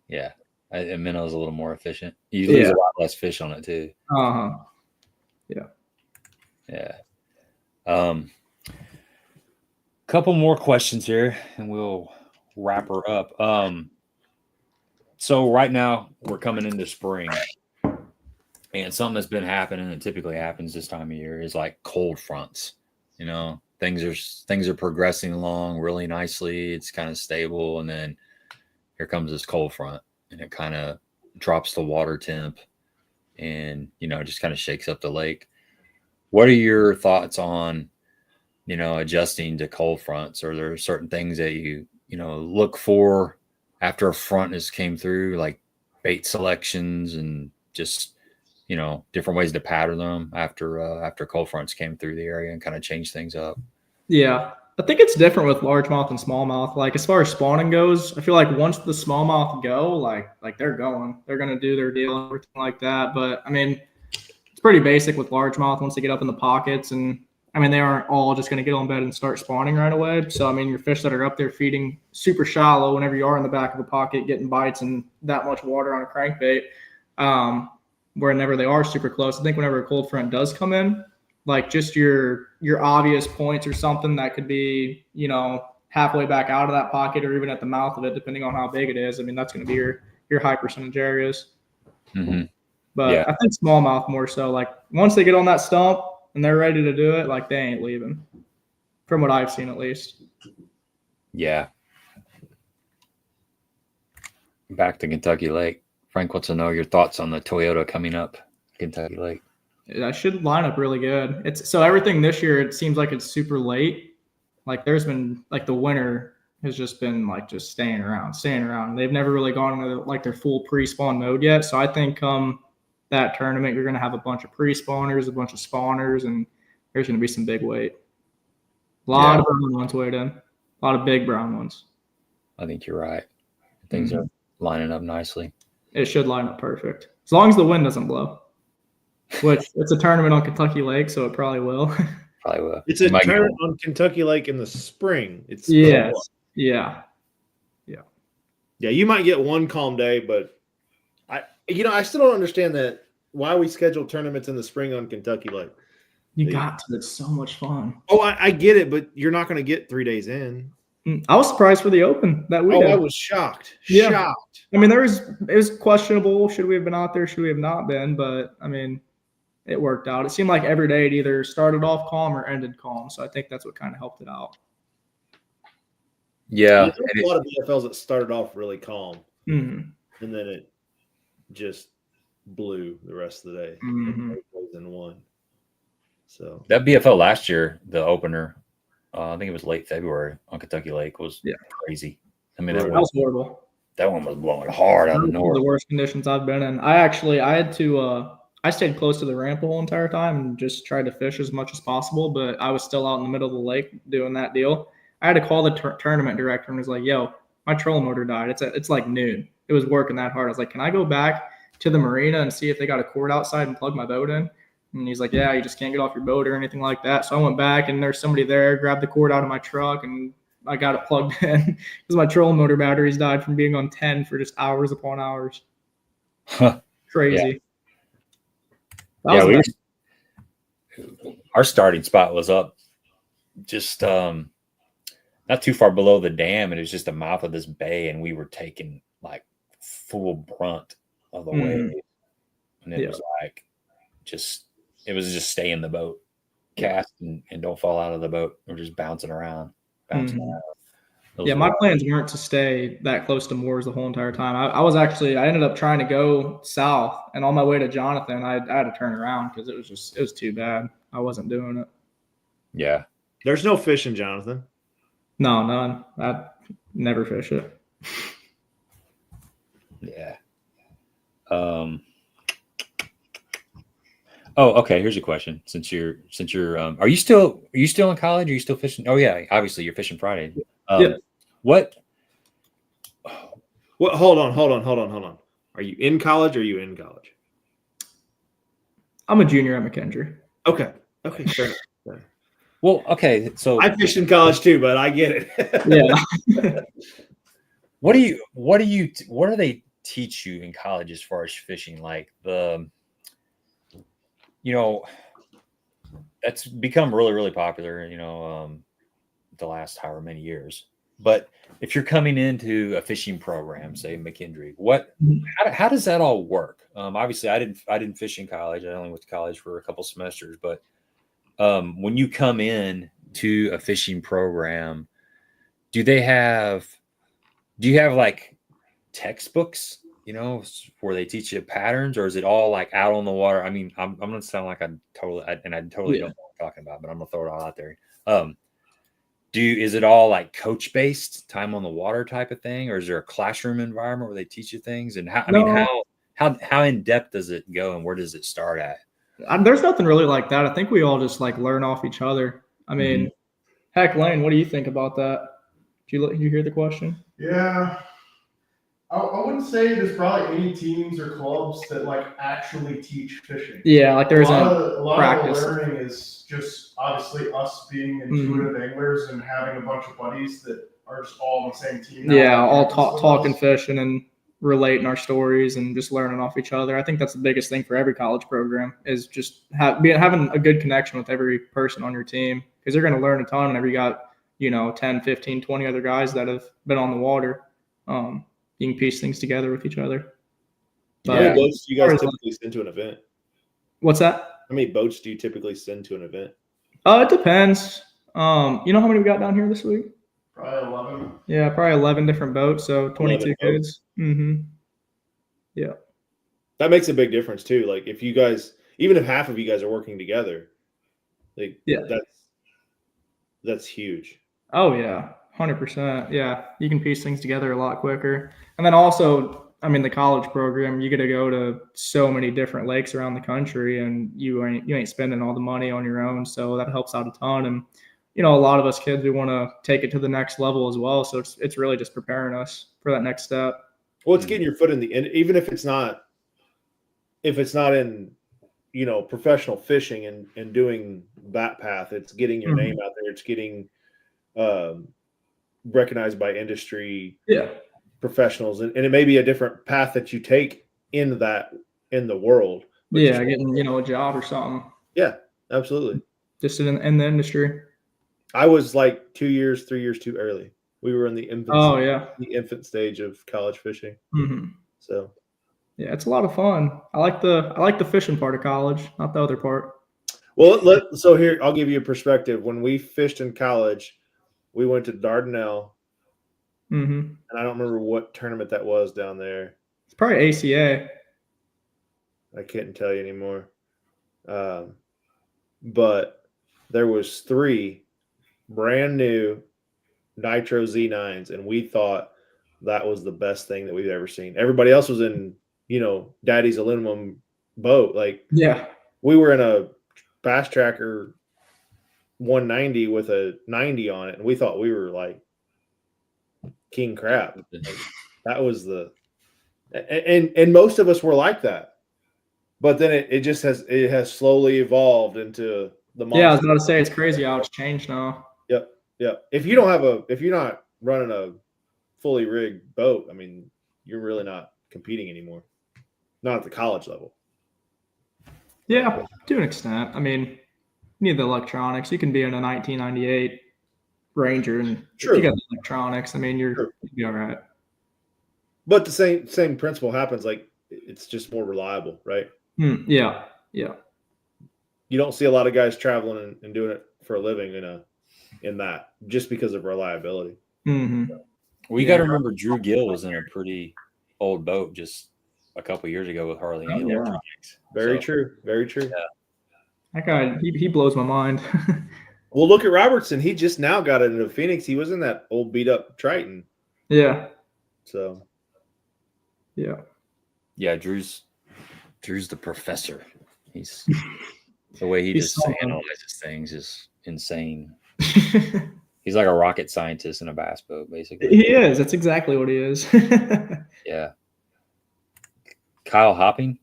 Yeah. A minnow is a little more efficient. You lose a lot less fish on it too. Yeah. Yeah. Couple more questions here, and we'll wrap her up. So right now we're coming into spring, and something that's been happening, and typically happens this time of year, is like cold fronts. You know, things are progressing along really nicely. It's kind of stable, and then here comes this cold front, and it kind of drops the water temp, and just kind of shakes up the lake. What are your thoughts on adjusting to cold fronts? Are there certain things that you look for after a front has came through, like bait selections and just different ways to pattern them after cold fronts came through the area and kind of change things up? Yeah, I think it's different with largemouth and smallmouth. Like as far as spawning goes, I feel like once the smallmouth go, like they're going, they're gonna do their deal and everything like that. But I mean, it's pretty basic with largemouth once they get up in the pockets, and I mean they aren't all just gonna get on bed and start spawning right away. So I mean, your fish that are up there feeding super shallow, whenever you are in the back of the pocket getting bites and that much water on a crankbait, whenever they are super close, I think whenever a cold front does come in, like just your obvious points or something that could be, halfway back out of that pocket or even at the mouth of it, depending on how big it is. I mean, that's going to be your high percentage areas. Mm-hmm. But I think smallmouth more so. Like once they get on that stump and they're ready to do it, like they ain't leaving, from what I've seen at least. Yeah. Back to Kentucky Lake. Frank wants to know your thoughts on the Toyota coming up Kentucky Lake. That should line up really good. So everything this year, it seems like it's super late. Like there's been like the winter has just been like just staying around. They've never really gone into like their full pre-spawn mode yet. So I think that tournament, you're going to have a bunch of pre-spawners, a bunch of spawners, and there's going to be some big weight. A lot of brown ones weighed in. A lot of big brown ones. I think you're right. Things are lining up nicely. It should line up perfect. As long as the wind doesn't blow. Which it's a tournament on Kentucky Lake, so it probably will. Probably will. It's a tournament on Kentucky Lake in the spring. It's Yeah. You might get one calm day, but I still don't understand that why we schedule tournaments in the spring on Kentucky Lake. You got to. It's so much fun. Oh, I get it, but you're not going to get 3 days in. I was surprised for the Open that weekend. I was shocked. Yeah. Shocked. I mean, it was questionable. Should we have been out there? Should we have not been? But I mean, it worked out. It seemed like every day it either started off calm or ended calm. So I think that's what kind of helped it out. Yeah. There's a lot of BFLs that started off really calm, Mm-hmm. and then it just blew the rest of the day. Mm-hmm. In one. So that BFL last year, the opener, I think it was late February on Kentucky Lake, was crazy. I mean, that was horrible. That one was blowing hard out of nowhere. The worst conditions I've been in. I had to. I stayed close to the ramp the whole entire time and just tried to fish as much as possible. But I was still out in the middle of the lake doing that deal. I had to call the tournament director and was like, "Yo, my trolling motor died. It's like noon. It was working that hard." I was like, "Can I go back to the marina and see if they got a cord outside and plug my boat in?" And he's like, "Yeah, you just can't get off your boat or anything like that." So I went back and there's somebody there, grabbed the cord out of my truck, and I got it plugged in because my trolling motor batteries died from being on 10 for just hours upon hours. Crazy. Yeah, our starting spot was up just not too far below the dam, and it was just the mouth of this bay, and we were taking like full brunt of the wave. And it was like it was just stay in the boat, cast and don't fall out of the boat. We're just bouncing around. My plans weren't to stay that close to moors the whole entire time. I ended up trying to go south, and on my way to Jonathan, I had to turn around because it was too bad. I wasn't doing it. Yeah. There's no fish in Jonathan. No, none. I never fish it. Yeah. Oh, okay. Here's a question. Since you're, are you still in college? Are you still fishing? Oh yeah, obviously you're fishing Friday. What? Hold on. Are you in college? Or are you in college? I'm a junior at McKendree. Okay. Fair. Well, okay. So I fished in college too, but I get it. Yeah. What do they teach you in college as far as fishing? Like that's become really, really popular, the last however many years. But if you're coming into a fishing program, say McKendree, how does that all work? Obviously I didn't fish in college. I only went to college for a couple semesters, but when you come in to a fishing program, do you have like textbooks, where they teach you patterns, or is it all like out on the water? I mean, I'm going to sound like I totally don't know what I'm talking about, but I'm going to throw it all out there. Is it all like coach based, time on the water type of thing, or is there a classroom environment where they teach you things? And how in depth does it go, and where does it start at? There's nothing really like that. I think we all just like learn off each other. I mean, heck, Lane, what do you think about that? Did you hear the question? Yeah. I wouldn't say there's probably any teams or clubs that like actually teach fishing. Yeah, like there's a lot practice. Of the learning is just obviously us being intuitive anglers and having a bunch of buddies that are just all on the same team. All talking fishing and relating our stories and just learning off each other. I think that's the biggest thing for every college program is just having a good connection with every person on your team, because they're going to learn a ton whenever you got 10, 15, 20 other guys that have been on the water. You can piece things together with each other. How many boats do you guys typically send to an event? What's that? How many boats do you typically send to an event? It depends. You know how many we got down here this week? Probably 11. Yeah, probably 11 different boats, so 22 kids. Yeah. That makes a big difference too. Like if you guys, even if half of you guys are working together, that's huge. Oh yeah. 100%. Yeah. You can piece things together a lot quicker. And then also, I mean, the college program, you get to go to so many different lakes around the country, and you ain't spending all the money on your own. So that helps out a ton. And, a lot of us kids, we want to take it to the next level as well. So it's really just preparing us for that next step. Well, it's getting your foot in the end, even if it's not in, professional fishing and doing that path. It's getting your name out there. It's getting, recognized by industry professionals, and it may be a different path that you take in the world. Getting a job or something. Yeah, absolutely. Just in the industry. I was like 3 years too early. We were in the infant. Oh yeah, the infant stage of college fishing. Mm-hmm. So Yeah, it's a lot of fun. I like the fishing part of college, not the other part. Well, so here I'll give you a perspective. When we fished in college, we went to Dardanelle, Mm-hmm. and I don't remember what tournament that was down there. It's probably ACA. I couldn't tell you anymore. But there was 3 brand new Nitro Z9s, and we thought that was the best thing that we've ever seen. Everybody else was in, Daddy's aluminum boat. Like, Yeah. we were in a Bass Tracker 190 with a 90 on it, and we thought we were like king crap. Like, that was and most of us were like that. But then it has slowly evolved into the monster. Yeah, I was about to say, it's crazy how it's changed now. Yep. If you're not running a fully rigged boat, I mean, you're really not competing anymore. Not at the college level. Yeah, to an extent. I mean, you need the electronics. You can be in a 1998 Ranger, and if you got the electronics, I mean, you'll be all right. But the same principle happens. Like, it's just more reliable, right? Yeah. You don't see a lot of guys traveling and doing it for a living in that, just because of reliability. Mm-hmm. Well, you got to remember Drew Gill was in a pretty old boat just a couple years ago with hardly any electronics. Very true. Yeah. That guy, he blows my mind. Well, look at Robertson. He just now got into Phoenix. He was in that old beat up Triton. Yeah. So. Yeah, Drew's the professor. He's the way he just analyzes things is insane. He's like a rocket scientist in a bass boat, basically. He is. That's exactly what he is. Yeah. Kyle Hopping.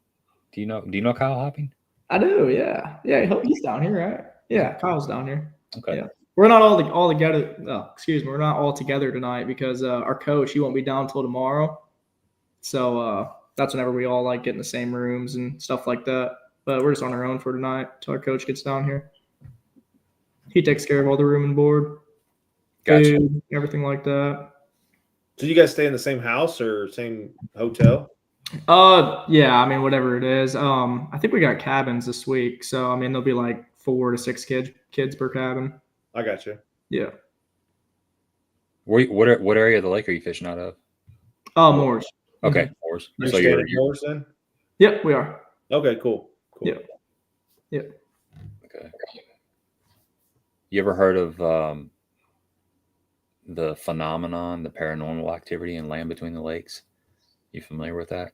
Do you know Kyle Hopping? I do. Yeah. He's down here, right? Yeah, Kyle's down here. Okay. Yeah. We're not all together. Oh, excuse me. We're not all together tonight because our coach, he won't be down until tomorrow. So that's whenever we all like get in the same rooms and stuff like that. But we're just on our own for tonight until our coach gets down here. He takes care of all the room and board, food, everything like that. So you guys stay in the same house or same hotel? Yeah, I mean, whatever it is. I think we got cabins this week, so I mean, there'll be like 4 to 6 kids per cabin. I got you. Yeah. Mm-hmm. What area of the lake are you fishing out of? Moors. Okay, Moors. So you're Moors then? Yep, we are. Okay, cool. Yeah. Okay. You ever heard of the phenomenon, the paranormal activity in Land Between the Lakes? You familiar with that?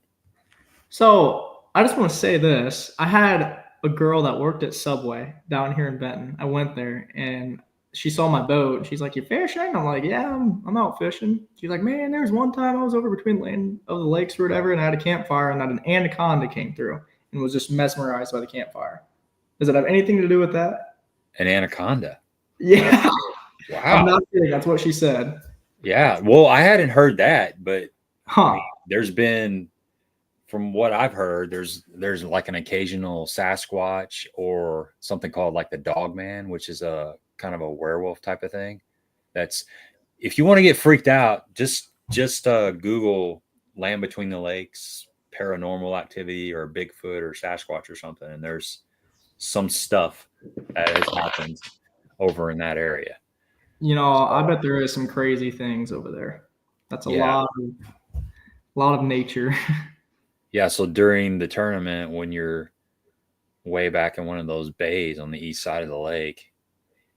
So I just want to say this. I had a girl that worked at Subway down here in Benton. I went there and she saw my boat. She's like, "You fishing?" I'm like, "Yeah, I'm out fishing." She's like, "Man, there's one time I was over between Land of the Lakes or whatever, and I had a campfire, and an anaconda came through and was just mesmerized by the campfire." Does it have anything to do with that? An anaconda? Yeah. Wow. I'm not kidding. That's what she said. Yeah. Well, I hadn't heard that, but I mean, there's been, from what I've heard, there's like an occasional Sasquatch or something called like the Dogman, which is a kind of a werewolf type of thing. That's, if you want to get freaked out, just Google Land Between the Lakes paranormal activity or Bigfoot or Sasquatch or something, and there's some stuff that has happened over in that area. I bet there is some crazy things over there. That's a lot of nature. Yeah, so during the tournament, when you're way back in one of those bays on the east side of the lake,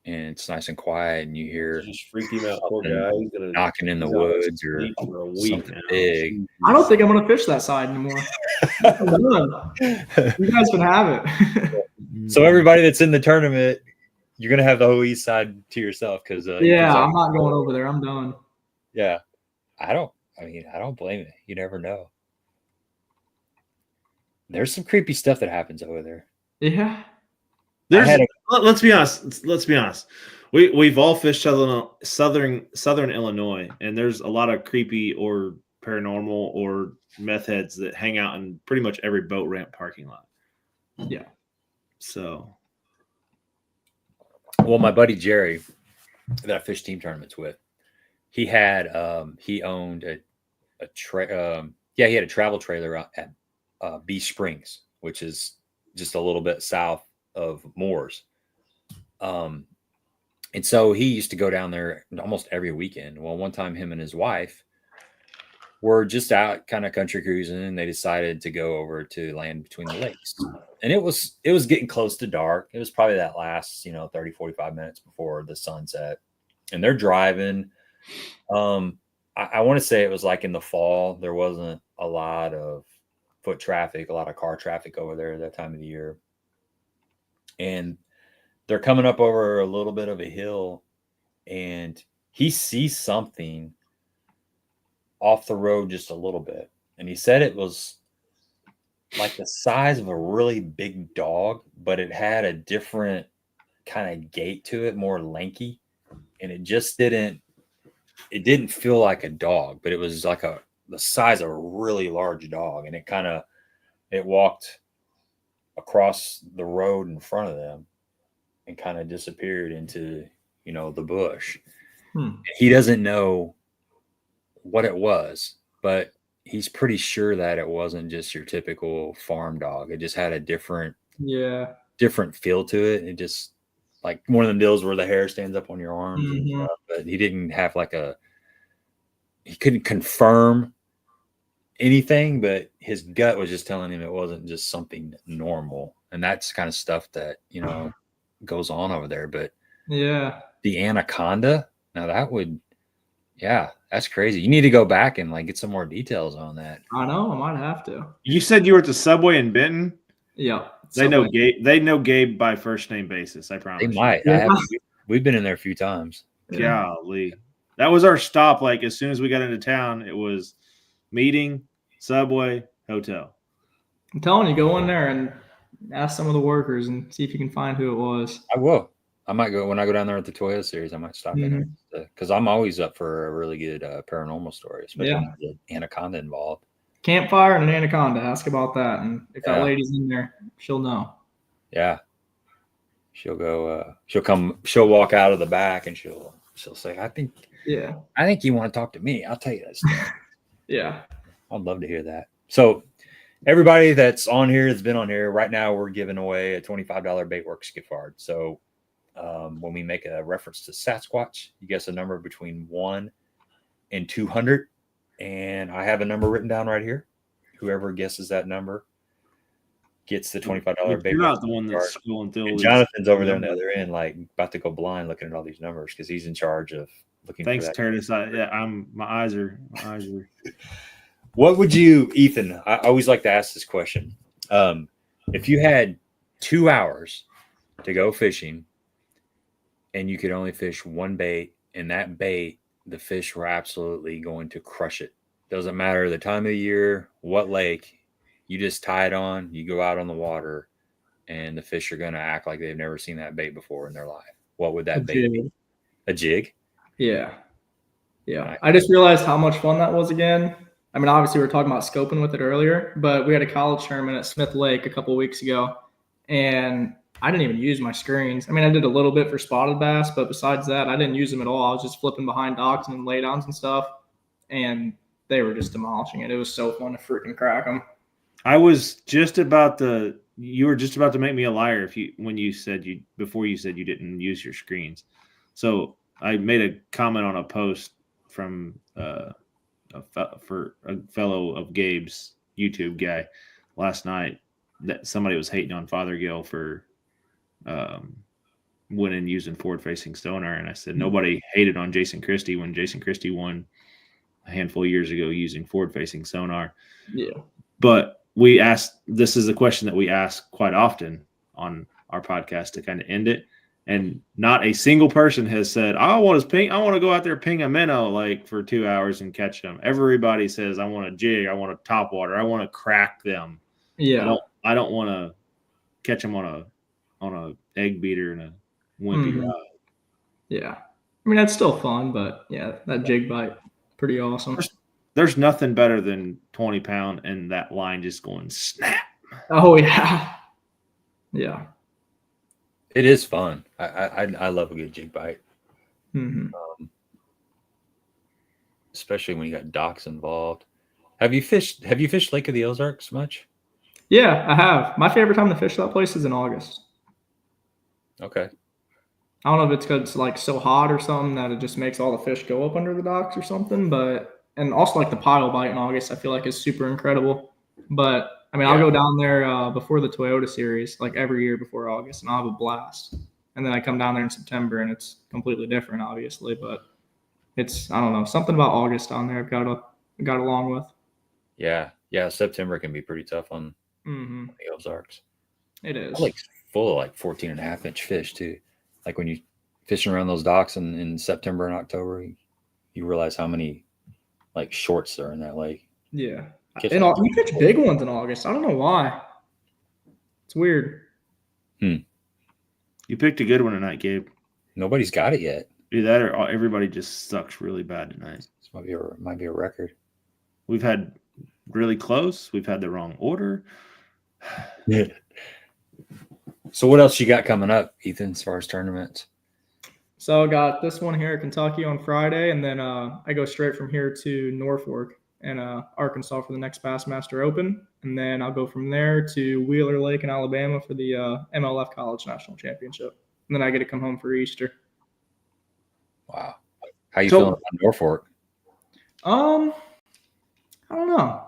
and it's nice and quiet, and you hear just freak him out, poor guy. He's gonna knocking in the woods or something big. I don't think I'm gonna fish that side anymore. You guys can have it. So everybody that's in the tournament, you're gonna have the whole east side to yourself because I'm not going over there. I'm done. Yeah, I don't blame you. You never know. There's some creepy stuff that happens over there. Yeah. Let's be honest. We've all fished southern Illinois, and there's a lot of creepy or paranormal or meth heads that hang out in pretty much every boat ramp parking lot. Yeah. So, well, my buddy Jerry that I fished team tournaments with, he owned he had a travel trailer Bee Springs, which is just a little bit south of Moores. And so he used to go down there almost every weekend. Well, one time him and his wife were just out kind of country cruising, and they decided to go over to land between the lakes. And it was getting close to dark. It was probably that last, 30, 45 minutes before the sunset. And they're driving. I want to say it was like in the fall. There wasn't a lot of foot traffic, a lot of car traffic over there at that time of the year. And they're coming up over a little bit of a hill, and he sees something off the road just a little bit. And he said it was like the size of a really big dog, but it had a different kind of gait to it, more lanky. And it just didn't feel like a dog, but it was like the size of a really large dog. And it walked across the road in front of them and kind of disappeared into, the bush. He doesn't know what it was, but he's pretty sure that it wasn't just your typical farm dog. It just had a different feel to it. It just like one of them deals where the hair stands up on your arms and stuff, but he didn't have he couldn't confirm anything, but his gut was just telling him it wasn't just something normal. And that's kind of stuff that, goes on over there. But the anaconda, now that's crazy. You need to go back and get some more details on that. I know, I might have to. You said you were at the Subway in Benton? Yeah. They know Gabe. They know Gabe by first name basis. I promise. They might. We've been in there a few times. Golly, that was our stop. Like as soon as we got into town, it was meeting, Subway, hotel. I'm telling you, go in there and ask some of the workers and see if you can find who it was. I will. I might go when I go down there at the Toyota series. I might stop in there because I'm always up for a really good paranormal story, especially when there's an anaconda involved. Campfire and an anaconda. Ask about that, and if that lady's in there, she'll know. Yeah, she'll go. She'll walk out of the back, and she'll say, "I think you want to talk to me. I'll tell you that stuff." Yeah, I'd love to hear that. So, everybody that's on here has been on here. Right now, we're giving away a $25 Baitworks gift card. So, when we make a reference to Sasquatch, you guess a number between 1 and 200. And I have a number written down right here. Whoever guesses that number gets the $25 Baitworks. You're not the one that's scrolling through. Jonathan's over there on the other end, about to go blind looking at all these numbers because he's in charge of looking. Thanks, for that. Curtis. My eyes are. What would you, Ethan? I always like to ask this question. If you had 2 hours to go fishing, and you could only fish one bait, and that bait, the fish were absolutely going to crush it. Doesn't matter the time of the year, what lake, you just tie it on, you go out on the water, and the fish are going to act like they've never seen that bait before in their life. What would that bait be? A jig? Yeah. I just realized how much fun that was again. I mean, obviously we were talking about scoping with it earlier, but we had a college tournament at Smith Lake a couple of weeks ago, and I didn't even use my screens. I mean, I did a little bit for spotted bass, but besides that, I didn't use them at all. I was just flipping behind docks and laydowns and stuff, and they were just demolishing it. It was so fun to freaking crack them. I was just about to. You were just about to make me a liar before you said you didn't use your screens. So I made a comment on a post from for a fellow of Gabe's YouTube guy last night that somebody was hating on Father Gill for went and using forward-facing sonar, and I said nobody hated on Jason Christie when Jason Christie won a handful of years ago using forward-facing sonar. Yeah, but we asked. This is a question that we ask quite often on our podcast to kind of end it, and not a single person has said, "I want to go out there ping a minnow for 2 hours and catch them." Everybody says, "I want a jig. I want a topwater. I want to crack them." Yeah, I don't want to catch them on a egg beater and a wimpy rod. Yeah. I mean, that's still fun, but yeah, that jig bite, pretty awesome. There's nothing better than 20-pound and that line just going snap. Oh, yeah. Yeah. It is fun. I love a good jig bite. Especially when you got docks involved. Have you fished Lake of the Ozarks much? Yeah, I have. My favorite time to fish that place is in August. Okay. I don't know if it's because it's like so hot or something that it just makes all the fish go up under the docks or something. But and also like the pile bite in August, I feel like is super incredible. But I mean, I'll go down there before the Toyota series, like every year before August, and I'll have a blast. And then I come down there in September, and it's completely different, obviously. But it's I don't know, something about August down there I've got along with. Yeah. September can be pretty tough on the Ozarks. It is. Like full of like 14.5-inch fish too. Like when you fishing around those docks in September and October, you realize how many like shorts are in that lake. Yeah. And you catch big ones in August. I don't know why. It's weird. You picked a good one tonight, Gabe. Nobody's got it yet. Do that, or everybody just sucks really bad tonight. This might be a record. We've had really close. We've had the wrong order. Yeah. So what else you got coming up, Ethan, as far as tournaments? So I got this one here at Kentucky on Friday, and then I go straight from here to Norfolk and Arkansas for the next Bassmaster Open, and then I'll go from there to Wheeler Lake in Alabama for the MLF College National Championship, and then I get to come home for Easter. Wow, how you feeling on Norfolk? I don't know.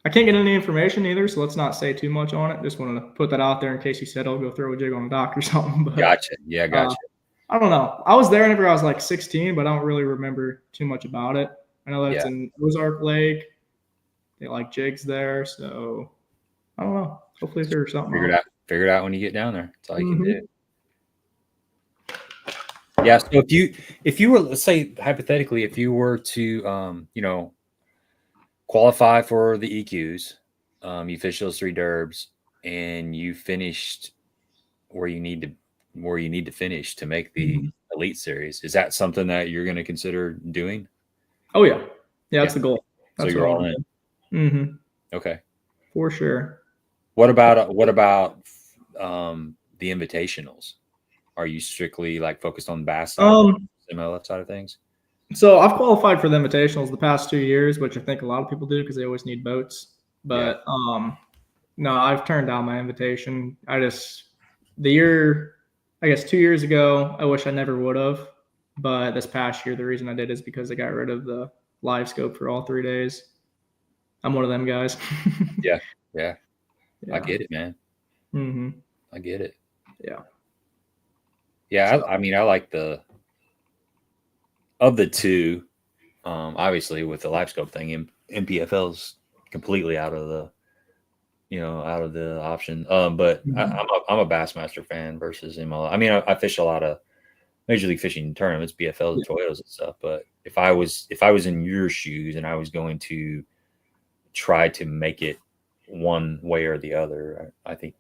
I can't get any information either, so let's not say too much on it. Just wanted to put that out there in case you said I'll go throw a jig on a dock or something. But, gotcha. Yeah, gotcha. I don't know. I was there whenever I was like 16, but I don't really remember too much about it. I know that it's in Ozark Lake. They like jigs there, so I don't know. Hopefully there's something. Figure it out when you get down there. That's all you can do. Yeah. So if you were, let's say hypothetically, if you were to qualify for the EQs, you fish those 3 derbs, and you finished where you need to finish to make the Elite Series. Is that something that you're going to consider doing? Oh yeah, that's the goal. That's so you're all in. Mm-hmm. Okay, for sure. What about the invitationals? Are you strictly like focused on bass side, MLF side of things? So I've qualified for the invitationals the past 2 years, which I think a lot of people do because they always need boats. But no, I've turned down my invitation. I guess 2 years ago, I wish I never would have. But this past year, the reason I did is because I got rid of the live scope for all 3 days. I'm one of them guys. Yeah. I get it, man. I get it. Yeah. Yeah, I mean, I like of the two, obviously with the live scope thing, MPFL's completely out of the option. But I'm a Bassmaster fan versus MLF. I mean, I fish a lot of Major League Fishing tournaments, BFLs, Toyotas and stuff. But if I was in your shoes and I was going to try to make it one way or the other, I think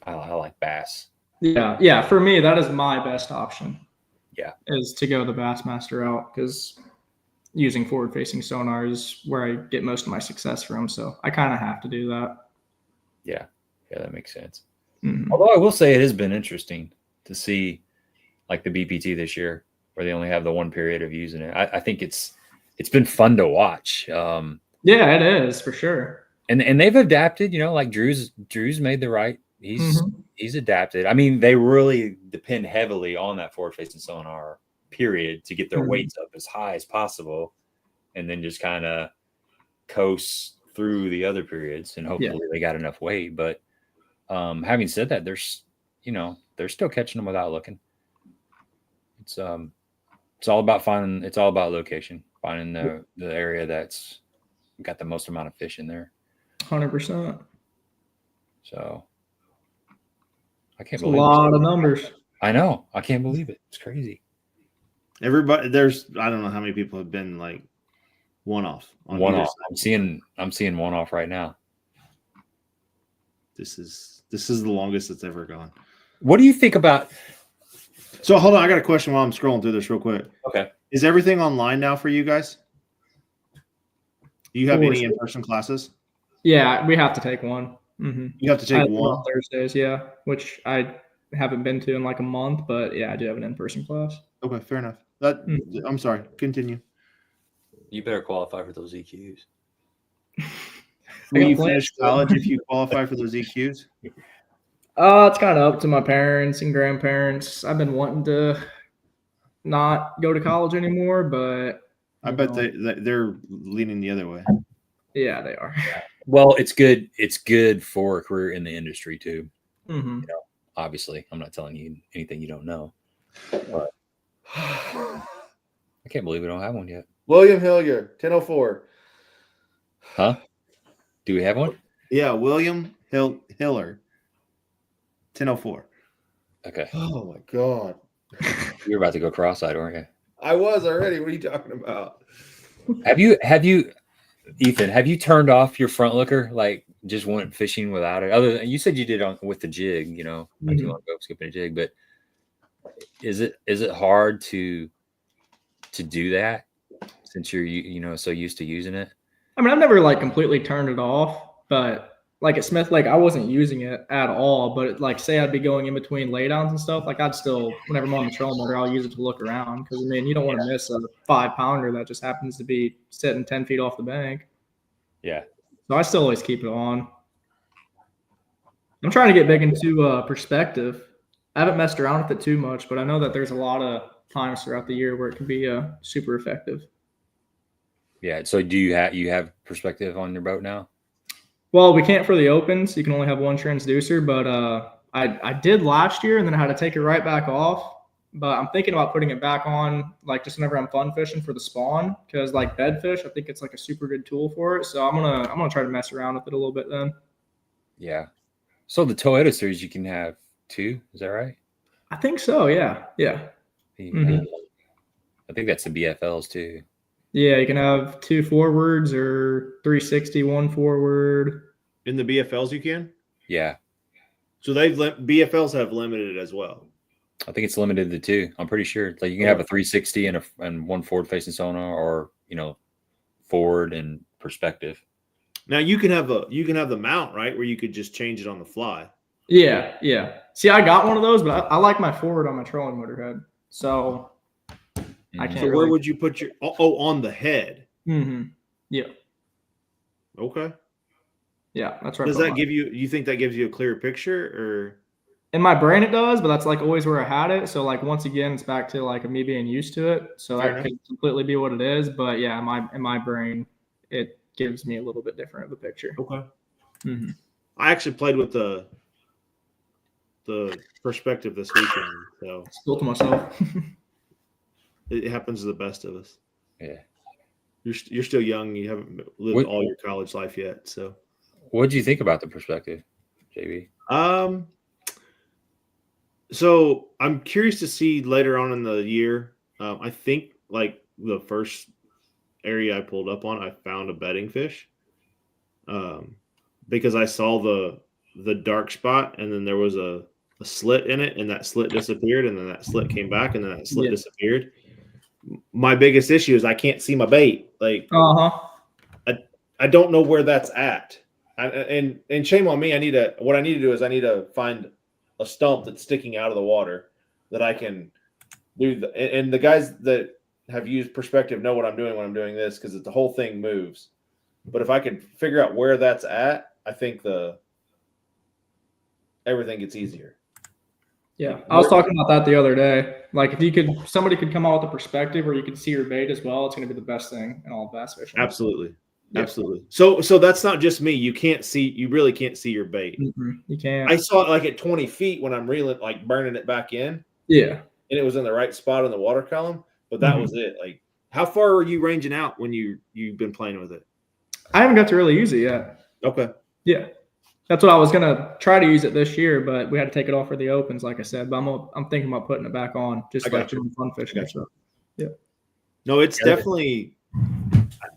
I like bass. Yeah. For me, that is my best option. Yeah, is to go the Bassmaster route because using forward-facing sonar is where I get most of my success from. So I kind of have to do that. Yeah, that makes sense. Although I will say it has been interesting to see like the BPT this year where they only have the one period of using it. I think it's been fun to watch. Yeah, it is for sure. And they've adapted, like Drew's made the right. He's adapted. I mean, they really depend heavily on that forward-facing sonar period to get their weights up as high as possible, and then just kind of coast through the other periods, and hopefully they got enough weight. But having said that, they're still catching them without looking. It's all about finding. It's all about location, finding the area that's got the most amount of fish in there. 100%. So. I can't believe a lot of numbers. I know. I can't believe it. It's crazy. Everybody, I don't know how many people have been like one-off. One-off. I'm seeing one-off right now. This is the longest it's ever gone. What do you think about? So hold on, I got a question while I'm scrolling through this real quick. Okay. Is everything online now for you guys? Do you have any in-person classes? Yeah, we have to take one. You have to take one on Thursdays, which I haven't been to in like a month, but I do have an in-person class. Okay, fair enough. I'm sorry. Continue. You better qualify for those EQs. I Will got you plans finish to- college if you qualify for those EQs? It's kind of up to my parents and grandparents. I've been wanting to not go to college anymore, but I you bet know, they're leaning the other way. yeah, they are. Well, it's good. It's good for a career in the industry too. Mm-hmm. Obviously, I'm not telling you anything you don't know. But I can't believe we don't have one yet. William Hillier, 1004. Huh? Do we have one? Yeah, William Hiller, 1004. Okay. Oh my God. You're about to go cross-eyed, aren't you? I was already. What are you talking about? Have you, Ethan, have you turned off your front looker? Like just went fishing without it? Other than you said you did with the jig, not too long ago, skipping a jig, but is it hard to do that since you're so used to using it? I mean, I've never like completely turned it off, but like at Smith Lake, I wasn't using it at all. But like, say I'd be going in between laydowns and stuff, like I'd still, whenever I'm on the trolling motor, I'll use it to look around because I mean, you don't want to miss a 5-pounder that just happens to be sitting 10 feet off the bank. Yeah. So I still always keep it on. I'm trying to get big into perspective. I haven't messed around with it too much, but I know that there's a lot of times throughout the year where it can be super effective. Yeah. So do you have perspective on your boat now? Well, we can't for the opens. You can only have one transducer, but I did last year, and then I had to take it right back off. But I'm thinking about putting it back on, like just whenever I'm fun fishing for the spawn, because like bedfish, I think it's like a super good tool for it. So I'm gonna try to mess around with it a little bit then. Yeah. So the Toyota series you can have 2, is that right? I think so. Yeah. Mm-hmm. I think that's the BFLs too. Yeah, you can have 2 forwards or 360 1 forward. In the BFLs, you can. Yeah. So BFLs have limited it as well. I think it's limited to 2. I'm pretty sure. Like you can have a 360 and one forward facing sonar, or forward and perspective. Now you can have the mount, right, where you could just change it on the fly. Yeah. See, I got one of those, but I like my forward on my trolling motor head. So I can't. So where would you put your on the head? Mm-hmm. Yeah. Okay. Yeah, that's right. Does that give you think that gives you a clearer picture, or in my brain it does, but that's like always where I had it. So like once again, it's back to like me being used to it. So that could completely be what it is. But yeah, in my brain, it gives me a little bit different of a picture. Okay. Mm-hmm. I actually played with the perspective this weekend, so still to myself. It happens to the best of us. Yeah. You're still young. You haven't lived all your college life yet. So what did you think about the perspective, JB? So I'm curious to see later on in the year. I think like the first area I pulled up on, I found a bedding fish. Because I saw the dark spot, and then there was a slit in it, and that slit disappeared, and then that slit came back, and then that slit disappeared. My biggest issue is I can't see my bait. Like, I don't know where that's at. And shame on me. What I need to do is I need to find a stump that's sticking out of the water that I can do. And the guys that have used perspective know what I'm doing when I'm doing this, because the whole thing moves. But if I could figure out where that's at, I think everything gets easier. Yeah, I was talking about that the other day. Like if somebody could come out with a perspective where you could see your bait as well, it's going to be the best thing in all of bass fishing. Absolutely. Yeah. Absolutely. So that's not just me. You really can't see your bait. Mm-hmm. You can't. I saw it like at 20 feet when I'm reeling, like burning it back in. Yeah. And it was in the right spot in the water column, but that was it. Like, how far are you ranging out when you've been playing with it? I haven't got to really use it yet. Okay. Yeah. That's what I was gonna try to use it this year, but we had to take it off for the opens, like I said. But I'm thinking about putting it back on, just like doing fun fishing. So, yeah. No, it's definitely,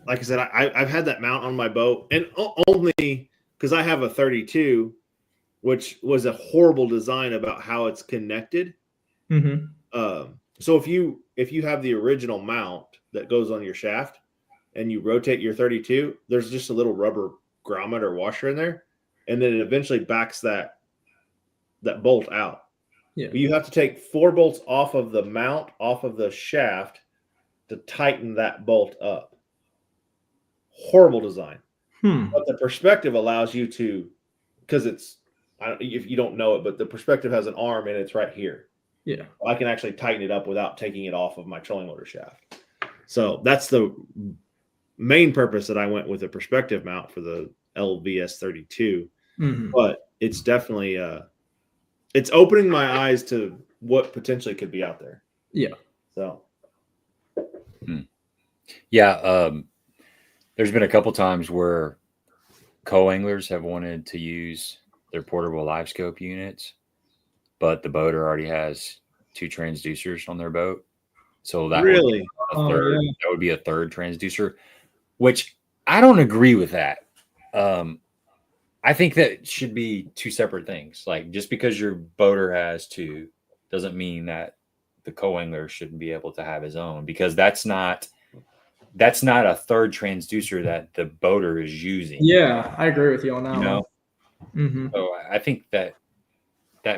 like I said, I've had that mount on my boat, and only because I have a 32, which was a horrible design about how it's connected. Mm-hmm. So if you have the original mount that goes on your shaft, and you rotate your 32, there's just a little rubber grommet or washer in there. And then it eventually backs that bolt out. Yeah. But you have to take 4 bolts off of the mount, off of the shaft, to tighten that bolt up. Horrible design. But the perspective allows you to, because if you don't know it, but the perspective has an arm and it's right here. Yeah. I can actually tighten it up without taking it off of my trolling motor shaft. So that's the main purpose that I went with a perspective mount for the LVS 32. But it's definitely it's opening my eyes to what potentially could be out there. Yeah. So. Yeah. There's been a couple times where co-anglers have wanted to use their portable live scope units, but the boater already has 2 transducers on their boat. So that really would be a third transducer, which I don't agree with that. I think that should be 2 separate things. Like, just because your boater has 2 doesn't mean that the co-angler shouldn't be able to have his own, because that's not a third transducer that the boater is using. Yeah, I agree with you on that one. So I think that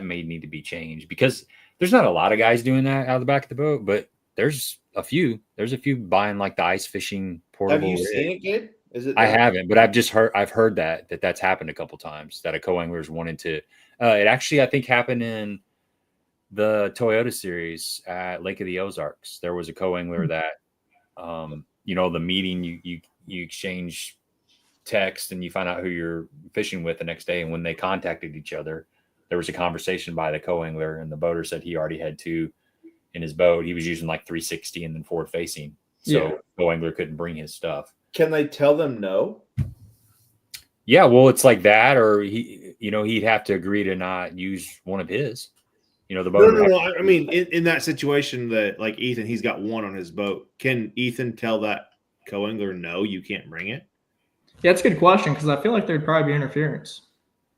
may need to be changed, because there's not a lot of guys doing that out of the back of the boat, but there's a few buying like the ice fishing portable. Have you seen it, Gabe? Is it? I haven't, but I've heard that's happened a couple times, that a co-angler's wanted to. It actually, I think, happened in the Toyota series at Lake of the Ozarks. There was a co-angler that, the meeting, you exchange text and you find out who you're fishing with the next day. And when they contacted each other, there was a conversation by the co-angler, and the boater said he already had 2 in his boat. He was using like 360 and then forward facing. So co-angler couldn't bring his stuff. Can they tell them no? Yeah, well, it's like that, or he'd have to agree to not use one of his. The boat. No. I mean, in that situation, that like Ethan, he's got 1 on his boat. Can Ethan tell that co-angler, no, you can't bring it? Yeah, that's a good question, because I feel like there'd probably be interference.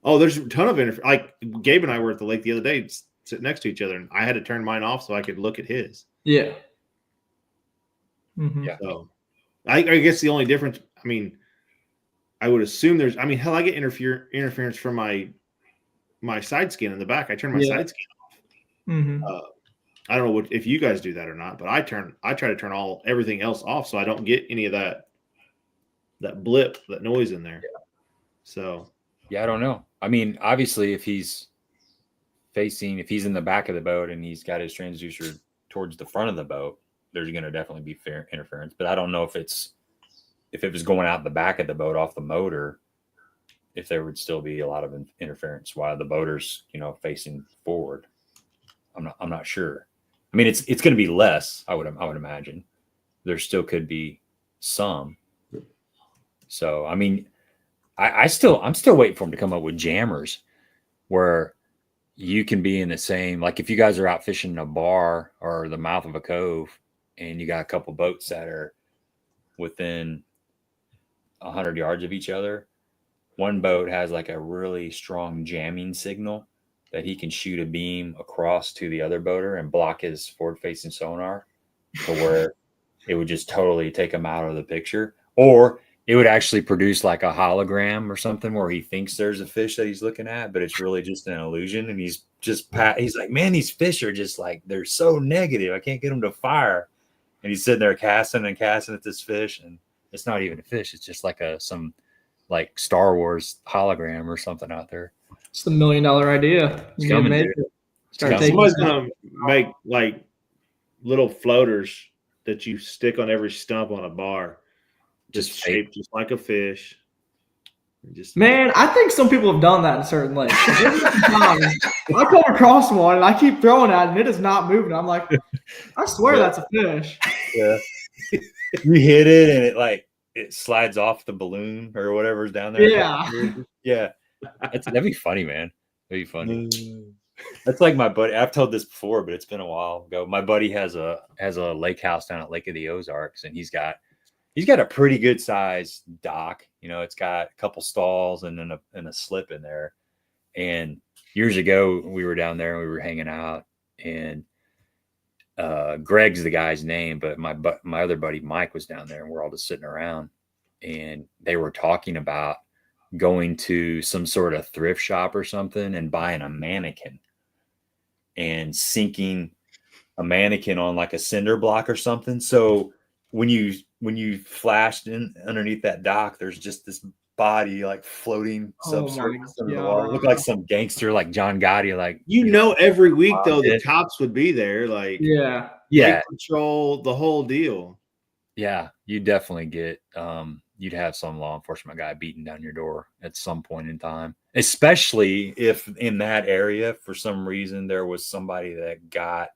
Oh, there's a ton of interference. Like, Gabe and I were at the lake the other day, sitting next to each other, and I had to turn mine off so I could look at his. Yeah. Yeah. So, I guess the only difference, I mean, I would assume hell, I get interference from my side skin in the back. I turn my side skin off. I don't know if you guys do that or not, but I try to turn everything else off so I don't get any of that blip, that noise in there. Yeah. So, yeah, I don't know. I mean, obviously, if he's in the back of the boat and he's got his transducer towards the front of the boat, there's going to definitely be fair interference. But I don't know if it was going out the back of the boat off the motor, if there would still be a lot of interference while the boater's, facing forward. I'm not sure. I mean, it's going to be less, I would imagine. There still could be some. So, I mean, I'm still waiting for him to come up with jammers where you can be in the same, like if you guys are out fishing in a bar or the mouth of a cove and you got a couple boats that are within 100 yards of each other, one boat has like a really strong jamming signal that he can shoot a beam across to the other boater and block his forward facing sonar to where it would just totally take him out of the picture. Or it would actually produce like a hologram or something where he thinks there's a fish that he's looking at, but it's really just an illusion. And he's like, man, these fish are just like, they're so negative. I can't get them to fire. And he's sitting there casting at this fish, and it's not even a fish. It's just like some like Star Wars hologram or something out there. It's the $1 million idea. It's coming, Somebody's going to make like little floaters that you stick on every stump on a bar. Just shaped just like a fish. Man, I think some people have done that in certain lakes. I come across one and I keep throwing at it and it is not moving. I'm like, I swear that's a fish. Yeah. You hit it and it slides off the balloon or whatever's down there. Yeah. Yeah. That'd be funny, man. That'd be funny. That's like my buddy. I've told this before, but it's been a while ago. My buddy has a lake house down at Lake of the Ozarks, and he's got a pretty good size dock. It's got a couple stalls and then a slip in there. And years ago, we were down there and we were hanging out, and Greg's the guy's name, but my other buddy Mike was down there, and we're all just sitting around, and they were talking about going to some sort of thrift shop or something and buying a mannequin and sinking a mannequin on like a cinder block or something. So when you flashed in underneath that dock, there's just this body like floating Oh my subsurface under the water. Looked God. like some gangster like John Gotti, like Every week though the it. cops would be there, like Yeah. yeah, lake patrol, the whole deal. yeah. You definitely get you'd have some law enforcement guy beating down your door at some point in time, especially if in that area for some reason there was somebody that got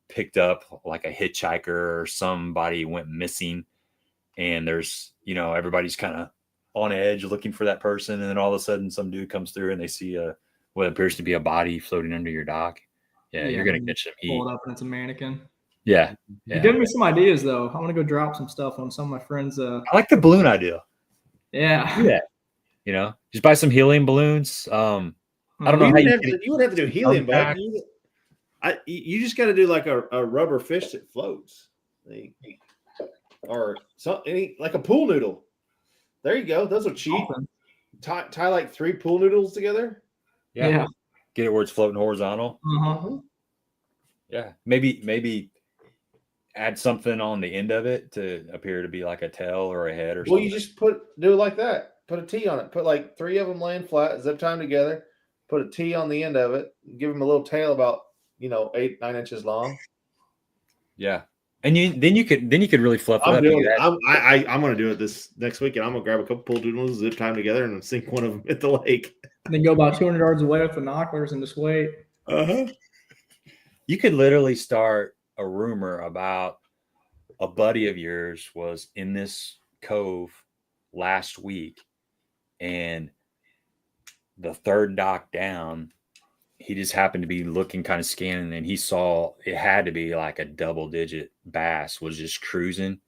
picked up, like a hitchhiker or somebody went missing, and there's everybody's kind of on edge looking for that person, and then all of a sudden some dude comes through and they see what appears to be a body floating under your dock. Yeah, you're gonna catch some heat. Pull it up and it's a mannequin. Yeah. You're giving me some ideas though. I'm gonna go drop some stuff on some of my friends. I like the balloon idea. Yeah. Just buy some helium balloons. I don't know You how wouldn't have to do helium, but you just got to do like a rubber fish that floats, or something like a pool noodle. There you go. Those are cheap. Tie like 3 pool noodles together. Yeah. Get it where it's floating horizontal. Uh-huh. Yeah, maybe add something on the end of it to appear to be like a tail or a head or something. Well, you just do it like that. Put a T on it. Put like 3 of them laying flat, zip tie them together. Put a T on the end of it. Give them a little tail about 8-9 inches long. Yeah, and then you could really fluff it up. I'm going to do it this next week, and I'm going to grab a couple pool noodles, zip tie them together, and sink one of them at the lake. And then go about 200 yards away with binoculars and just wait. You could literally start a rumor about a buddy of yours was in this cove last week, and the third dock down, he just happened to be looking, kind of scanning, and he saw it had to be like a double-digit bass was just cruising,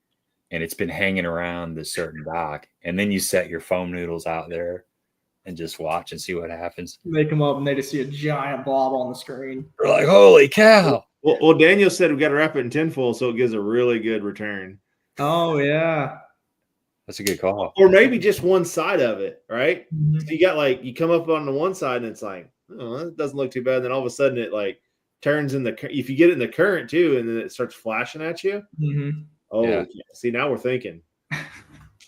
and it's been hanging around this certain dock. And then you set your foam noodles out there and just watch and see what happens. They come up and they just see a giant blob on the screen. They're like, holy cow. Well, Daniel said we got to wrap it in tinfoil so it gives a really good return. Oh, yeah. That's a good call. Or maybe just one side of it, right? Mm-hmm. So you got you come up on the one side and it's like, oh, that doesn't look too bad. And then all of a sudden it turns in if you get it in the current too, and then it starts flashing at you. Mm-hmm. Oh, yeah. See, now we're thinking.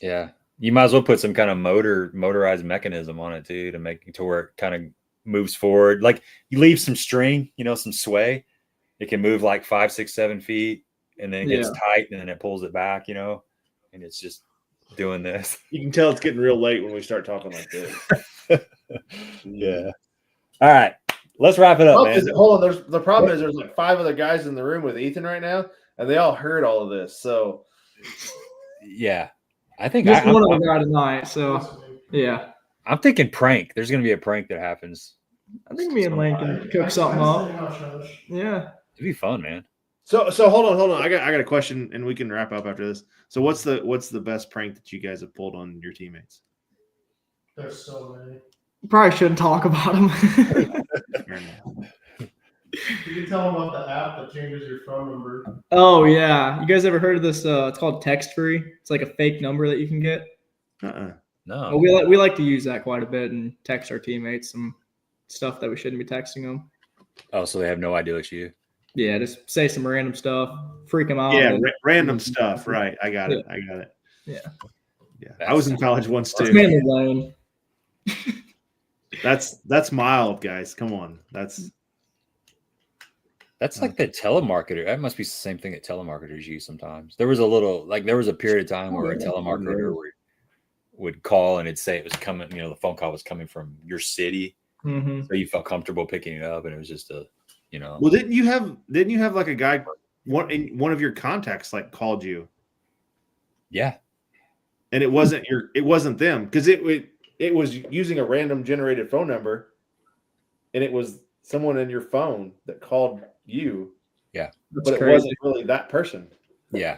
Yeah. You might as well put some kind of motorized mechanism on it too, to make it to where it kind of moves forward. Like you leave some string, some sway. It can move like 5, 6, 7 feet, and then it gets tight, and then it pulls it back, and it's just doing this. You can tell it's getting real late when we start talking like this. Yeah. All right. Let's wrap it up, man. Hold on. The problem is there's like 5 other guys in the room with Ethan right now, and they all heard all of this. So, yeah. I think just one of them got tonight. So, yeah. I'm thinking prank. There's going to be a prank that happens. I think me and Lane can cook something up. Yeah. It'd be fun, man. So hold on. I got a question, and we can wrap up after this. So what's the best prank that you guys have pulled on your teammates? There's so many. You probably shouldn't talk about them. You can tell them about the app that changes your phone number. Oh yeah, you guys ever heard of this? It's called Text Free. It's like a fake number that you can get. No. Well, we like to use that quite a bit and text our teammates some stuff that we shouldn't be texting them. Oh, so they have no idea it's you. Yeah, just say some random stuff, freak them out. Yeah, random stuff. Right, I got it. Yeah. I was in college once too. That's mainly Lane. That's mild, guys. Come on, that's like the telemarketer. That must be the same thing that telemarketers use sometimes. There was a period of time where a telemarketer would call and it'd say it was coming. The phone call was coming from your city, so you felt comfortable picking it up, and it was just a. Well, didn't you have like a guy, one of your contacts called you? Yeah. And it wasn't them, because it was using a random generated phone number, and it was someone in your phone that called you. Yeah. But it wasn't really that person. Yeah.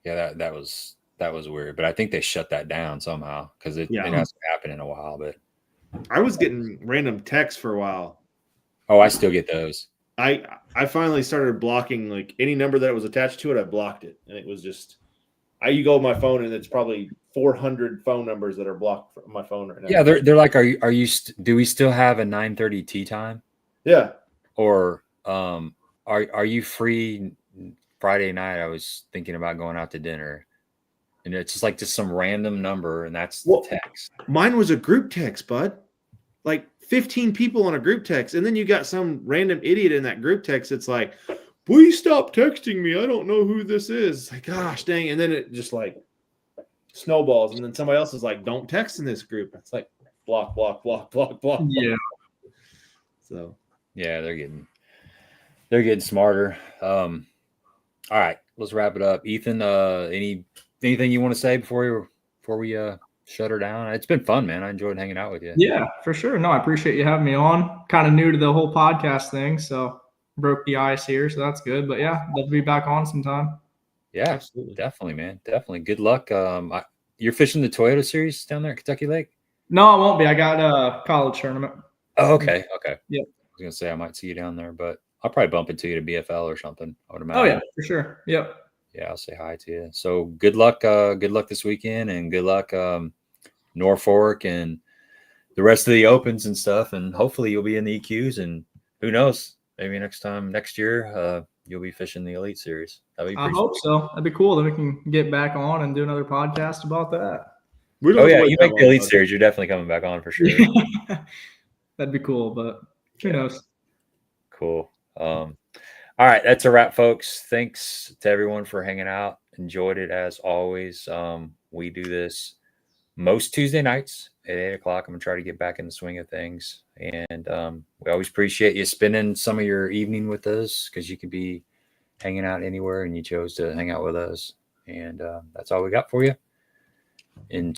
Yeah, that was weird. But I think they shut that down somehow, because it hasn't happened in a while. But I was getting random texts for a while. Oh, I still get those. I finally started blocking any number that was attached to it. I blocked it, and it was just you go on my phone, and it's probably 400 phone numbers that are blocked from my phone right now. Yeah, they're like, do we still have a 9:30 tea time? Yeah. Or are you free Friday night? I was thinking about going out to dinner. and it's just like some random number, and that's Well, the text. Mine was a group text, bud. Like 15 people on a group text, and then you got some random idiot in that group text. It's like, please stop texting me. I don't know who this is. Like, gosh dang. And then it just like snowballs. And then somebody else is like, don't text in this group. It's like block, block, block, block, block. Yeah. So Yeah, they're getting smarter. All right, let's wrap it up. Ethan, anything you want to say before we shut her down? It's been fun, man. I enjoyed hanging out with you. Yeah, for sure. No, I appreciate you having me on. Kind of new to the whole podcast thing, so broke the ice here, so that's good. But yeah, love to be back on sometime. Yeah, absolutely. Definitely, man. Definitely. Good luck. You're fishing the Toyota series down there at Kentucky Lake? No, I won't be. I got a college tournament. Oh, okay. Okay. Yeah. I was gonna say I might see you down there, but I'll probably bump into you to BFL or something. I would imagine. Oh yeah, for sure. Yep. Yeah, I'll say hi to you. So good luck. Good luck this weekend, and good luck Norfolk and the rest of the opens and stuff. And hopefully you'll be in the EQs, and who knows, maybe next year, you'll be fishing the Elite Series. I hope so. That'd be cool. Then we can get back on and do another podcast about that. Oh yeah, you make the Elite Series, you're definitely coming back on for sure. That'd be cool, but who knows? Cool. All right, that's a wrap, folks. Thanks to everyone for hanging out. Enjoyed it as always. We do this most Tuesday nights at 8 o'clock. I'm gonna try to get back in the swing of things, and we always appreciate you spending some of your evening with us, because you could be hanging out anywhere and you chose to hang out with us. And that's all we got for you.